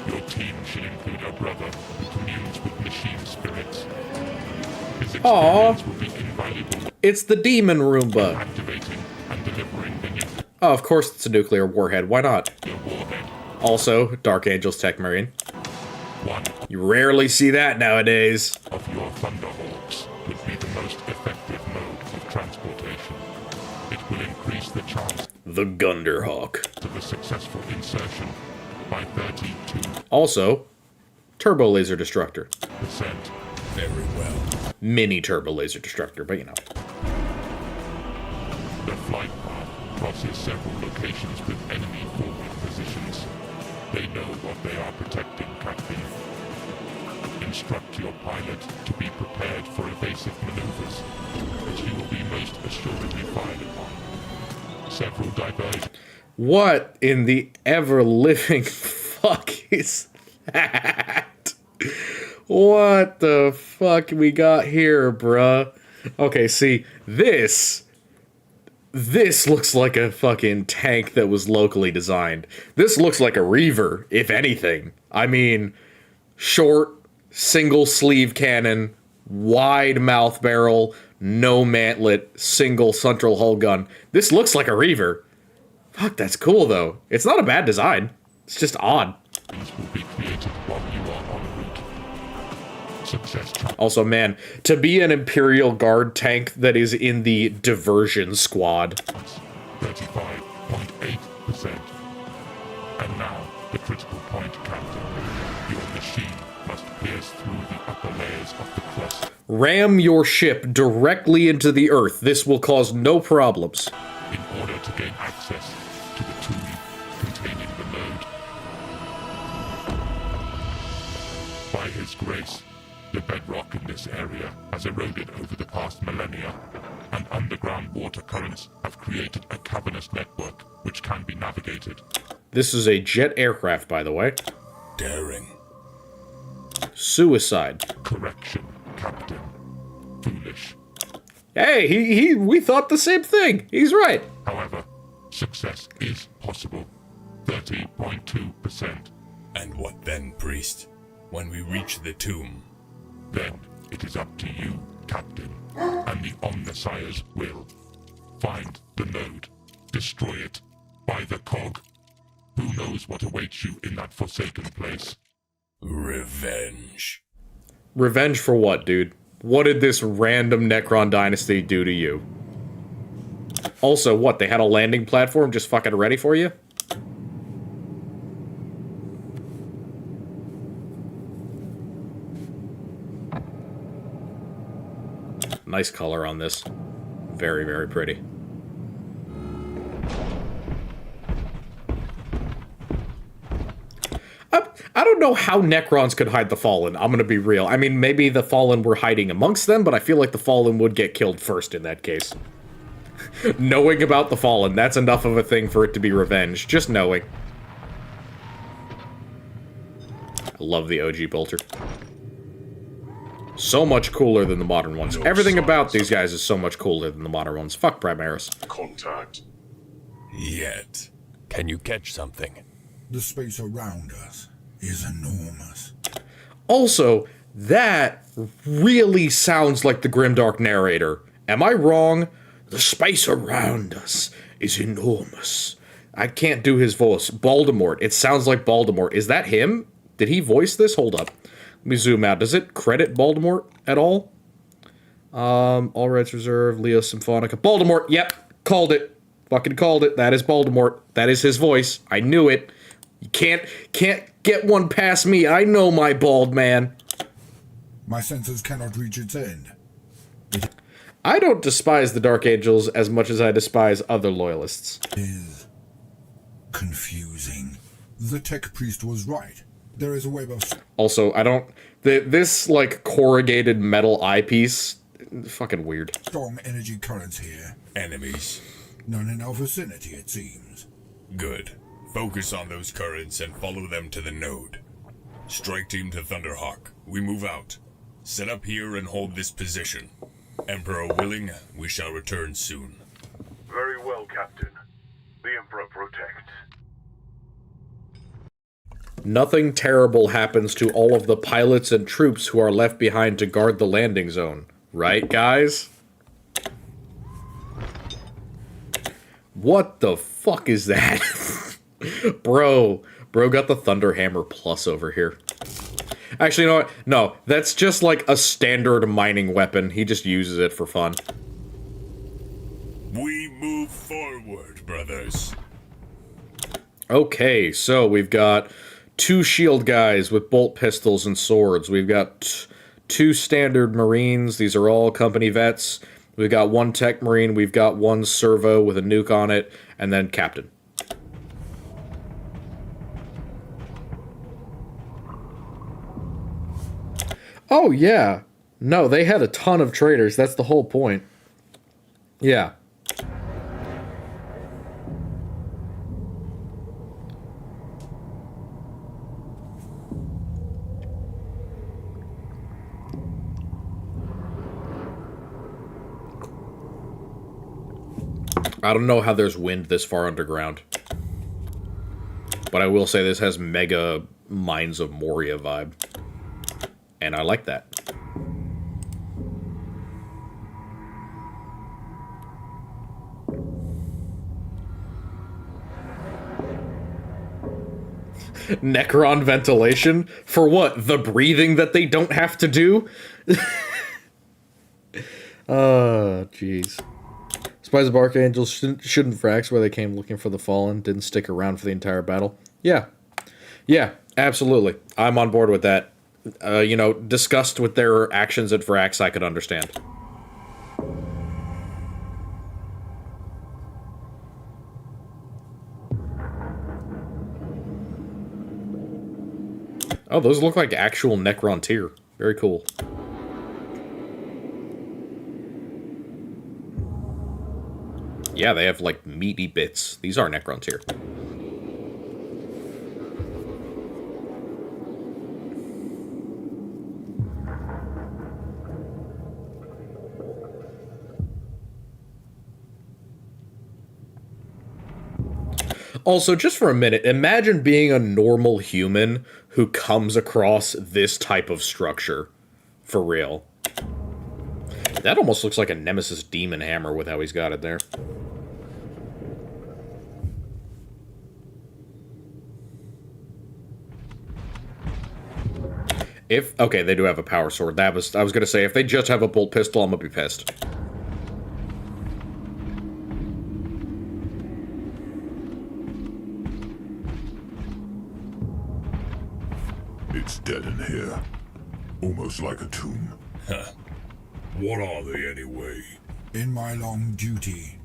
your team should include a brother who communes with machine spirits. His experience will be invaluable. It's the demon Roomba. Activating and delivering the new. Oh, of course it's a nuclear warhead. Why not? Your warhead. Also, Dark Angels Tech Marine. One You rarely see that nowadays. of your Thunderhawks would be the most effective mode of transportation. It will increase the chance The Gunderhawk. of a successful insertion by 32%. Also, Turbo Laser Destructor. Very well. Mini Turbo Laser Destructor, but you know. The flight path crosses several locations with enemy forward positions. They know what they are protecting, Captain. Instruct your pilot to be prepared for evasive maneuvers, which he will be most assuredly fired upon. Several diversions. What in the ever-living fuck is that? What the fuck we got here, bruh? Okay, see, this looks like a fucking tank that was locally designed. This looks like a Reaver, if anything. I mean, short, single sleeve cannon, wide mouth barrel, no mantlet, single central hull gun. This looks like a Reaver. Fuck, that's cool, though. It's not a bad design. It's just odd. will be created while you are en route. Success. Also, man, to be an Imperial Guard tank that is in the diversion squad. 35.8%. And now, the critical point, Captain. Your machine must pierce through the upper layers of the crust. Ram your ship directly into the Earth. This will cause no problems. In order to gain access to the tomb containing the node. By his grace, the bedrock in this area has eroded over the past millennia, and underground water currents have created a cavernous network which can be navigated. This is a jet aircraft, by the way. Daring. Suicide. Correction, Captain. Foolish. Hey, we thought the same thing. He's right. However, success is possible. 30.2%. And what then, priest? When we reach the tomb? Then it is up to you, Captain, and the Omnisires will find the node, destroy it, by the cog. Who knows what awaits you in that forsaken place? Revenge. Revenge for what, dude? What did this random Necron dynasty do to you? Also, what, they had a landing platform just fucking ready for you? Nice color on this. Very, very pretty. I don't know how Necrons could hide the Fallen, I'm gonna be real. I mean, maybe the Fallen were hiding amongst them, but I feel like the Fallen would get killed first in that case. Knowing about the Fallen, that's enough of a thing for it to be revenge. Just knowing. I love the OG bolter. So much cooler than the modern ones. Everything about these guys is so much cooler than the modern ones. Fuck Primaris. Contact. Yet. Can you catch something? The space around us is enormous. Also, that really sounds like the Grimdark narrator. Am I wrong? The space around us is enormous. I can't do his voice. Voldemort. It sounds like Voldemort. Is that him? Did he voice this? Hold up. Let me zoom out. Does it credit Voldemort at all? All rights reserved. Leo Symphonica. Voldemort. Yep. Called it. Fucking called it. That is Voldemort. That is his voice. I knew it. You can't get one past me. I know my bald man. My senses cannot reach its end. I don't despise the Dark Angels as much as I despise other loyalists. It is confusing. The tech priest was right. There is a web of... Also, I don't... This, like, corrugated metal eyepiece... Fucking weird. Strong energy currents here. Enemies. None in our vicinity, it seems. Good. Focus on those currents and follow them to the node. Strike team to Thunderhawk. We move out. Set up here and hold this position. Emperor willing, we shall return soon. Very well, Captain. The Emperor protects. Nothing terrible happens to all of the pilots and troops who are left behind to guard the landing zone. Right, guys? What the fuck is that? Bro got the Thunderhammer Plus over here. Actually, you know what? No, that's just like a standard mining weapon. He just uses it for fun. We move forward, brothers. Okay, so we've got 2 shield guys with bolt pistols and swords. We've got 2 standard marines. These are all company vets. We've got 1 tech marine. We've got 1 servo with a nuke on it. And then captain. Oh, yeah. No, they had a ton of traders. That's the whole point. Yeah. I don't know how there's wind this far underground. But I will say this has mega Mines of Moria vibe. And I like that. Necron ventilation? For what? The breathing that they don't have to do? Oh, jeez. Spies of Archangels shouldn't frax where they came looking for the Fallen, didn't stick around for the entire battle. Yeah. Yeah, absolutely. I'm on board with that. You know, disgust with their actions at Vrax, I could understand. Oh, those look like actual Necron tier. Very cool. Yeah, they have, like, meaty bits. These are Necron tier. Also, just for a minute, imagine being a normal human who comes across this type of structure. For real. That almost looks like a Nemesis Demon Hammer with how he's got it there. Okay, they do have a power sword. I was gonna say, if they just have a bolt pistol, I'm gonna be pissed. It's dead in here. Almost like a tomb. Huh. What are they anyway? In my long duty,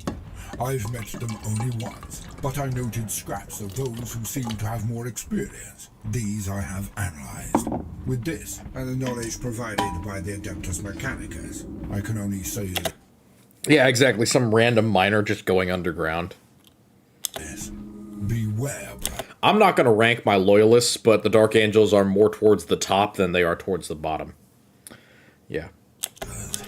I've met them only once, but I noted scraps of those who seem to have more experience. These I have analyzed. With this, and the knowledge provided by the Adeptus Mechanicus, I can only say that... Yeah, exactly. Some random miner just going underground. Yes. Beware, bro. I'm not going to rank my loyalists, but the Dark Angels are more towards the top than they are towards the bottom. Yeah.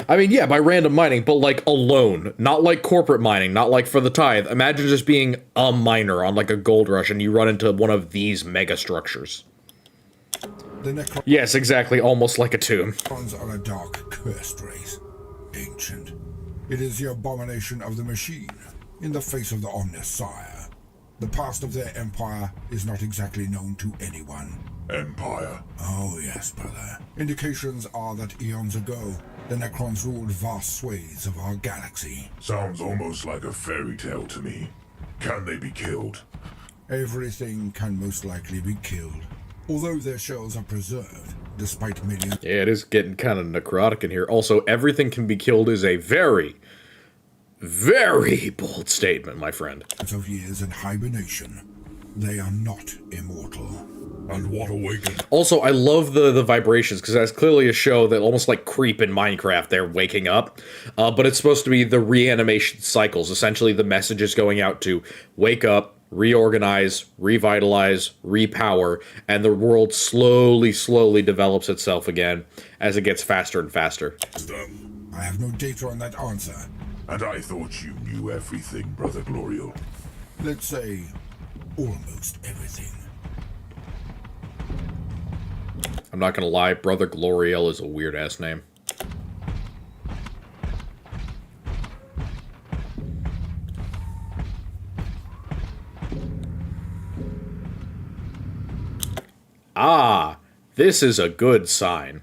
I mean, yeah, by random mining, but, like, alone. Not like corporate mining, not like for the tithe. Imagine just being a miner on, like, a gold rush and you run into one of these mega structures. Yes, exactly, almost like a tomb. Necrons are a dark, cursed race. Ancient. It is the abomination of the machine, in the face of the Omnis Sire. The past of their empire is not exactly known to anyone. Empire? Oh yes, brother. Indications are that eons ago, the Necrons ruled vast swathes of our galaxy. Sounds almost like a fairy tale to me. Can they be killed? Everything can most likely be killed, although their shells are preserved, despite millions... Yeah, it is getting kind of necrotic in here. Also, everything can be killed is a very, very bold statement, my friend. ...of years in hibernation. They are not immortal. And what awakened? Also, I love the vibrations, because that's clearly a show that almost like Creep in Minecraft, they're waking up. But it's supposed to be the reanimation cycles, essentially the messages going out to wake up, reorganize, revitalize, repower, and the world slowly develops itself again as it gets faster and faster. I have no data on that answer. And I thought you knew everything, Brother Glorial. Let's say, almost everything. I'm not gonna lie, Brother Gloriel is a weird-ass name. Ah, this is a good sign.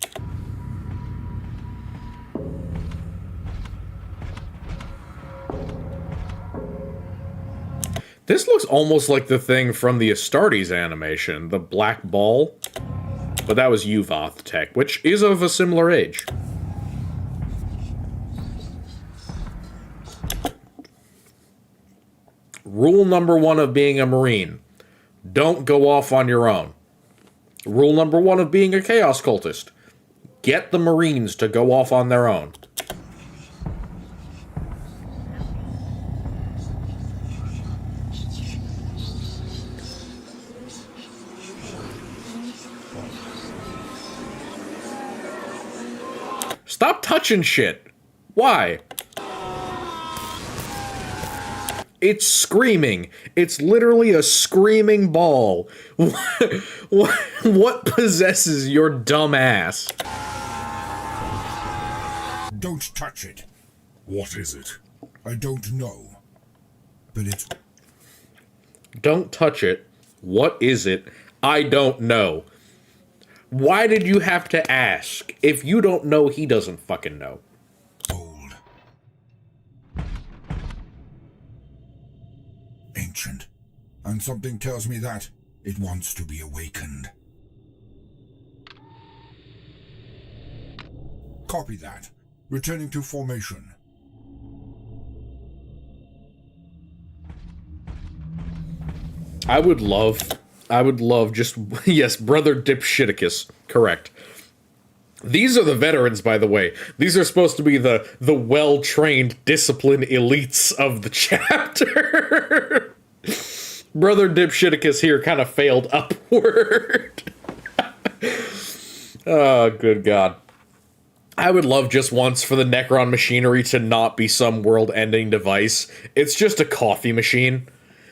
This looks almost like the thing from the Astartes animation, the black ball. But that was Yuvoth tech, which is of a similar age. Rule number 1 of being a Marine. Don't go off on your own. Rule number 1 of being a Chaos Cultist. Get the Marines to go off on their own. Stop touching shit. Why? It's screaming. It's literally a screaming ball. What possesses your dumb ass? Don't touch it. What is it? I don't know. But it's... Don't touch it. What is it? I don't know. Why did you have to ask? If you don't know, he doesn't fucking know. Old. Ancient. And something tells me that it wants to be awakened. Copy that. Returning to formation. I would love just, yes, Brother Dipshiticus, correct. These are the veterans, by the way. These are supposed to be the well-trained, disciplined elites of the chapter. Brother Dipshiticus here kind of failed upward. Oh, good God. I would love just once for the Necron machinery to not be some world-ending device. It's just a coffee machine.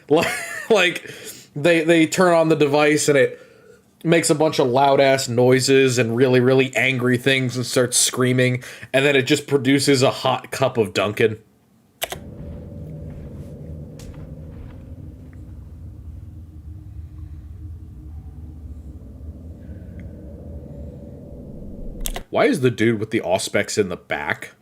Like... They turn on the device and it makes a bunch of loud-ass noises and really angry things and starts screaming, and then it just produces a hot cup of Dunkin'. Why is the dude with the Auspex in the back?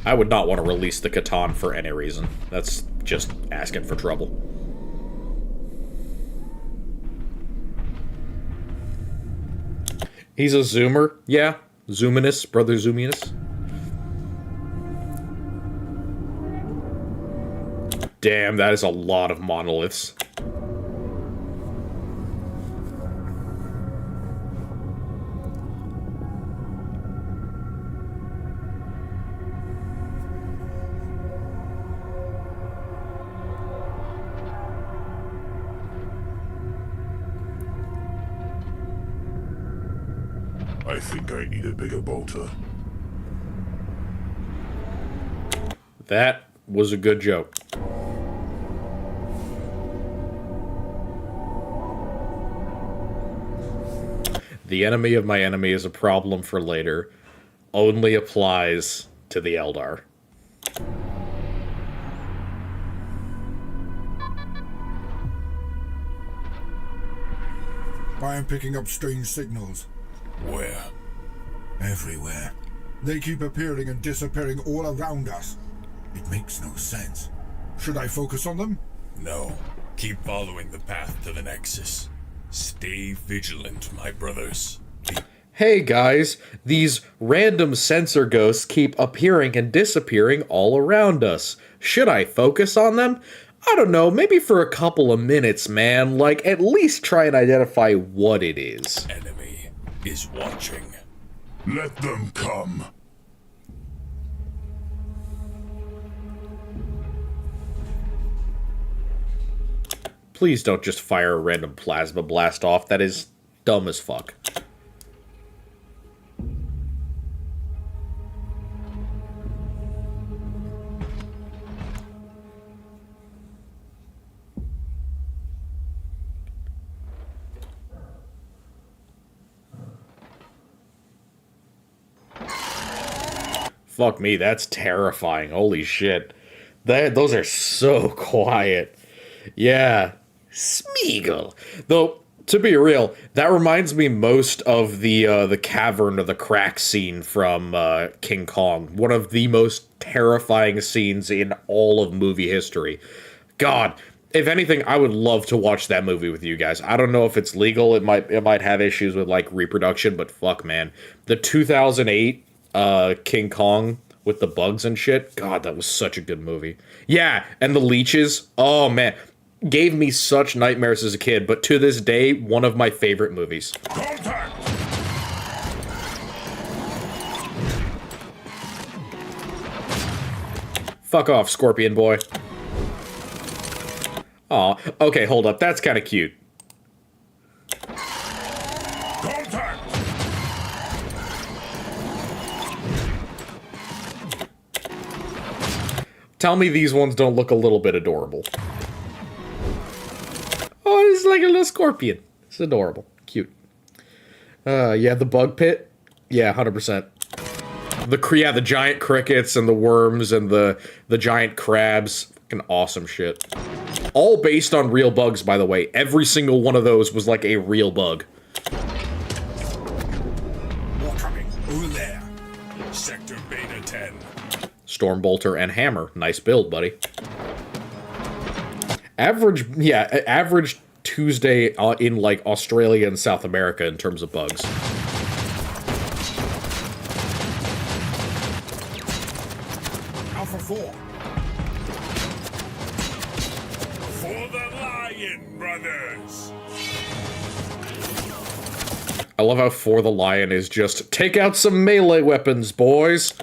I would not want to release the Catan for any reason. That's just asking for trouble. He's a zoomer. Yeah. Zoominus. Brother Zoominus. Damn, that is a lot of monoliths. I think I need a bigger bolter. That was a good joke. The enemy of my enemy is a problem for later. Only applies to the Eldar. I am picking up strange signals. Where? Everywhere. They keep appearing and disappearing all around us. It makes no sense. Should I focus on them? No. Keep following the path to the Nexus. Stay vigilant, my brothers. Hey guys, these random sensor ghosts keep appearing and disappearing all around us. Should I focus on them? I don't know, maybe for a couple of minutes, man. Like, at least try and identify what it is. Enemy is watching. Let them come. Please don't just fire a random plasma blast off. That is dumb as fuck. Fuck me, that's terrifying. Holy shit. Those are so quiet. Yeah. Smeagol. Though, to be real, that reminds me most of the cavern or the crack scene from King Kong. One of the most terrifying scenes in all of movie history. God, if anything, I would love to watch that movie with you guys. I don't know if it's legal. It might have issues with, like, reproduction, but fuck, man. The 2008 King Kong with the bugs and shit. God, that was such a good movie. Yeah, and the leeches. Oh, man. Gave me such nightmares as a kid, but to this day, one of my favorite movies. Contact! Fuck off, Scorpion Boy. Aw, okay, hold up. That's kind of cute. Contact! Tell me these ones don't look a little bit adorable. Oh, it's like a little scorpion. It's adorable. Cute. Yeah, the bug pit. Yeah, 100%. The giant crickets and the worms and the giant crabs. Fucking awesome shit. All based on real bugs, by the way. Every single one of those was like a real bug. More coming. Over there. Sector Beta 10. Stormbolter and Hammer. Nice build, buddy. Average Tuesday in, like, Australia and South America in terms of bugs. Alpha 4. For the Lion, brothers! I love how For the Lion is just, take out some melee weapons, boys!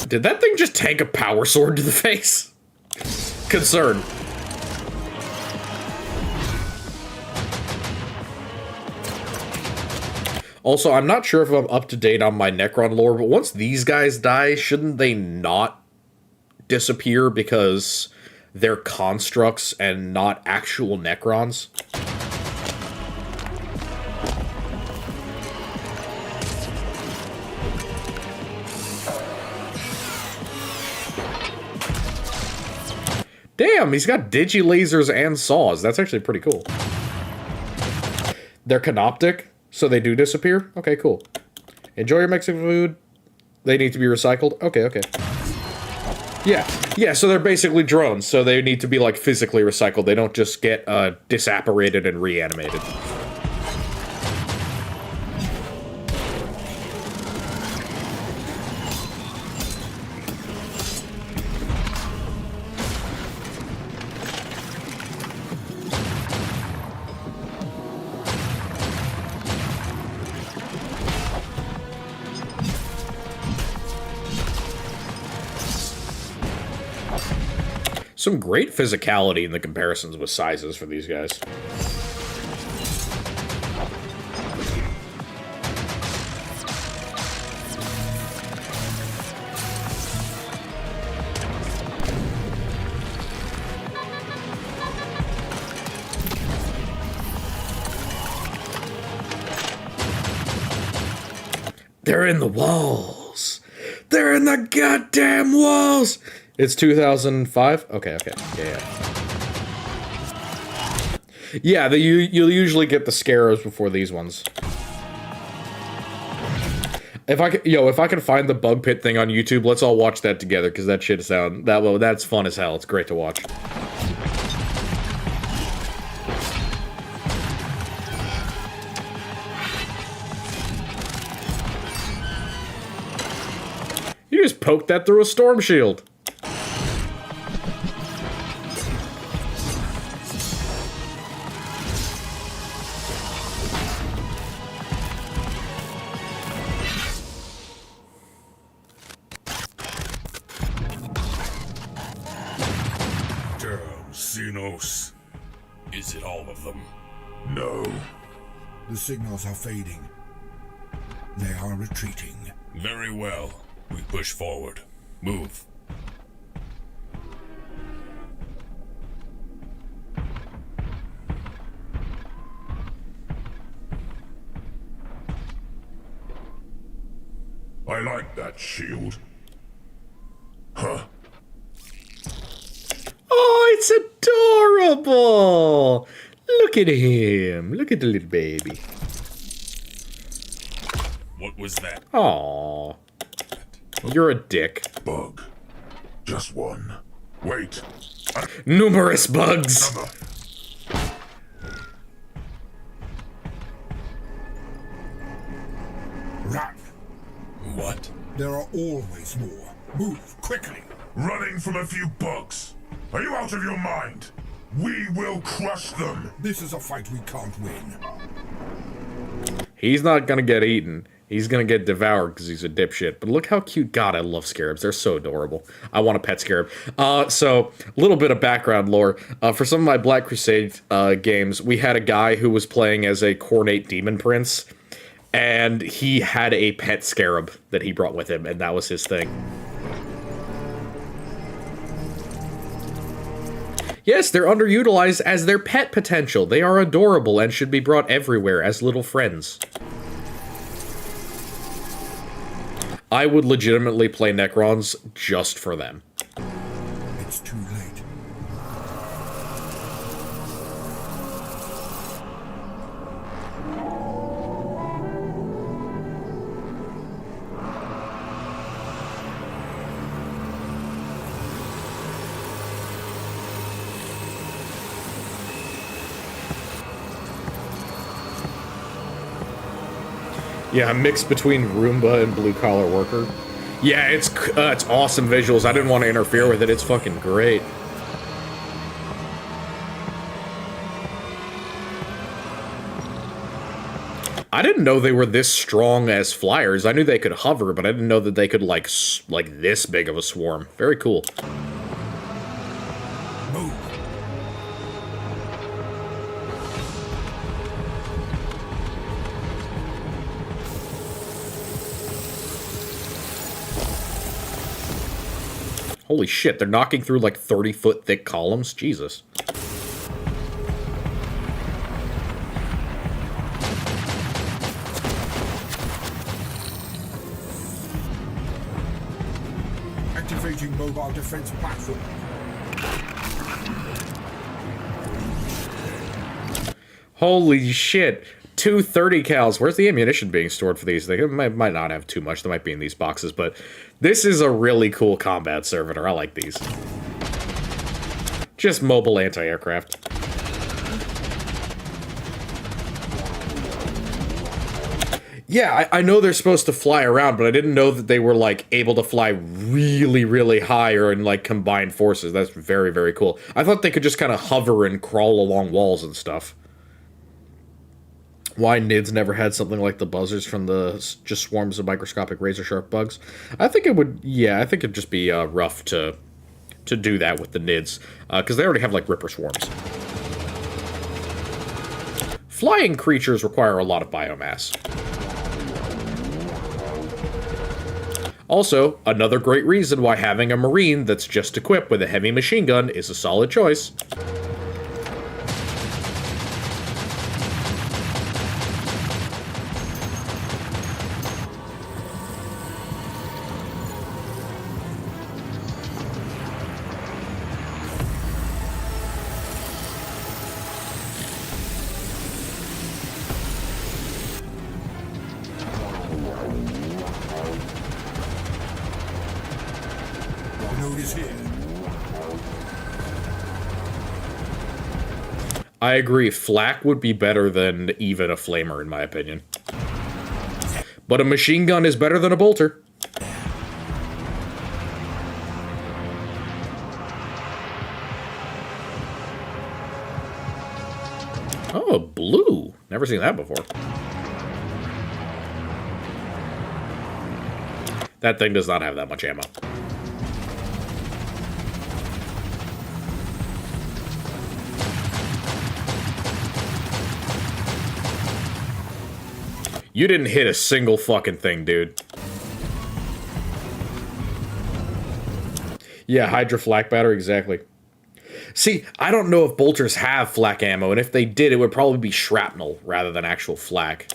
Did that thing just tank a power sword to the face? Concern. Also, I'm not sure if I'm up to date on my Necron lore, but once these guys die, shouldn't they not disappear because they're constructs and not actual Necrons? Damn, he's got digi-lasers and saws. That's actually pretty cool. They're canoptic, so they do disappear? Okay, cool. Enjoy your Mexican food. They need to be recycled? Okay, okay. Yeah, so they're basically drones, so they need to be, like, physically recycled. They don't just get, disapparated and reanimated. Some great physicality in the comparisons with sizes for these guys. They're in the walls. They're in the goddamn walls. It's 2005? Okay, okay. Yeah, you'll usually get the Scarabs before these ones. If I can find the bug pit thing on YouTube, let's all watch that together, because that shit that's fun as hell. It's great to watch. You just poked that through a storm shield. Is it all of them? No. The signals are fading. They are retreating. Very well. We push forward. Move. I like that shield. Huh. Oh, it's adorable! Look at him. Look at the little baby. What was that? Aww. You're a dick. Bug. Just one. Wait. Numerous bugs. Another. Run. What? There are always more. Move quickly. Running from a few bugs. Are you out of your mind? We will crush them. This is a fight we can't win. He's not gonna get eaten. He's gonna get devoured because he's a dipshit. But look how cute. God, I love scarabs. They're so adorable. I want a pet scarab. So, a little bit of background lore. For some of my Black Crusade games, we had a guy who was playing as a Cornate Demon Prince. And he had a pet scarab that he brought with him, and that was his thing. Yes, they're underutilized as their pet potential. They are adorable and should be brought everywhere as little friends. I would legitimately play Necrons just for them. It's too late. Yeah, a mix between Roomba and Blue Collar Worker. Yeah, it's awesome visuals. I didn't want to interfere with it. It's fucking great. I didn't know they were this strong as flyers. I knew they could hover, but I didn't know that they could, like this big of a swarm. Very cool. Move. Holy shit, they're knocking through like 30-foot thick columns? Jesus. Activating mobile defense platform. Holy shit. two 30 cals. Where's the ammunition being stored for these? They might not have too much. They might be in these boxes, but this is a really cool combat servitor. I like these. Just mobile anti-aircraft. Yeah, I know they're supposed to fly around, but I didn't know that they were, like, able to fly really, really high or in, like, combined forces. That's very, very cool. I thought they could just kind of hover and crawl along walls and stuff. Why NIDS never had something like the buzzers from the just swarms of microscopic razor-sharp bugs? I think it would, yeah, I think it'd just be rough to do that with the NIDS, because they already have, like, Ripper swarms. Flying creatures require a lot of biomass. Also, another great reason why having a Marine that's just equipped with a heavy machine gun is a solid choice. I agree, flak would be better than even a flamer, in my opinion. But a machine gun is better than a bolter. Oh, blue. Never seen that before. That thing does not have that much ammo. You didn't hit a single fucking thing, dude. Yeah, Hydra flak battery, exactly. See, I don't know if bolters have flak ammo, and if they did, it would probably be shrapnel rather than actual flak.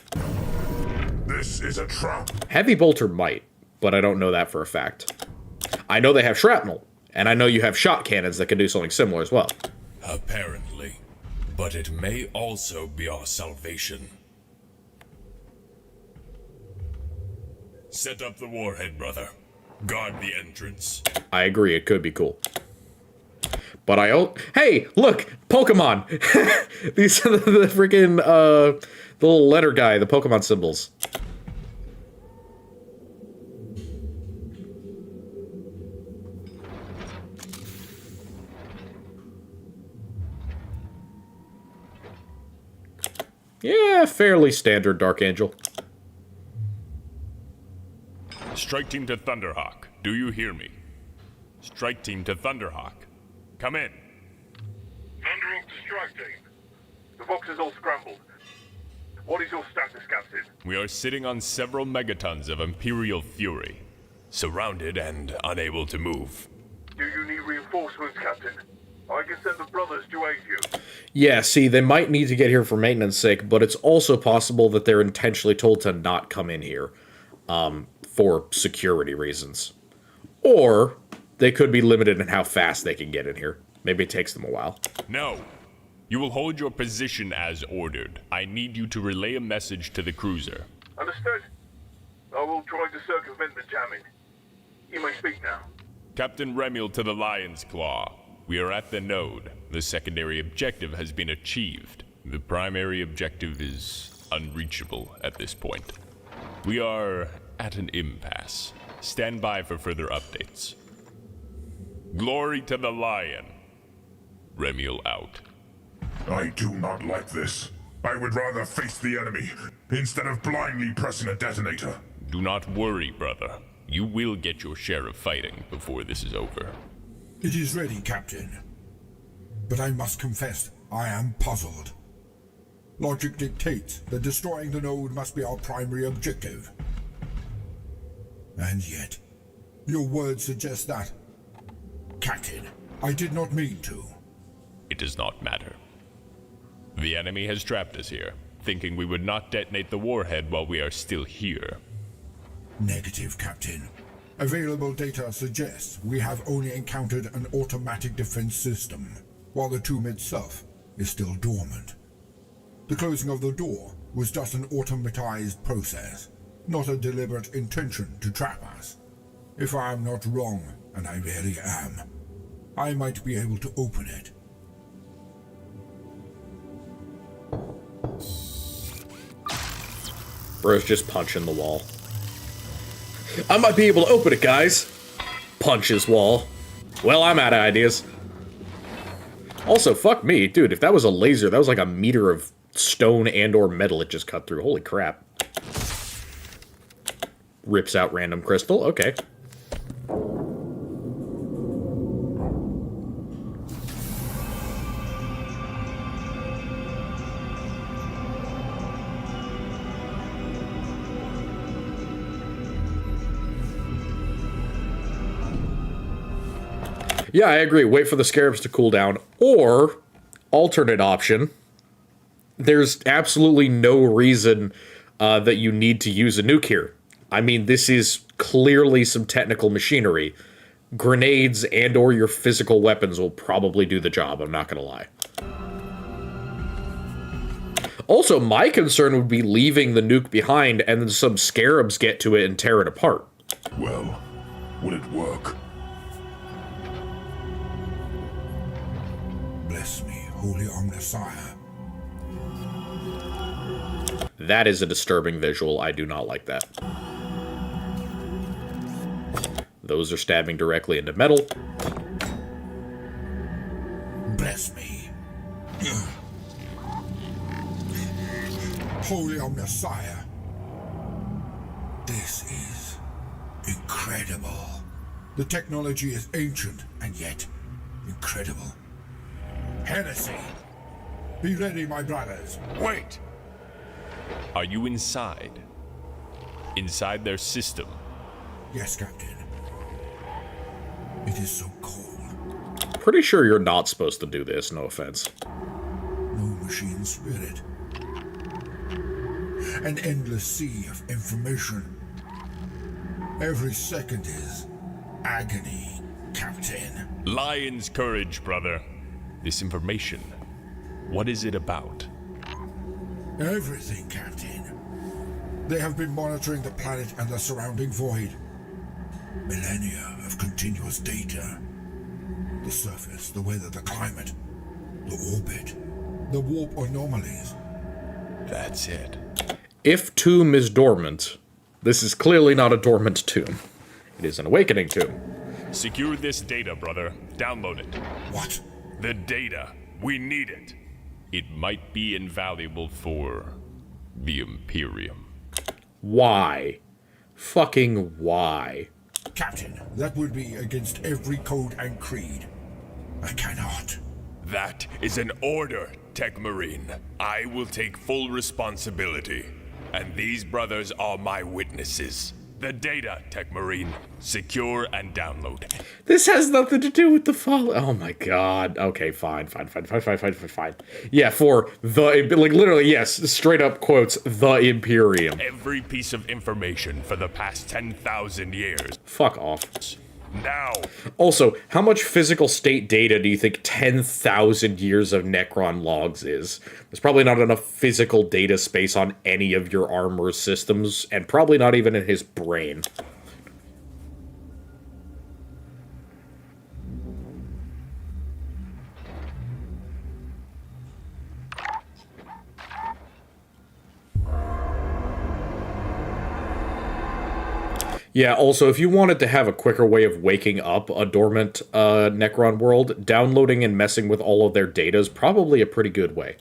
This is a trap. Heavy bolter might, but I don't know that for a fact. I know they have shrapnel, and I know you have shot cannons that can do something similar as well. Apparently. But it may also be our salvation. Set up the warhead, brother. Guard the entrance. I agree, it could be cool. But hey, look! Pokemon! These are the freaking, the little letter guy, the Pokemon symbols. Yeah, fairly standard Dark Angel. Strike team to Thunderhawk. Do you hear me? Strike team to Thunderhawk. Come in. Thunderhawk to strike team. The box is all scrambled. What is your status, Captain? We are sitting on several megatons of Imperial Fury. Surrounded and unable to move. Do you need reinforcements, Captain? I can send the brothers to aid you. Yeah, see, they might need to get here for maintenance sake, but it's also possible that they're intentionally told to not come in here. For security reasons. Or they could be limited in how fast they can get in here. Maybe it takes them a while. No. You will hold your position as ordered. I need you to relay a message to the cruiser. Understood. I will try to circumvent the jamming. You may speak now. Captain Remiel to the Lion's Claw. We are at the node. The secondary objective has been achieved. The primary objective is unreachable at this point. We are at an impasse. Stand by for further updates. Glory to the Lion. Remiel out. I do not like this. I would rather face the enemy, instead of blindly pressing a detonator. Do not worry, brother. You will get your share of fighting before this is over. It is ready, Captain. But I must confess, I am puzzled. Logic dictates that destroying the node must be our primary objective. And yet, your words suggest that. Captain, I did not mean to. It does not matter. The enemy has trapped us here, thinking we would not detonate the warhead while we are still here. Negative, Captain. Available data suggests we have only encountered an automatic defense system, while the tomb itself is still dormant. The closing of the door was just an automatized process, not a deliberate intention to trap us. If I am not wrong, and I really am, I might be able to open it. Bro's just punching the wall. I might be able to open it, guys. Punch his wall. Well, I'm out of ideas. Also, fuck me. Dude, if that was a laser, that was like a meter of stone and or metal it just cut through. Holy crap. Rips out random crystal. Okay. Yeah, I agree. Wait for the scarabs to cool down. Or, alternate option, there's absolutely no reason that you need to use a nuke here. I mean, this is clearly some technical machinery. Grenades and or your physical weapons will probably do the job, I'm not gonna lie. Also, my concern would be leaving the nuke behind and then some scarabs get to it and tear it apart. Well, would it work? Bless me, Holy Omnisire. That is a disturbing visual. I do not like that. Those are stabbing directly into metal. Bless me. Holy Omnisire. This is incredible. The technology is ancient and yet incredible. Heresy. Be ready, my brothers. Wait! Are you inside? Inside their system? Yes, Captain. It is so cold. Pretty sure you're not supposed to do this, no offense. No machine spirit. An endless sea of information. Every second is agony, Captain. Lion's courage, brother. This information, what is it about? Everything, Captain. They have been monitoring the planet and the surrounding void. Millennia of continuous data. The surface, the weather, the climate, the orbit, the warp anomalies. That's it. If tomb is dormant, this is clearly not a dormant tomb. It is an awakening tomb. Secure this data, brother. Download it. What? The data. We need it. It might be invaluable for the Imperium. Why? Fucking why? Captain, that would be against every code and creed. I cannot. That is an order, Tech Marine. I will take full responsibility. And these brothers are my witnesses. The data, Tech Marine. Secure and download. This has nothing to do with the fall. Oh my god. Okay, fine. Yeah, for the, like, literally, yes, straight up quotes, the Imperium. Every piece of information for the past 10,000 years. Fuck off. Now. Also, how much physical state data do you think 10,000 years of Necron logs is? There's probably not enough physical data space on any of your armor's systems, and probably not even in his brain. Yeah, also, if you wanted to have a quicker way of waking up a dormant Necron world, downloading and messing with all of their data is probably a pretty good way.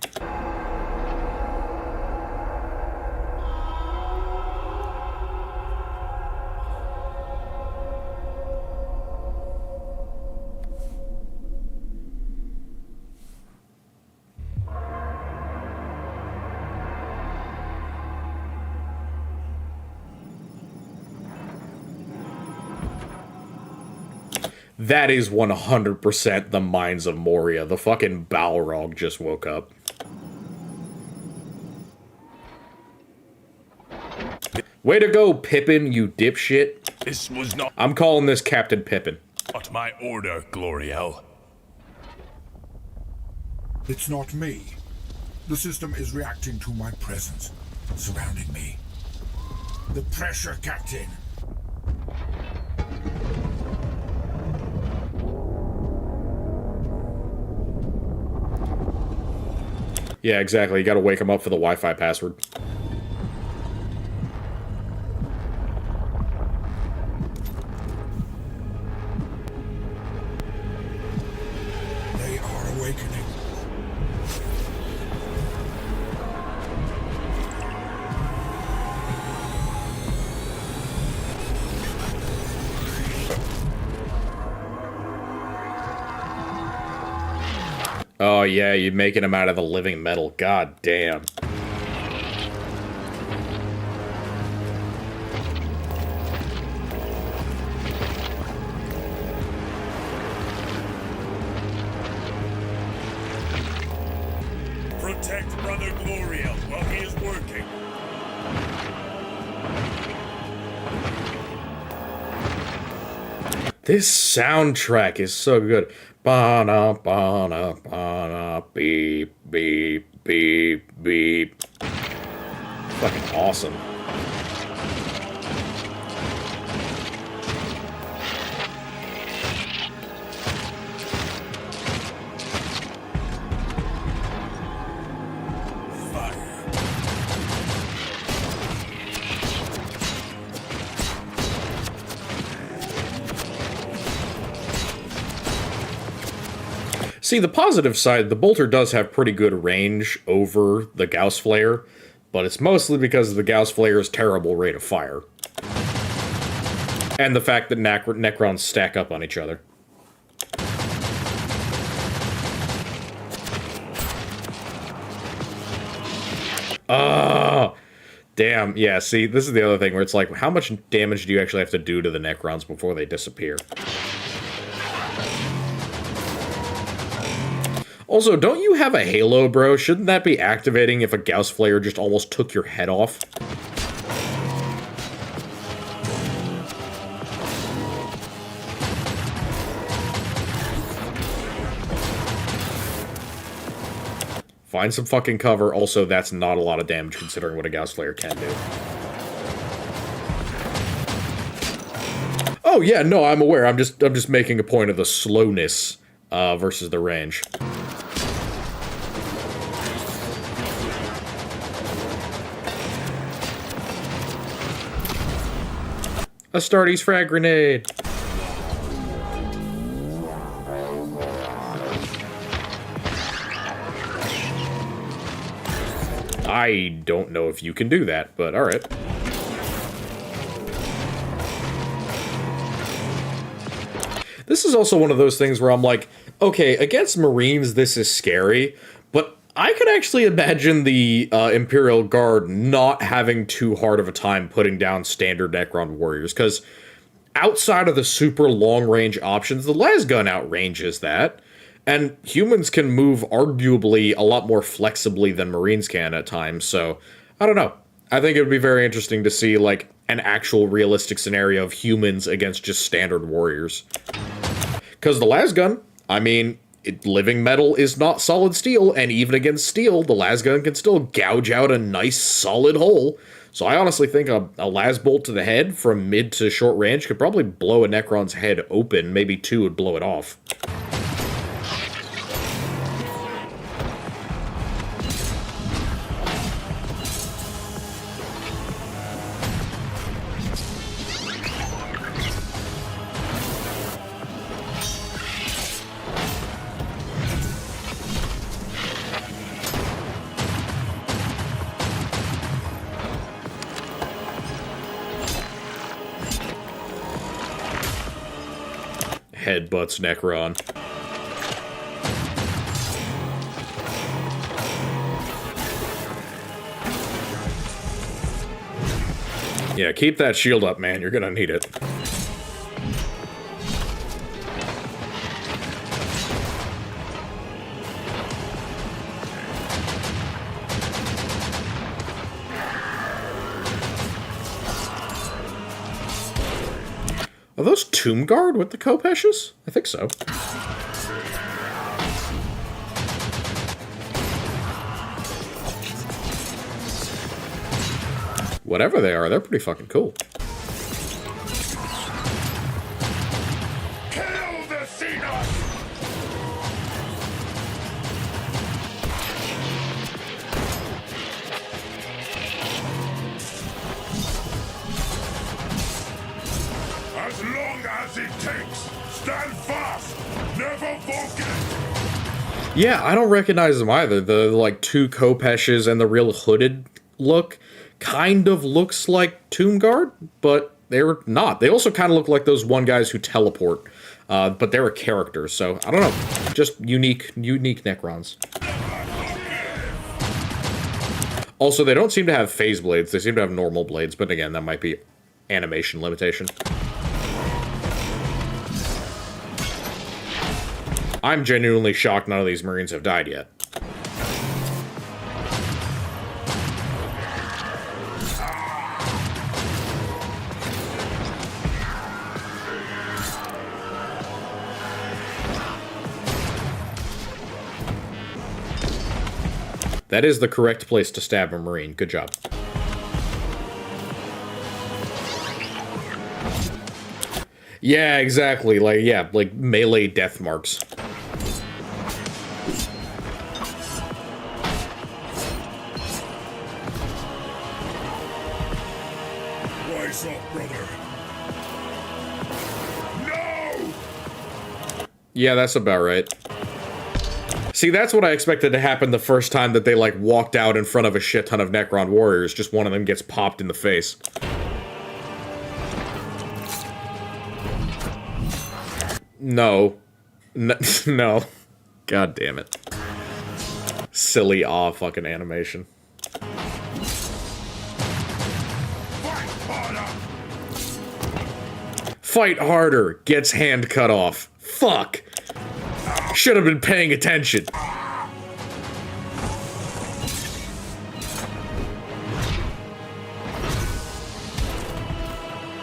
That is 100% the Mines of Moria. The fucking Balrog just woke up. Way to go, Pippin, you dipshit. This was not... I'm calling this Captain Pippin. Not my order, Gloriel. It's not me. The system is reacting to my presence. surrounding me. The pressure, Captain. Yeah, exactly. You gotta wake him up for the Wi-Fi password. They are awakening. Oh yeah, you're making him out of the living metal. God damn. Protect Brother Gloriel while he is working. This soundtrack is so good. Ba-na, ba-na, ba-na, beep, beep, beep, beep. Fucking awesome. See, the positive side, the bolter does have pretty good range over the Gauss flare, but it's mostly because of the Gauss flare's terrible rate of fire. And the fact that Necrons stack up on each other. Oh, damn. Yeah, see, this is the other thing where it's like, how much damage do you actually have to do to the Necrons before they disappear? Also, don't you have a halo, bro? Shouldn't that be activating if a Gauss flare just almost took your head off? Find some fucking cover. Also, that's not a lot of damage considering what a Gauss flare can do. Oh yeah, no, I'm aware. I'm just making a point of the slowness versus the range. Astartes frag grenade. I don't know if you can do that, but alright. This is also one of those things where I'm like, okay, against Marines this is scary, but I could actually imagine the Imperial Guard not having too hard of a time putting down standard Necron warriors, because outside of the super long-range options, the lasgun outranges that, and humans can move arguably a lot more flexibly than Marines can at times, so I don't know. I think it would be very interesting to see, like, an actual realistic scenario of humans against just standard warriors. Because the lasgun, I mean, living metal is not solid steel, and even against steel, the lasgun can still gouge out a nice solid hole. So I honestly think a las bolt to the head from mid to short range could probably blow a Necron's head open. Maybe two would blow it off. Headbutts Necron. Yeah, keep that shield up, man. You're gonna need it. Are those Tomb Guard with the Kopeshes? I think so. Whatever they are, they're pretty fucking cool. Kill the Xenos! As long as it takes, stand fast, never forget. Yeah, I don't recognize them either. The, like, two Kopeshes and the real hooded look kind of looks like Tomb Guard, but they're not. They also kind of look like those one guys who teleport, but they're a character, so I don't know. Just unique Necrons. Also, they don't seem to have phase blades. They seem to have normal blades, but again, that might be animation limitation. I'm genuinely shocked none of these Marines have died yet. That is the correct place to stab a Marine. Good job. Yeah, exactly. Like, yeah, like melee death marks. Rise up, brother. No! Yeah, that's about right. See, that's what I expected to happen the first time that they, like, walked out in front of a shit ton of Necron warriors. Just one of them gets popped in the face. No. No. God damn it. Silly fucking animation. Fight harder. Gets hand cut off. Fuck. Should have been paying attention.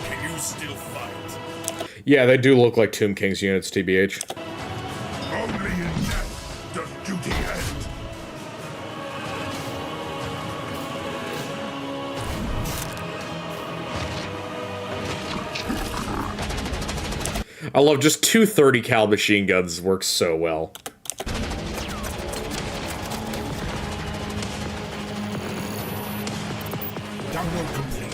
Can you still fight? Yeah, they do look like Tomb King's units, TBH. Only in death does duty end. I love just 2 30 cal machine guns work so well. Download complete.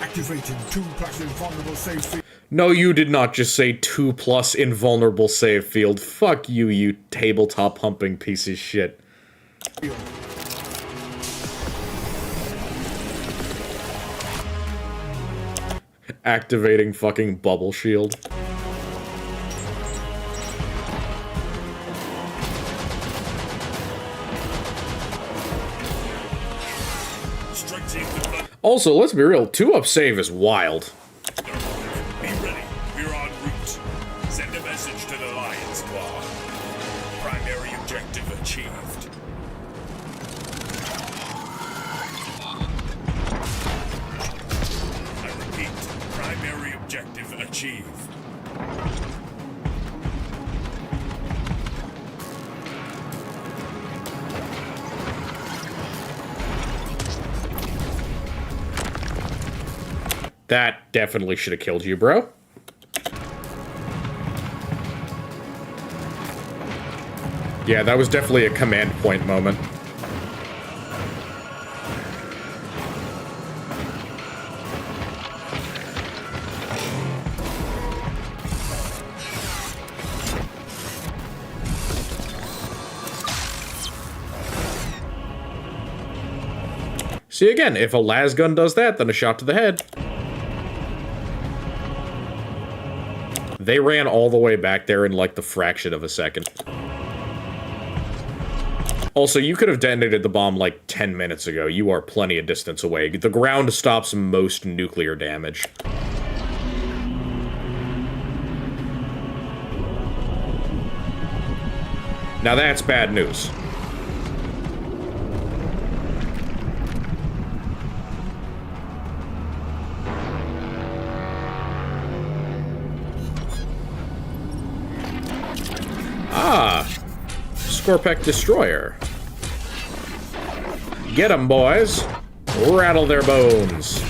Activating 2+ invulnerable save field. No, you did not just say 2+ invulnerable save field. Fuck you, you tabletop humping piece of shit. Activating fucking bubble shield. Also, let's be real, 2-up save is wild. Be ready. We're en route. Send a message to the Lion Squad. Primary objective achieved. I repeat, primary objective achieved. That definitely should have killed you, bro. Yeah, that was definitely a command point moment. See, again, if a las gun does that, then a shot to the head. They ran all the way back there in, like, the fraction of a second. Also, you could have detonated the bomb, like, 10 minutes ago. You are plenty of distance away. The ground stops most nuclear damage. Now that's bad news. Scorpec Destroyer. Get 'em, boys. Rattle their bones.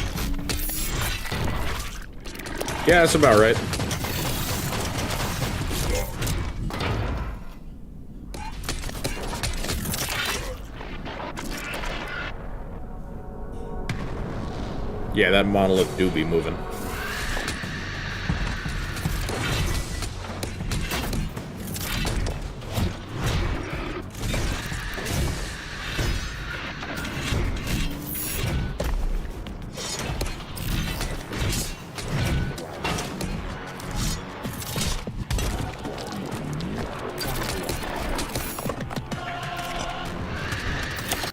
Yeah, that's about right. Yeah, that monolith do be moving.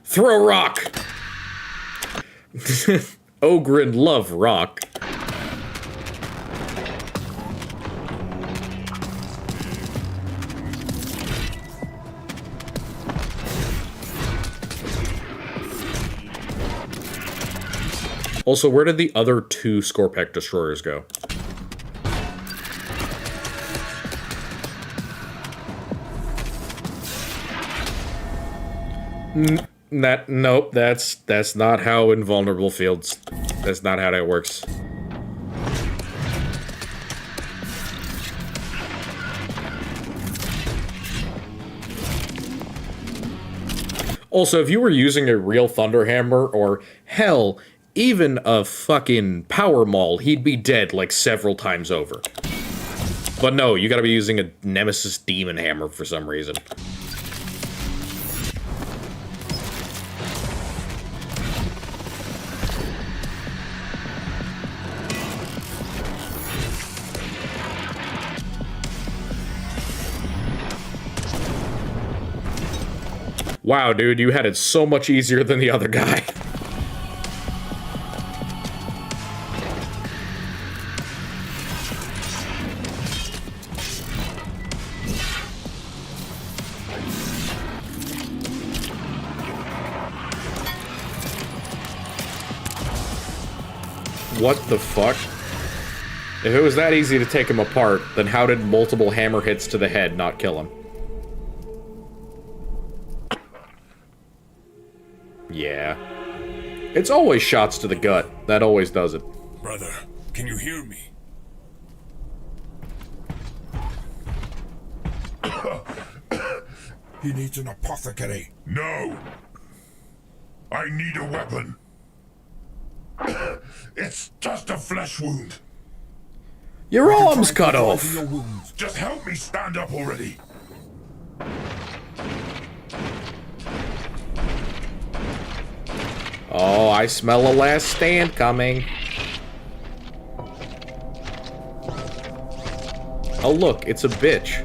Throw rock! Ogren love rock. Also, where did the other 2 Scorpec Destroyers go? Nope, that's not how invulnerable fields. That's not how that works. Also, if you were using a real Thunderhammer, or hell, even a fucking Power Maul, he'd be dead like several times over. But no, you gotta be using a Nemesis Demon Hammer for some reason. Wow, dude, you had it so much easier than the other guy. What the fuck? If it was that easy to take him apart, then how did multiple hammer hits to the head not kill him? Yeah. It's always shots to the gut. That always does it. Brother, can you hear me? He needs an apothecary. No! I need a weapon. It's just a flesh wound. Your arm's cut off. Just help me stand up already. Oh, I smell a last stand coming. Oh look, it's a bitch.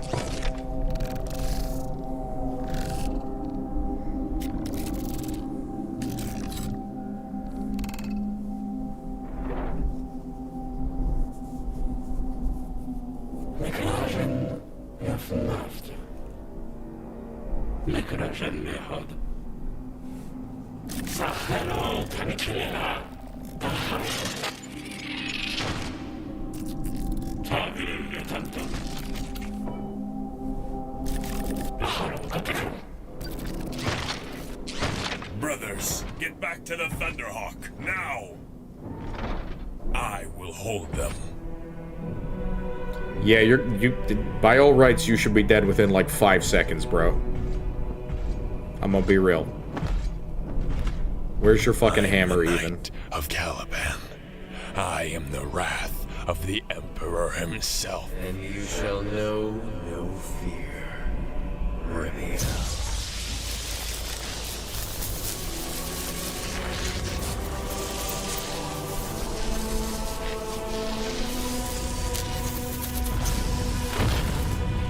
Brothers, get back to the Thunderhawk, now! I will hold them. Yeah, you by all rights, you should be dead within like 5 seconds, bro. I'm gonna be real. Where's your fucking hammer, even? Of Caliban, I am the wrath of the Emperor himself. And you shall know no fear, Remia.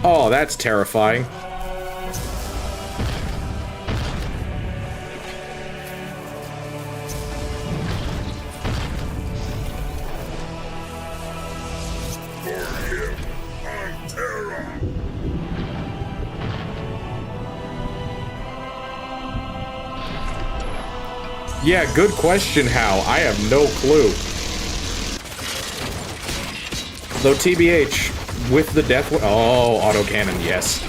Oh, that's terrifying. Yeah, good question, how. I have no clue. Though TBH, with the death... Oh, autocannon, yes.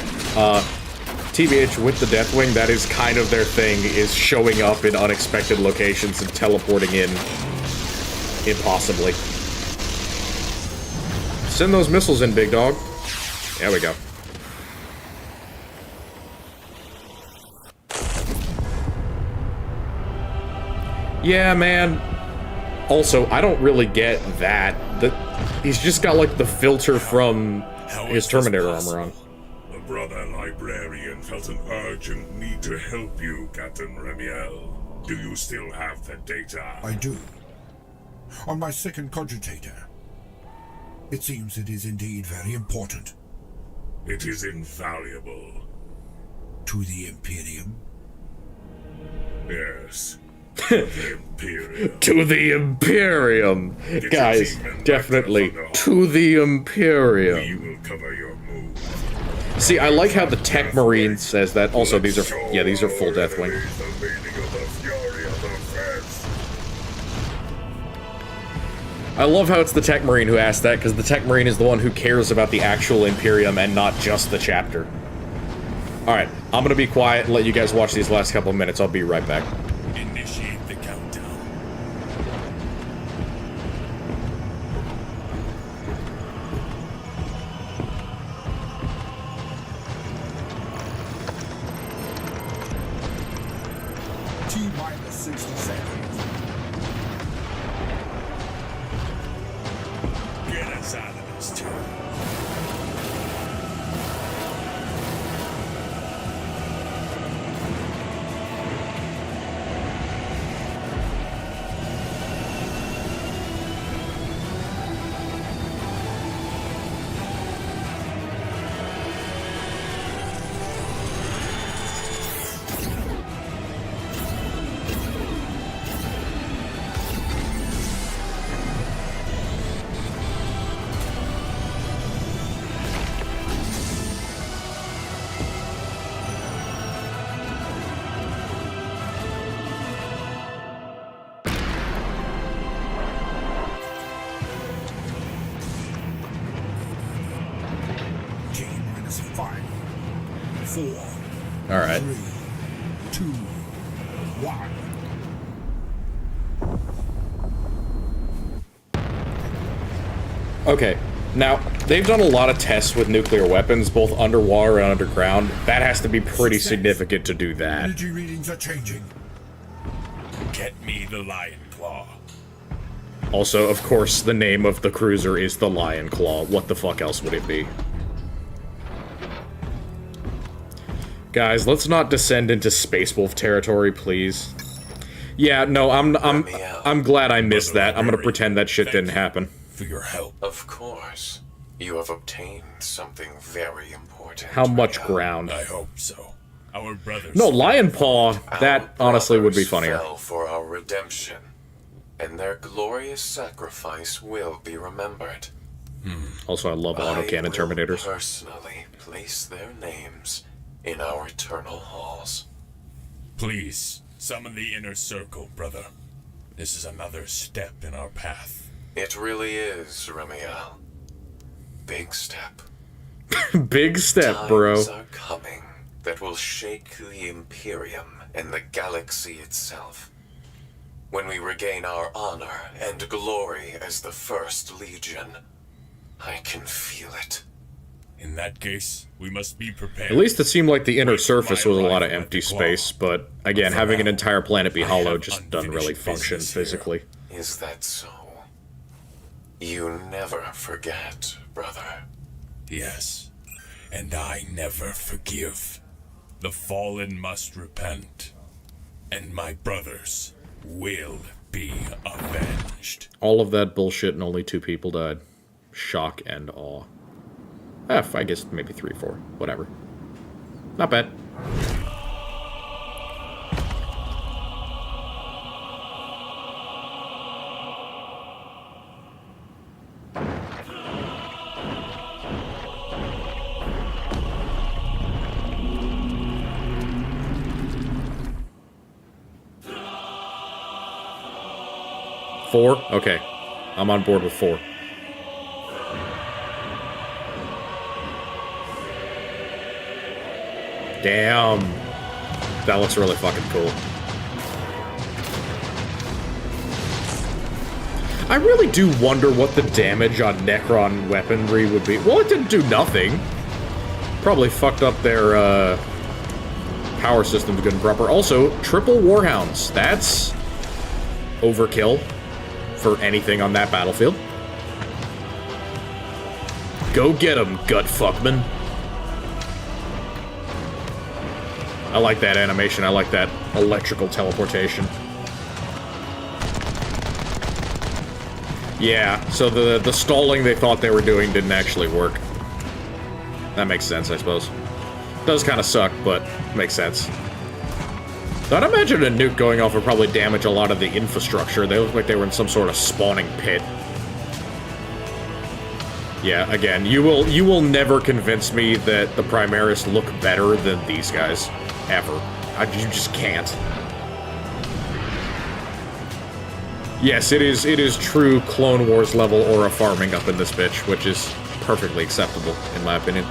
TBH, with the Deathwing, that is kind of their thing, is showing up in unexpected locations and teleporting in impossibly. Send those missiles in, big dog. There we go. Yeah, man. Also, I don't really get that. He's just got, like, the filter from his Terminator armor on. The brother librarian felt an urgent need to help you, Captain Remiel. Do you still have the data? I do. On my second cogitator. It seems it is indeed very important. It is invaluable. To the Imperium? Yes. The Imperium. To the Imperium! Guys, definitely. To the Imperium. We will cover your move. See, I like how the Tech Marine says that. Also, these are, yeah, these are full Deathwing. I love how it's the Tech Marine who asked that, because the Tech Marine is the one who cares about the actual Imperium and not just the chapter. Alright, I'm gonna be quiet and let you guys watch these last couple of minutes. I'll be right back. Initiate the countdown. T-minus 60 seconds. Get us out of this too. T-minus 5, 4, Alright. 3, 2, 1. Okay, now, they've done a lot of tests with nuclear weapons, both underwater and underground. That has to be pretty significant to do that. Energy readings are changing. Get me the Lion Claw. Also, of course, the name of the cruiser is the Lion Claw. What the fuck else would it be? Guys, let's not descend into Space Wolf territory, please. Yeah, no, I'm glad I missed that. I'm gonna pretend that shit didn't happen. For your help. Of course. You have obtained something very important. How much ground? I hope so. Our brothers. No, Lion Paw, that honestly would be funnier. Fell for our redemption, and their glorious sacrifice will be remembered. Also, I love autocannon Terminators. Personally place their names in our eternal halls. Please, summon the inner circle, brother. This is another step in our path. It really is, Remiel. Big step. Big step, bro. Times are coming that will shake the Imperium and the galaxy itself. When we regain our honor and glory as the First Legion, I can feel it. In that case, we must be prepared. At least it seemed like the inner surface was a lot of empty space, but again, having an entire planet be hollow just doesn't really function physically. Is that so? You never forget, brother. Yes, and I never forgive. The fallen must repent, and my brothers will be avenged. All of that bullshit and only 2 people died. Shock and awe. I guess maybe 3 or 4. Whatever. Not bad. Four? Okay. I'm on board with 4. Damn. That looks really fucking cool. I really do wonder what the damage on Necron weaponry would be. Well, it didn't do nothing. Probably fucked up their, power systems good and proper. Also, triple Warhounds. That's overkill for anything on that battlefield. Go get him, gut fuckman. I like that animation. I like that electrical teleportation. Yeah, so the stalling they thought they were doing didn't actually work. That makes sense, I suppose. Does kind of suck, but makes sense. So I'd imagine a nuke going off would probably damage a lot of the infrastructure. They look like they were in some sort of spawning pit. Yeah, again, you will never convince me that the Primaris look better than these guys. Ever. You just can't. Yes, it is true Clone Wars level aura farming up in this bitch, which is perfectly acceptable, in my opinion.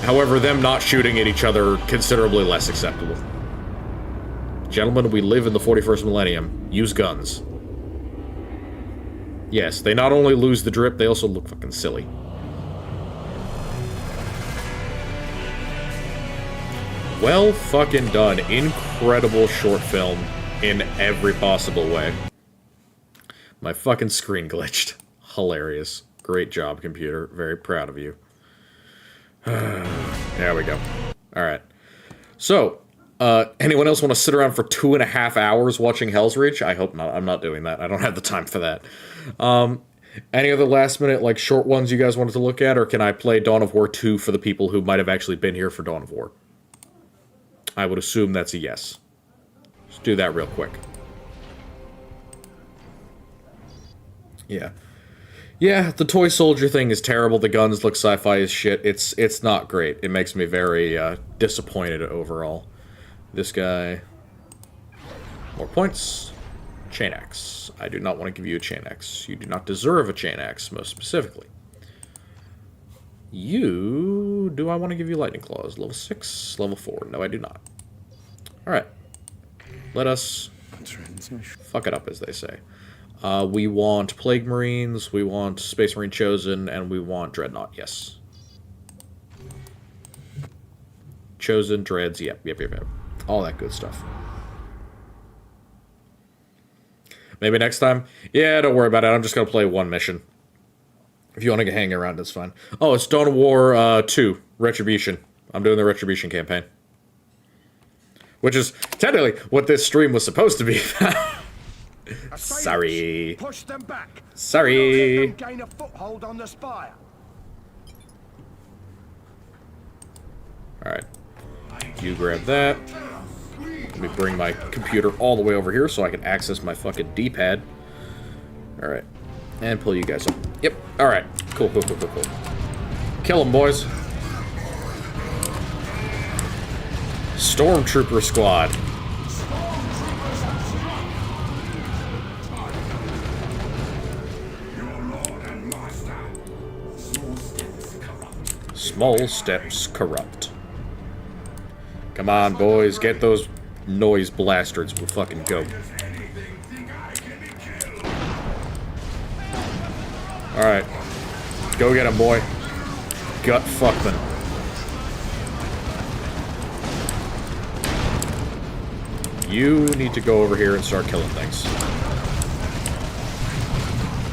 However, them not shooting at each other, considerably less acceptable. Gentlemen, we live in the 41st millennium. Use guns. Yes, they not only lose the drip, they also look fucking silly. Well fucking done. Incredible short film in every possible way. My fucking screen glitched. Hilarious. Great job, computer. Very proud of you. There we go. Alright. So, anyone else want to sit around for 2.5 hours watching Hell's Reach? I hope not. I'm not doing that. I don't have the time for that. Any other last minute, like, short ones you guys wanted to look at, or can I play Dawn of War 2 for the people who might have actually been here for Dawn of War? I would assume that's a yes. Let's do that real quick. Yeah. Yeah, the toy soldier thing is terrible. The guns look sci-fi as shit. It's not great. It makes me very disappointed overall. This guy. More points. Chain axe. I do not want to give you a chain axe. You do not deserve a chain axe, most specifically. You... Do I want to give you lightning claws? Level 6, level 4. No, I do not. Alright. Let us fuck it up, as they say. We want Plague Marines, we want Space Marine Chosen, and we want Dreadnought, yes. Chosen, Dreads, yep. All that good stuff. Maybe next time? Yeah, don't worry about it. I'm just gonna play one mission. If you want to hang around, that's fine. Oh, it's Dawn of War 2, Retribution. I'm doing the Retribution campaign. Which is technically what this stream was supposed to be. Sorry. Push them back. Sorry. Let them gain a foothold on the spire. Alright. You grab that. Let me bring my computer all the way over here so I can access my fucking D-pad. Alright. And pull you guys up. Yep. Alright. Cool. Kill them, boys. Stormtrooper squad. Small steps corrupt. Come on, boys. Get those noise blasters. We'll fucking go. Alright. Go get him, boy. Gut fuckman. You need to go over here and start killing things.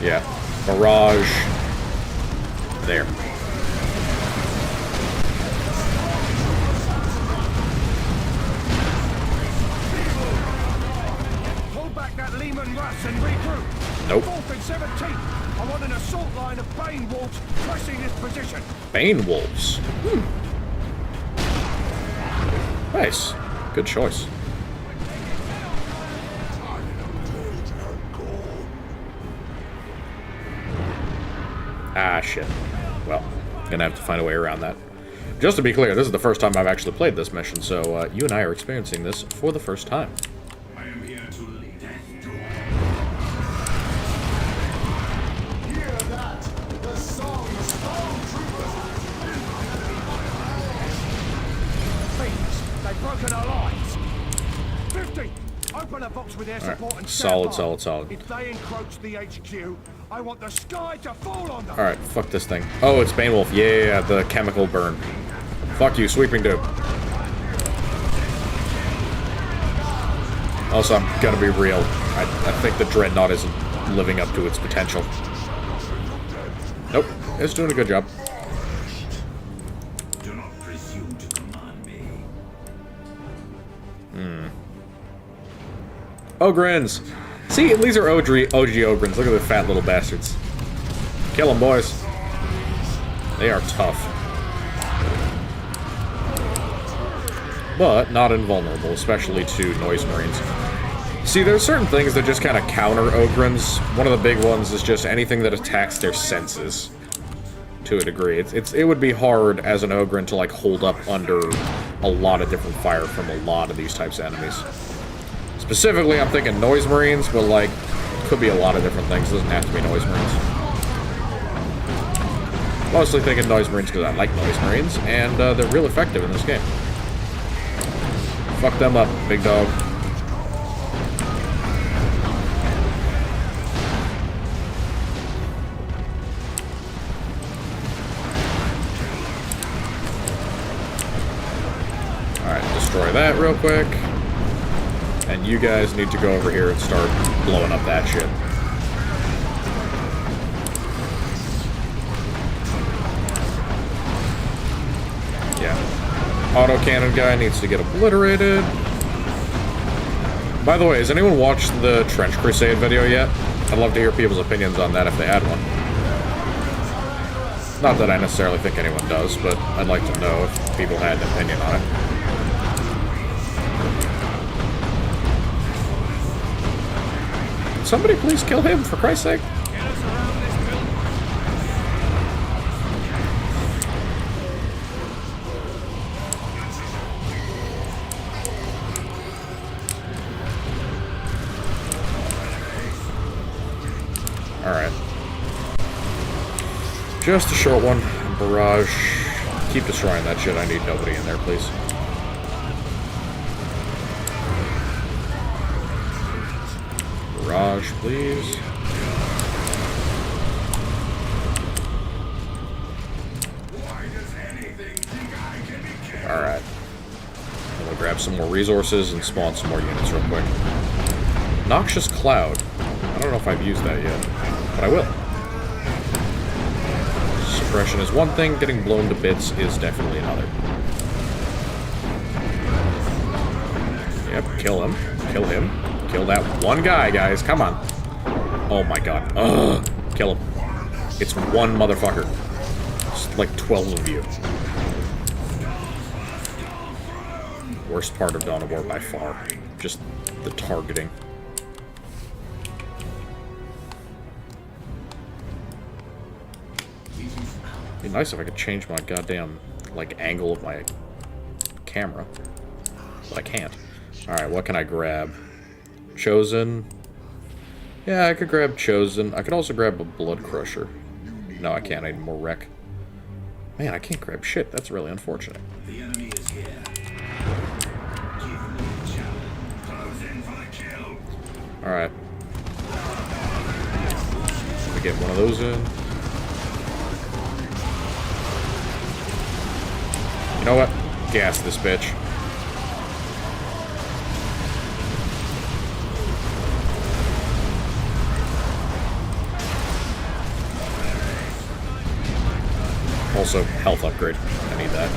Yeah. Barrage. There. Pull back that Lehman Russ and regroup. Nope. 4th and 17th. I want an assault line of Bane Wolves pressing this position. Bane Wolves. Nice. Good choice. Ah, shit. Well, gonna have to find a way around that. Just to be clear, this is the first time I've actually played this mission, so you and I are experiencing this for the first time. I am here to lead. Hear that? The song Stormtroopers. Ogrins with their support and solid, stand by. solid. If they encroach the HQ, I want the sky to fall on them. Alright, fuck this thing. Oh, it's Banewolf. Yeah, the chemical burn. Fuck you, Sweeping Doom. Also, I'm gonna be real. I think the Dreadnought isn't living up to its potential. Nope, it's doing a good job. Do not presume to command me. Ogrins! See, these are OG Ogrins. Look at the fat little bastards. Kill them, boys. They are tough. But not invulnerable, especially to Noise Marines. See, there's certain things that just kind of counter Ogrins. One of the big ones is just anything that attacks their senses. To a degree. It would be hard as an Ogrin to, like, hold up under a lot of different fire from a lot of these types of enemies. Specifically, I'm thinking Noise Marines, but, like, could be a lot of different things. It doesn't have to be Noise Marines. Mostly thinking Noise Marines because I like Noise Marines, and they're real effective in this game. Fuck them up, big dog. Alright, destroy that real quick. And you guys need to go over here and start blowing up that shit. Yeah. Autocannon guy needs to get obliterated. By the way, has anyone watched the Trench Crusade video yet? I'd love to hear people's opinions on that if they had one. Not that I necessarily think anyone does, but I'd like to know if people had an opinion on it. Somebody please kill him, for Christ's sake. Alright. Just a short one. Barrage. Keep destroying that shit. I need nobody in there, please. Barrage, please. Alright. I'm gonna grab some more resources and spawn some more units real quick. Noxious Cloud. I don't know if I've used that yet, but I will. Suppression is one thing, getting blown to bits is definitely another. Yep, kill him. Kill him. Kill that one guy, guys. Come on. Oh my god. Ugh. Kill him. It's one motherfucker. It's like 12 of you. Worst part of Dawn of War by far. Just the targeting. It'd be nice if I could change my goddamn, like, angle of my camera. But I can't. Alright, what can I grab? Chosen. Yeah, I could grab Chosen. I could also grab a Blood Crusher. No, I can't. I need more wreck. Man, I can't grab shit. That's really unfortunate. The enemy is here. Close in for the kill. Alright. Let me get one of those in. You know what? Gas this bitch. Also, health upgrade. I need that.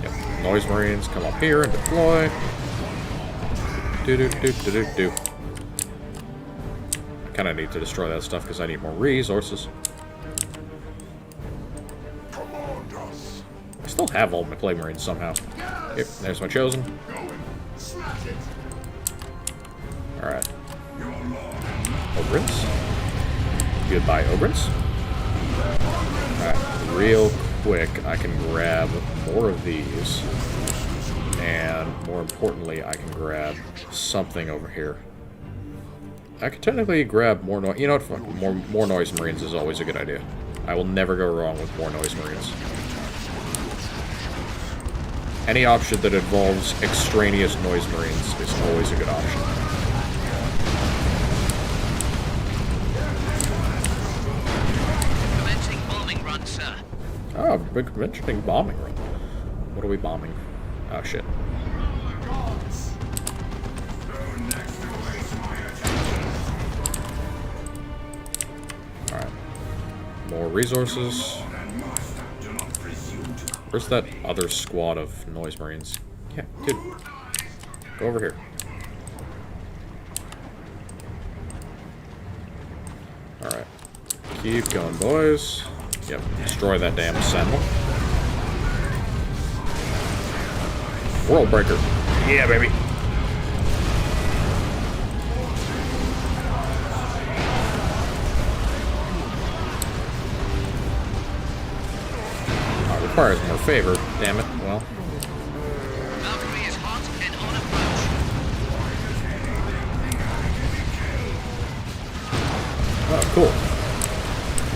Yep. Noise Marines, come up here and deploy. Do. I kind of need to destroy that stuff because I need more resources. I still have all my Plague Marines somehow. Yep, there's my Chosen. Alright. Ogrins. Goodbye, Ogrins. Alright, real quick, I can grab more of these. And, more importantly, I can grab something over here. I could technically grab more noise. You know what? Fuck, more Noise Marines is always a good idea. I will never go wrong with more Noise Marines. Any option that involves extraneous noise marines is always a good option. Commencing bombing run, sir. Oh, been mentioning bombing run. What are we bombing? Oh, shit. Alright. More resources. Where's that other squad of noise marines? Yeah, dude. Go over here. Alright. Keep going, boys. Yep, destroy that damn sentinel. World Breaker. Yeah, baby. Requires more favor. Damn it. Well. Valkyrie is hot and on approach. Oh, cool.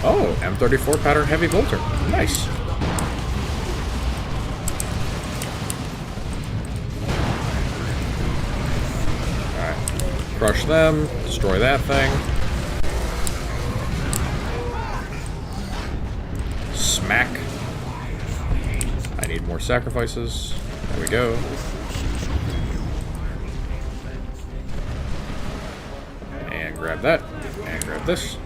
Oh, M34 pattern heavy bolter. Nice. Alright. Crush them. Destroy that thing. Smack. I need more sacrifices. There we go. And grab that. And grab this.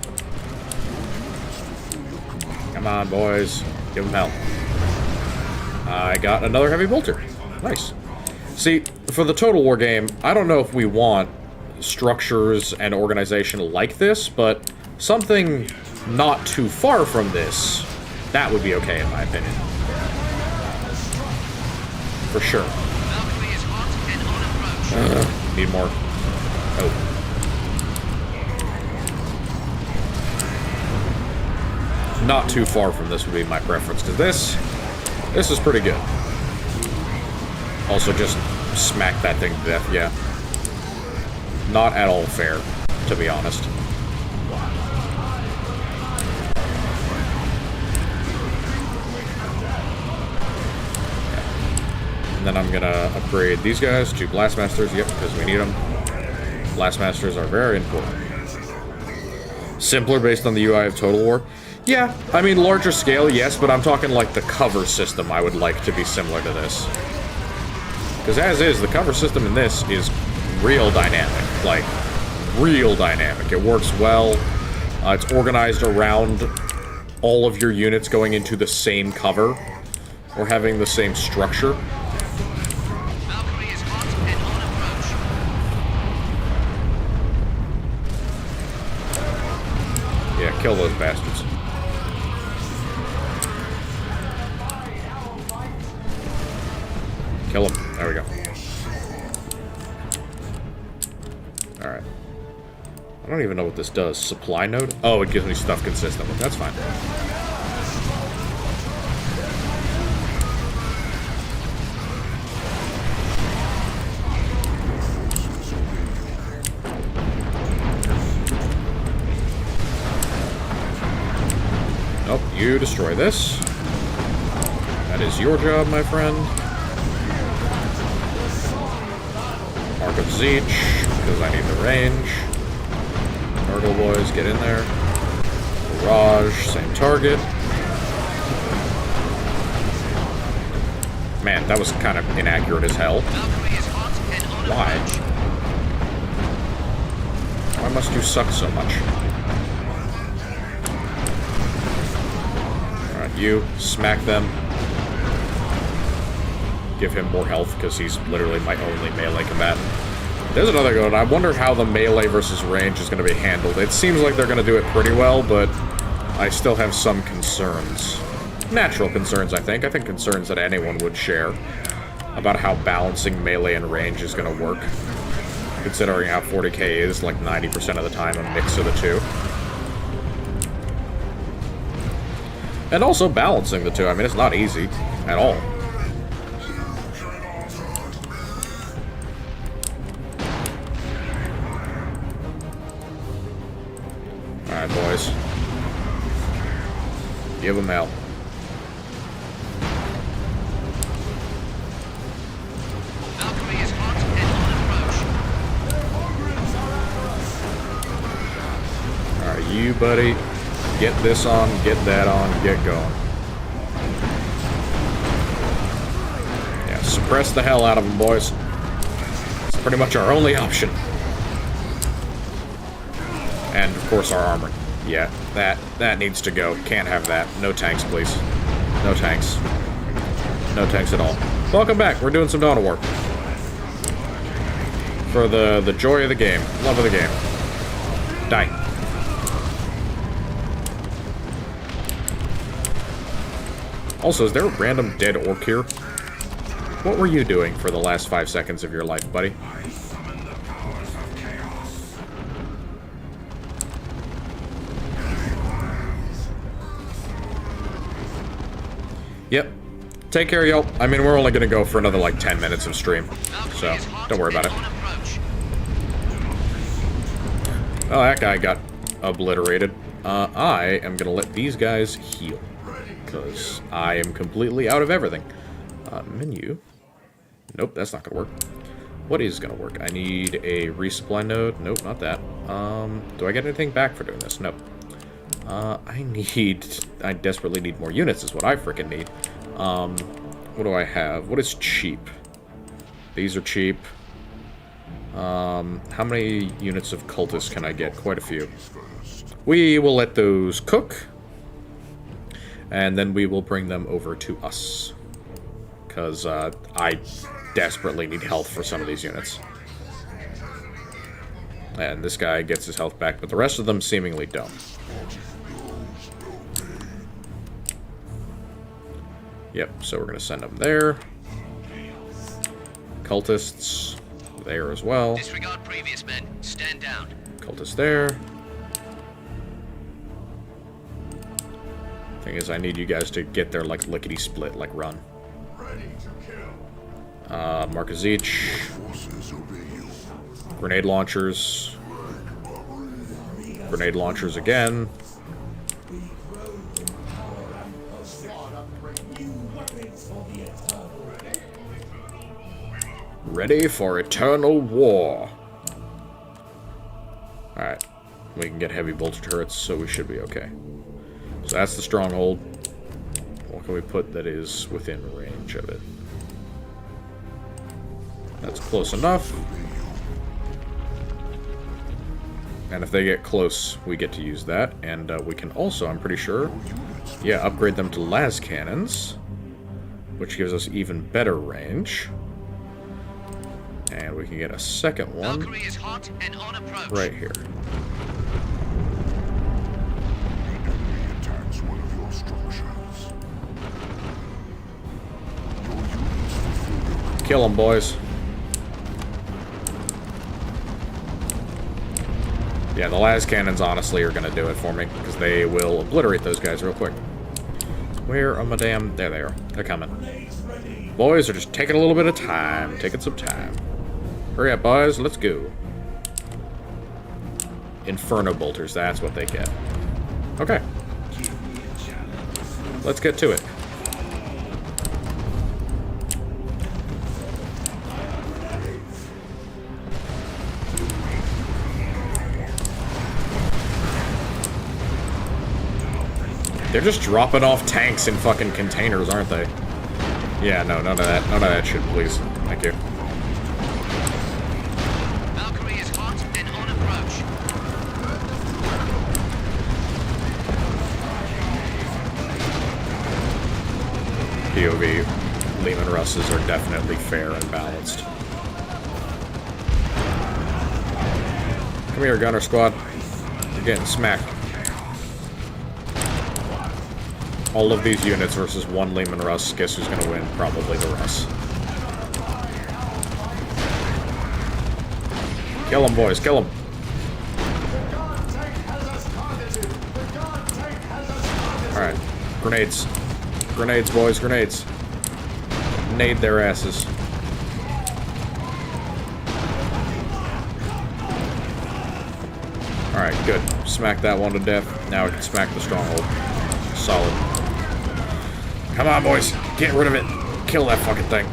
Come on, boys. Give them hell. I got another heavy bolter. Nice. See, for the Total War game, I don't know if we want structures and organization like this, but something not too far from this, that would be okay in my opinion. For sure. Need more. Oh. Not too far from this would be my preference, because this is pretty good. Also, just smack that thing to death, yeah. Not at all fair, to be honest. And then I'm gonna upgrade these guys to Blastmasters, yep, because we need them. Blastmasters are very important. Simpler based on the UI of Total War. Yeah, I mean, larger scale, yes, but I'm talking like the cover system I would like to be similar to this. Because as is, the cover system in this is real dynamic. Like, real dynamic. It works well. It's organized around all of your units going into the same cover, or having the same structure. Yeah, kill those bastards. Kill them. There we go. Alright. I don't even know what this does. Supply node? Oh, it gives me stuff consistently. That's fine. Nope, you destroy this. That is your job, my friend. Mark of Zeech, because I need the range. Turtle boys, get in there. Barrage, same target. Man, that was kind of inaccurate as hell. Why? Why must you suck so much? Alright, you, smack them. Give him more health, because he's literally my only melee combatant. There's another going. I wonder how the melee versus range is going to be handled. It seems like they're going to do it pretty well, but I still have some concerns. Natural concerns, I think. I think concerns that anyone would share about how balancing melee and range is going to work. Considering how 40k is, like 90% of the time, a mix of the two. And also balancing the two. I mean, it's not easy at all. Alright, boys. Give them hell. buddy. Get this on, get that on, get going. Yeah, suppress the hell out of them, boys. It's pretty much our only option. And, of course, our armor. Yeah, that needs to go. Can't have that. No tanks, please. No tanks. No tanks at all. Welcome back. We're doing some Dawn of War. For the joy of the game. Love of the game. Die. Also, is there a random dead orc here? What were you doing for the last 5 seconds of your life, buddy? Yep. Take care, y'all. I mean, we're only gonna go for another, like, 10 minutes of stream. So, don't worry about it. Oh, that guy got obliterated. I am gonna let these guys heal. Because I am completely out of everything. Menu. Nope, that's not gonna work. What is gonna work? I need a resupply node. Nope, not that. Do I get anything back for doing this? Nope. I desperately need more units is what I freaking need. What do I have? What is cheap? These are cheap. How many units of cultists can I get? Quite a few. We will let those cook. And then we will bring them over to us. Because I desperately need health for some of these units. And this guy gets his health back, but the rest of them seemingly don't. Yep, so we're going to send them there. Cultists there as well. Disregard previous men. Stand down. Cultists there. Thing is, I need you guys to get there like lickety-split, like run. Marcus each. Grenade launchers. Grenade launchers again. Ready for eternal war. Alright. We can get heavy bolter turrets, so we should be okay. So that's the stronghold. What can we put that is within range of it? That's close enough. And if they get close, we get to use that. And we can also, I'm pretty sure, yeah, upgrade them to las cannons, which gives us even better range. And we can get a second one right here. Kill them, boys. Yeah, the las cannons honestly are going to do it for me, because they will obliterate those guys real quick. Where are my damn... There they are. They're coming. Boys are just taking a little bit of time. Taking some time. Hurry up, boys. Let's go. Inferno bolters. That's what they get. Okay. Let's get to it. They're just dropping off tanks in fucking containers, aren't they? Yeah, no, none of that. None of that shit, please. Thank you. Valkyrie is hot and on approach. POV Lehman Russes are definitely fair and balanced. Come here, Gunner Squad. You're getting smacked. All of these units versus one Lehman Russ. Guess who's gonna win? Probably the Russ. Kill them, boys. Kill them. Alright. Grenades. Grenades, boys. Grenades. Nade their asses. Alright, good. Smack that one to death. Now we can smack the stronghold. Solid. Come on, boys. Get rid of it. Kill that fucking thing.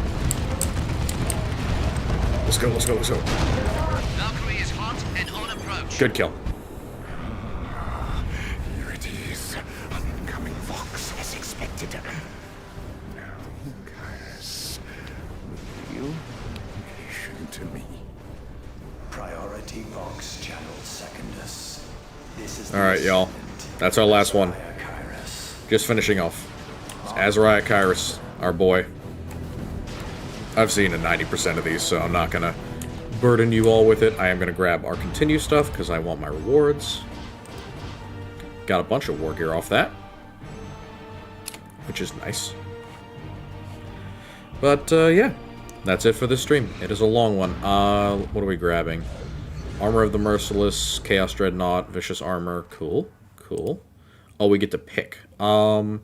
Let's go, let's go, let's go. Valkyrie is hot and on approach. Good kill. to me. Priority Vox Channel Secondus. This is Alright, y'all. That's our last one. Just finishing off. It's Azariah Kairos, our boy. I've seen a 90% of these, so I'm not gonna burden you all with it. I am gonna grab our continue stuff, because I want my rewards. Got a bunch of war gear off that, which is nice. But, yeah. That's it for this stream. It is a long one. What are we grabbing? Armor of the Merciless, Chaos Dreadnought, Vicious Armor. Cool. Cool. Oh, we get to pick. I'm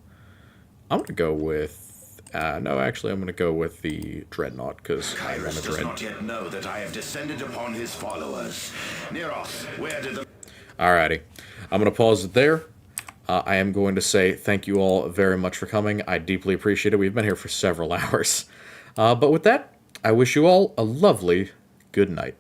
gonna go with... no, actually, I'm gonna go with the Dreadnought, because I want a Kairos does Dread. not yet know that I have descended upon his followers. Neroth, where did the... Alrighty. I'm gonna pause it there. I am going to say thank you all very much for coming. I deeply appreciate it. We've been here for several hours. But with that, I wish you all a lovely good night.